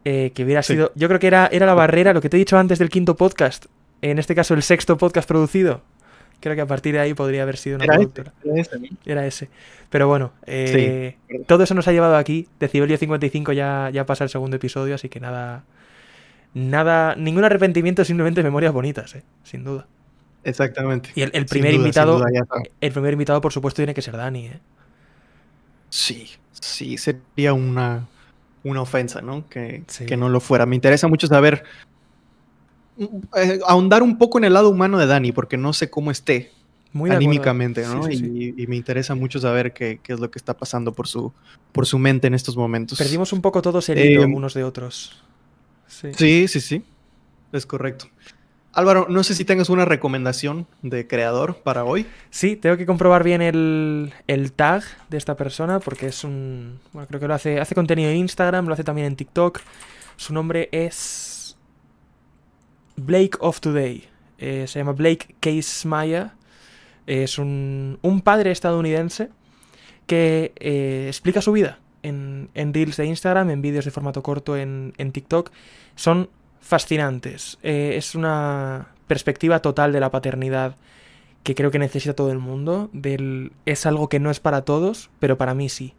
que hubiera sido, yo creo que era la barrera, lo que te he dicho antes del 5.º podcast, en este caso el 6.º podcast producido. Creo que a partir de ahí podría haber sido una productora. Era ese. Pero bueno, Sí. todo eso nos ha llevado aquí. Decibelio 55 ya pasa el 2.º episodio, así que nada, ningún arrepentimiento, simplemente memorias bonitas, sin duda. exactamente. Y el Sin primer duda, sin invitado, duda, ya está. el primer invitado, por supuesto, tiene que ser Dani, ¿eh? Sí, sí, sería una ofensa, ¿no? Que Sí, no lo fuera. Me interesa mucho saber, ahondar un poco en el lado humano de Dani, porque no sé cómo esté muy de acuerdo. anímicamente, Sí, ¿no? sí, sí. Y me interesa mucho saber qué es lo que está pasando por su mente en estos momentos. Perdimos un poco todos el Eh, hilo unos de otros. Sí. sí, sí, sí, es correcto. Álvaro, no sé si tengas una recomendación de creador para hoy. Sí, tengo que comprobar bien el tag de esta persona porque es un... Bueno, creo que hace contenido en Instagram, lo hace también en TikTok. Su nombre es Blake of Today. Se llama Blake Case Maya. Es un padre estadounidense que explica su vida en reels de Instagram, en vídeos de formato corto en TikTok. Son fascinantes. Es una perspectiva total de la paternidad que creo que necesita todo el mundo. Es algo que no es para todos, pero para mí sí.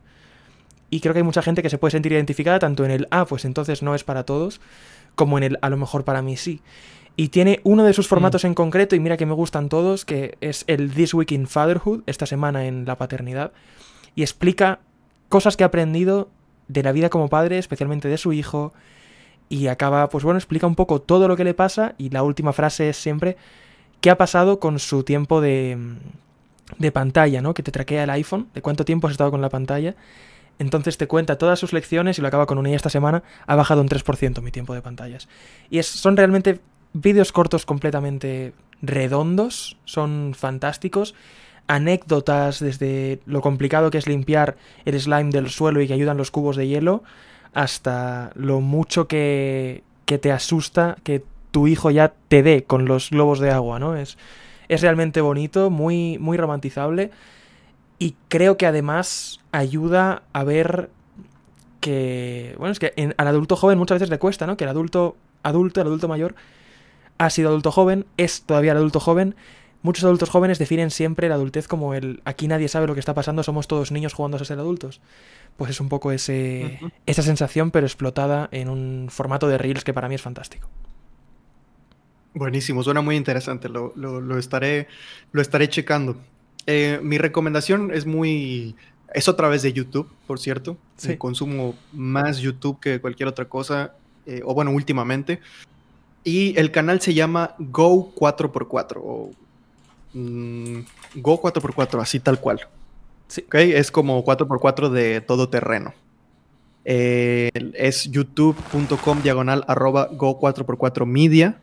Y creo que hay mucha gente que se puede sentir identificada tanto en el pues entonces no es para todos, como en el a lo mejor para mí sí. Y tiene uno de sus formatos en concreto, y mira que me gustan todos, que es el This Week in Fatherhood, esta semana en la paternidad, y explica cosas que ha aprendido de la vida como padre, especialmente de su hijo, y acaba, pues bueno, explica un poco todo lo que le pasa, y la última frase es siempre qué ha pasado con su tiempo de pantalla, ¿no? Que te traquea el iPhone, de cuánto tiempo has estado con la pantalla. Entonces te cuenta todas sus lecciones y lo acaba con una, y esta semana ha bajado un 3% mi tiempo de pantallas. Y son realmente vídeos cortos completamente redondos, son fantásticos. Anécdotas desde lo complicado que es limpiar el slime del suelo y que ayudan los cubos de hielo, hasta lo mucho que te asusta que tu hijo ya te dé con los globos de agua, ¿no? Es realmente bonito, muy, muy romantizable, y creo que además ayuda a ver que, bueno, es que al adulto joven muchas veces le cuesta, ¿no? Que el adulto mayor ha sido adulto joven, es todavía el adulto joven. Muchos adultos jóvenes definen siempre la adultez como el aquí nadie sabe lo que está pasando, somos todos niños jugando a ser adultos. Pues es un poco esa sensación, pero explotada en un formato de reels que para mí es fantástico. Buenísimo, suena muy interesante, lo estaré checando. Mi recomendación es otra vez de YouTube, por cierto. Sí. Consumo más YouTube que cualquier otra cosa, o bueno, últimamente. Y el canal se llama Go 4x4, o Go 4x4, así tal cual. Sí. ¿Okay? Es como 4x4 de todo terreno. Es youtube.com/go4x4media.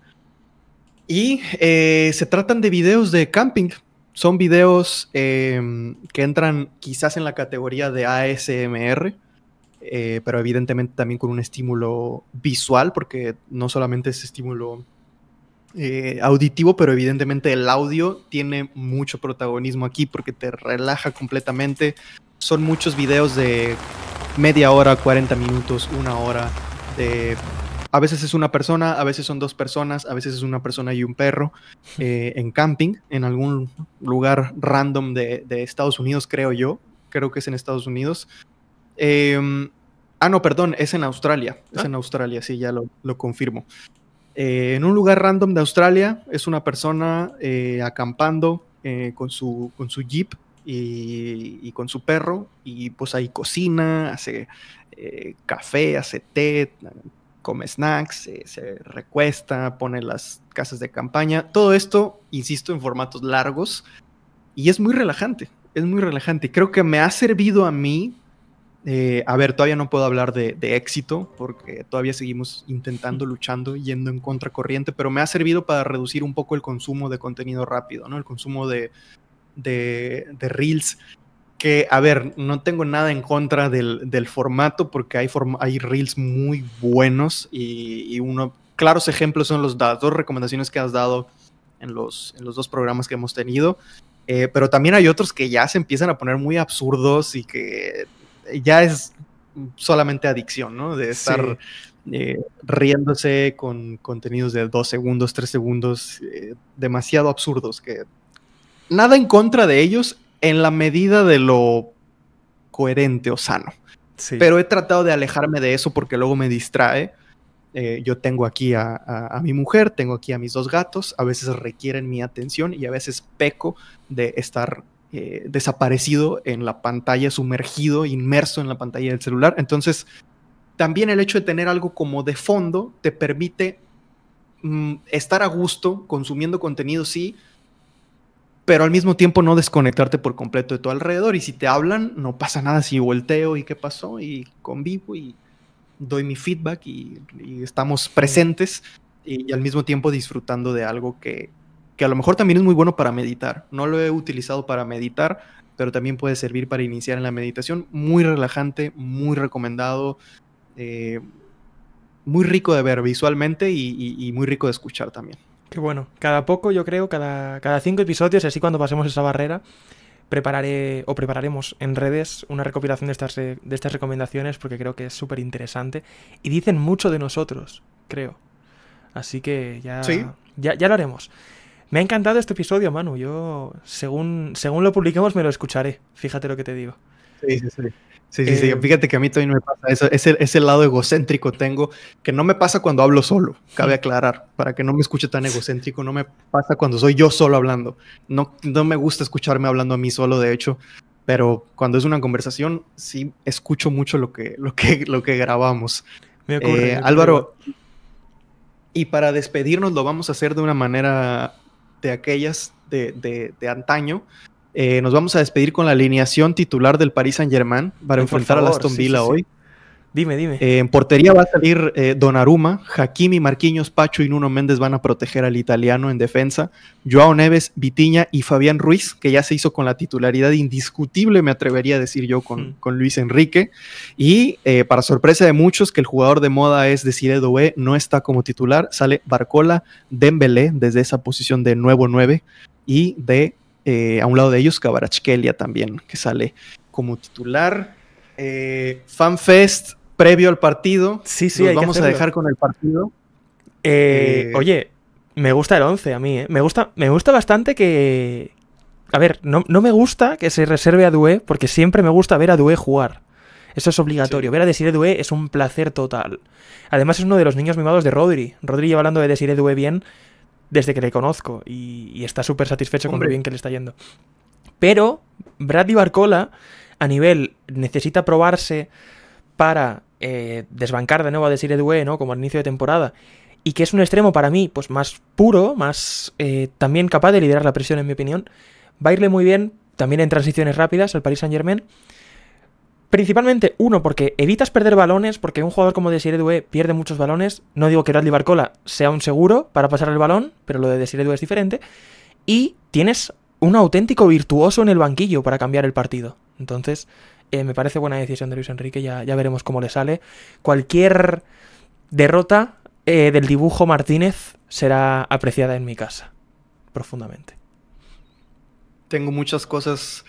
Y se tratan de videos de camping. Son videos que entran quizás en la categoría de ASMR, pero evidentemente también con un estímulo visual, porque no solamente es estímulo auditivo, pero evidentemente el audio tiene mucho protagonismo aquí porque te relaja completamente. Son muchos videos de media hora, 40 minutos, una hora, a veces es una persona, a veces son dos personas, a veces es una persona y un perro en camping, en algún lugar random de Estados Unidos, creo yo. Creo que es en Estados Unidos. No, perdón, es en Australia. Es en Australia, sí, ya lo confirmo. En un lugar random de Australia es una persona acampando con su jeep y con su perro, y pues ahí cocina, hace café, hace té, come snacks, se recuesta, pone las casas de campaña. Todo esto, insisto, en formatos largos, y es muy relajante, es muy relajante. Creo que me ha servido a mí. A ver, todavía no puedo hablar de éxito porque todavía seguimos intentando, luchando, yendo en contracorriente, pero me ha servido para reducir un poco el consumo de contenido rápido, ¿no? El consumo de reels, que, a ver, no tengo nada en contra del formato porque hay reels muy buenos y claros ejemplos son las dos recomendaciones que has dado en los dos programas que hemos tenido, pero también hay otros que ya se empiezan a poner muy absurdos y que ya es solamente adicción, ¿no? De estar riéndose con contenidos de 2 segundos, 3 segundos, demasiado absurdos, que nada en contra de ellos en la medida de lo coherente o sano. Sí. Pero he tratado de alejarme de eso porque luego me distrae. Yo tengo aquí a mi mujer, tengo aquí a mis 2 gatos, a veces requieren mi atención y a veces peco de estar desaparecido en la pantalla, sumergido, inmerso en la pantalla del celular. Entonces, también el hecho de tener algo como de fondo te permite estar a gusto, consumiendo contenido, sí, pero al mismo tiempo no desconectarte por completo de tu alrededor. Y si te hablan, no pasa nada si volteo y qué pasó, y convivo y doy mi feedback y estamos presentes y al mismo tiempo disfrutando de algo que a lo mejor también es muy bueno para meditar. No lo he utilizado para meditar, pero también puede servir para iniciar en la meditación. Muy relajante, muy recomendado, muy rico de ver visualmente y muy rico de escuchar también. Qué bueno. Cada poco, yo creo, cada 5 episodios, así cuando pasemos esa barrera, prepararemos en redes una recopilación de estas recomendaciones, porque creo que es súper interesante. Y dicen mucho de nosotros, creo. Así que ya lo haremos. Me ha encantado este episodio, Manu. Yo, según lo publiquemos, me lo escucharé. Fíjate lo que te digo. Sí. Fíjate que a mí también me pasa eso. Ese lado egocéntrico tengo, que no me pasa cuando hablo solo, cabe aclarar, para que no me escuche tan egocéntrico. No me pasa cuando soy yo solo hablando. No me gusta escucharme hablando a mí solo, de hecho, pero cuando es una conversación, sí escucho mucho lo que grabamos. Me ocurre, Álvaro, y para despedirnos lo vamos a hacer de una manera de aquellas de antaño. Nos vamos a despedir con la alineación titular del Paris Saint-Germain para enfrentar al Aston Villa hoy. Dime. En portería va a salir Donnarumma, Hakimi, Marquinhos, Pacho y Nuno Méndez van a proteger al italiano en defensa. Joao Neves, Vitinha y Fabián Ruiz, que ya se hizo con la titularidad indiscutible, me atrevería a decir yo, con Luis Enrique. Y para sorpresa de muchos, que el jugador de moda es Desiré Doué, no está como titular. Sale Barcola, Dembélé desde esa posición de nuevo 9 y a un lado de ellos Kvaratskhelia también, que sale como titular. FanFest previo al partido. Sí, nos vamos a dejar con el partido. Oye, me gusta el 11 a mí, ¿eh? Me gusta bastante que... A ver, no me gusta que se reserve a Doué, porque siempre me gusta ver a Doué jugar. Eso es obligatorio. Sí. Ver a Desiré Doué es un placer total. Además es uno de los niños mimados de Rodri. Rodri lleva hablando de Desiré Doué bien desde que le conozco y está súper satisfecho con lo bien que le está yendo. Pero Bradley Barcola, a nivel, necesita probarse para desbancar de nuevo a Desiré Doué, ¿no? Como al inicio de temporada, y que es un extremo para mí pues más puro, más también capaz de liderar la presión, en mi opinión. Va a irle muy bien también en transiciones rápidas al Paris Saint-Germain. Principalmente, uno, porque evitas perder balones, porque un jugador como Desiré Doué pierde muchos balones. No digo que Bradley Barcola sea un seguro para pasar el balón, pero lo de Desiré Doué es diferente. Y tienes un auténtico virtuoso en el banquillo para cambiar el partido. Entonces, me parece buena decisión de Luis Enrique, ya veremos cómo le sale. Cualquier derrota del dibujo Martínez será apreciada en mi casa, profundamente. Tengo muchas cosas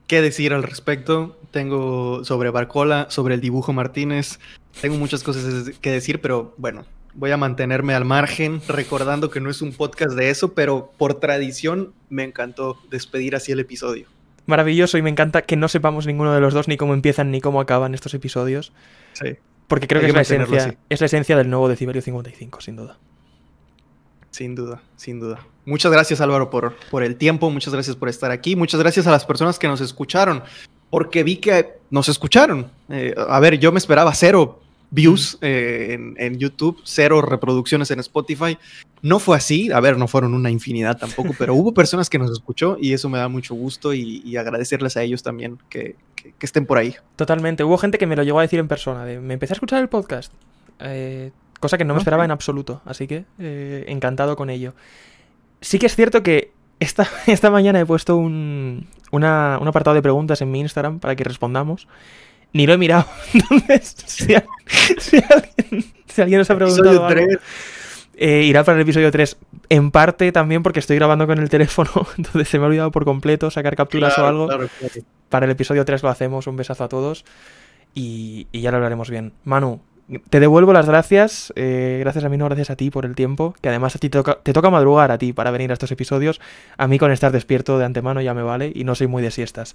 que decir al respecto. Tengo sobre Barcola, sobre el dibujo Martínez. Tengo muchas cosas que decir, pero bueno, voy a mantenerme al margen, recordando que no es un podcast de eso, pero por tradición me encantó despedir así el episodio. Maravilloso, y me encanta que no sepamos ninguno de los dos ni cómo empiezan ni cómo acaban estos episodios. Sí. Porque creo que es la esencia del nuevo Decibelio 55, sin duda. Sin duda. Muchas gracias, Álvaro, por el tiempo. Muchas gracias por estar aquí. Muchas gracias a las personas que nos escucharon, porque vi que nos escucharon. A ver, yo me esperaba 0 views en YouTube, 0 reproducciones en Spotify. No fue así. A ver, no fueron una infinidad tampoco, pero hubo personas que nos escuchó y eso me da mucho gusto y agradecerles a ellos también que estén por ahí. Totalmente. Hubo gente que me lo llegó a decir en persona. Me empecé a escuchar el podcast. Cosa que no me esperaba en absoluto. Así que encantado con ello. Sí que es cierto que esta mañana he puesto un apartado de preguntas en mi Instagram para que respondamos. Ni lo he mirado. Entonces, si alguien nos ha preguntado algo, irá para el episodio 3. En parte también porque estoy grabando con el teléfono, entonces se me ha olvidado por completo sacar capturas o algo. Claro. Para el episodio 3 lo hacemos. Un besazo a todos y ya lo hablaremos bien. Manu, te devuelvo las gracias. Gracias a mí, no gracias a ti por el tiempo, que además a ti te toca madrugar a ti para venir a estos episodios. A mí con estar despierto de antemano ya me vale y no soy muy de siestas.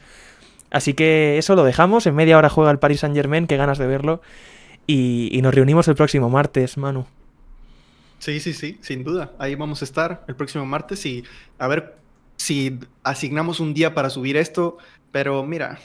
Así que eso lo dejamos. En media hora juega el Paris Saint-Germain, qué ganas de verlo. y nos reunimos el próximo martes, Manu. Sí, sí, sí, sin duda. Ahí vamos a estar el próximo martes y a ver si asignamos un día para subir esto. Pero mira,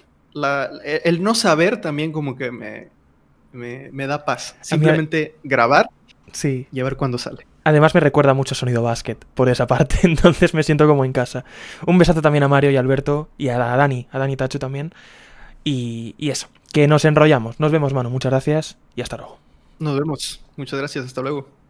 el no saber también como que me da paz. A mí, Simplemente grabar sí. y a ver cuándo sale. Además me recuerda mucho Sonido Basket por esa parte, entonces me siento como en casa. Un besazo también a Mario y a Alberto y a Dani Tacho también. Y eso, que nos enrollamos. Nos vemos, Manu. Muchas gracias y hasta luego. Nos vemos. Muchas gracias. Hasta luego.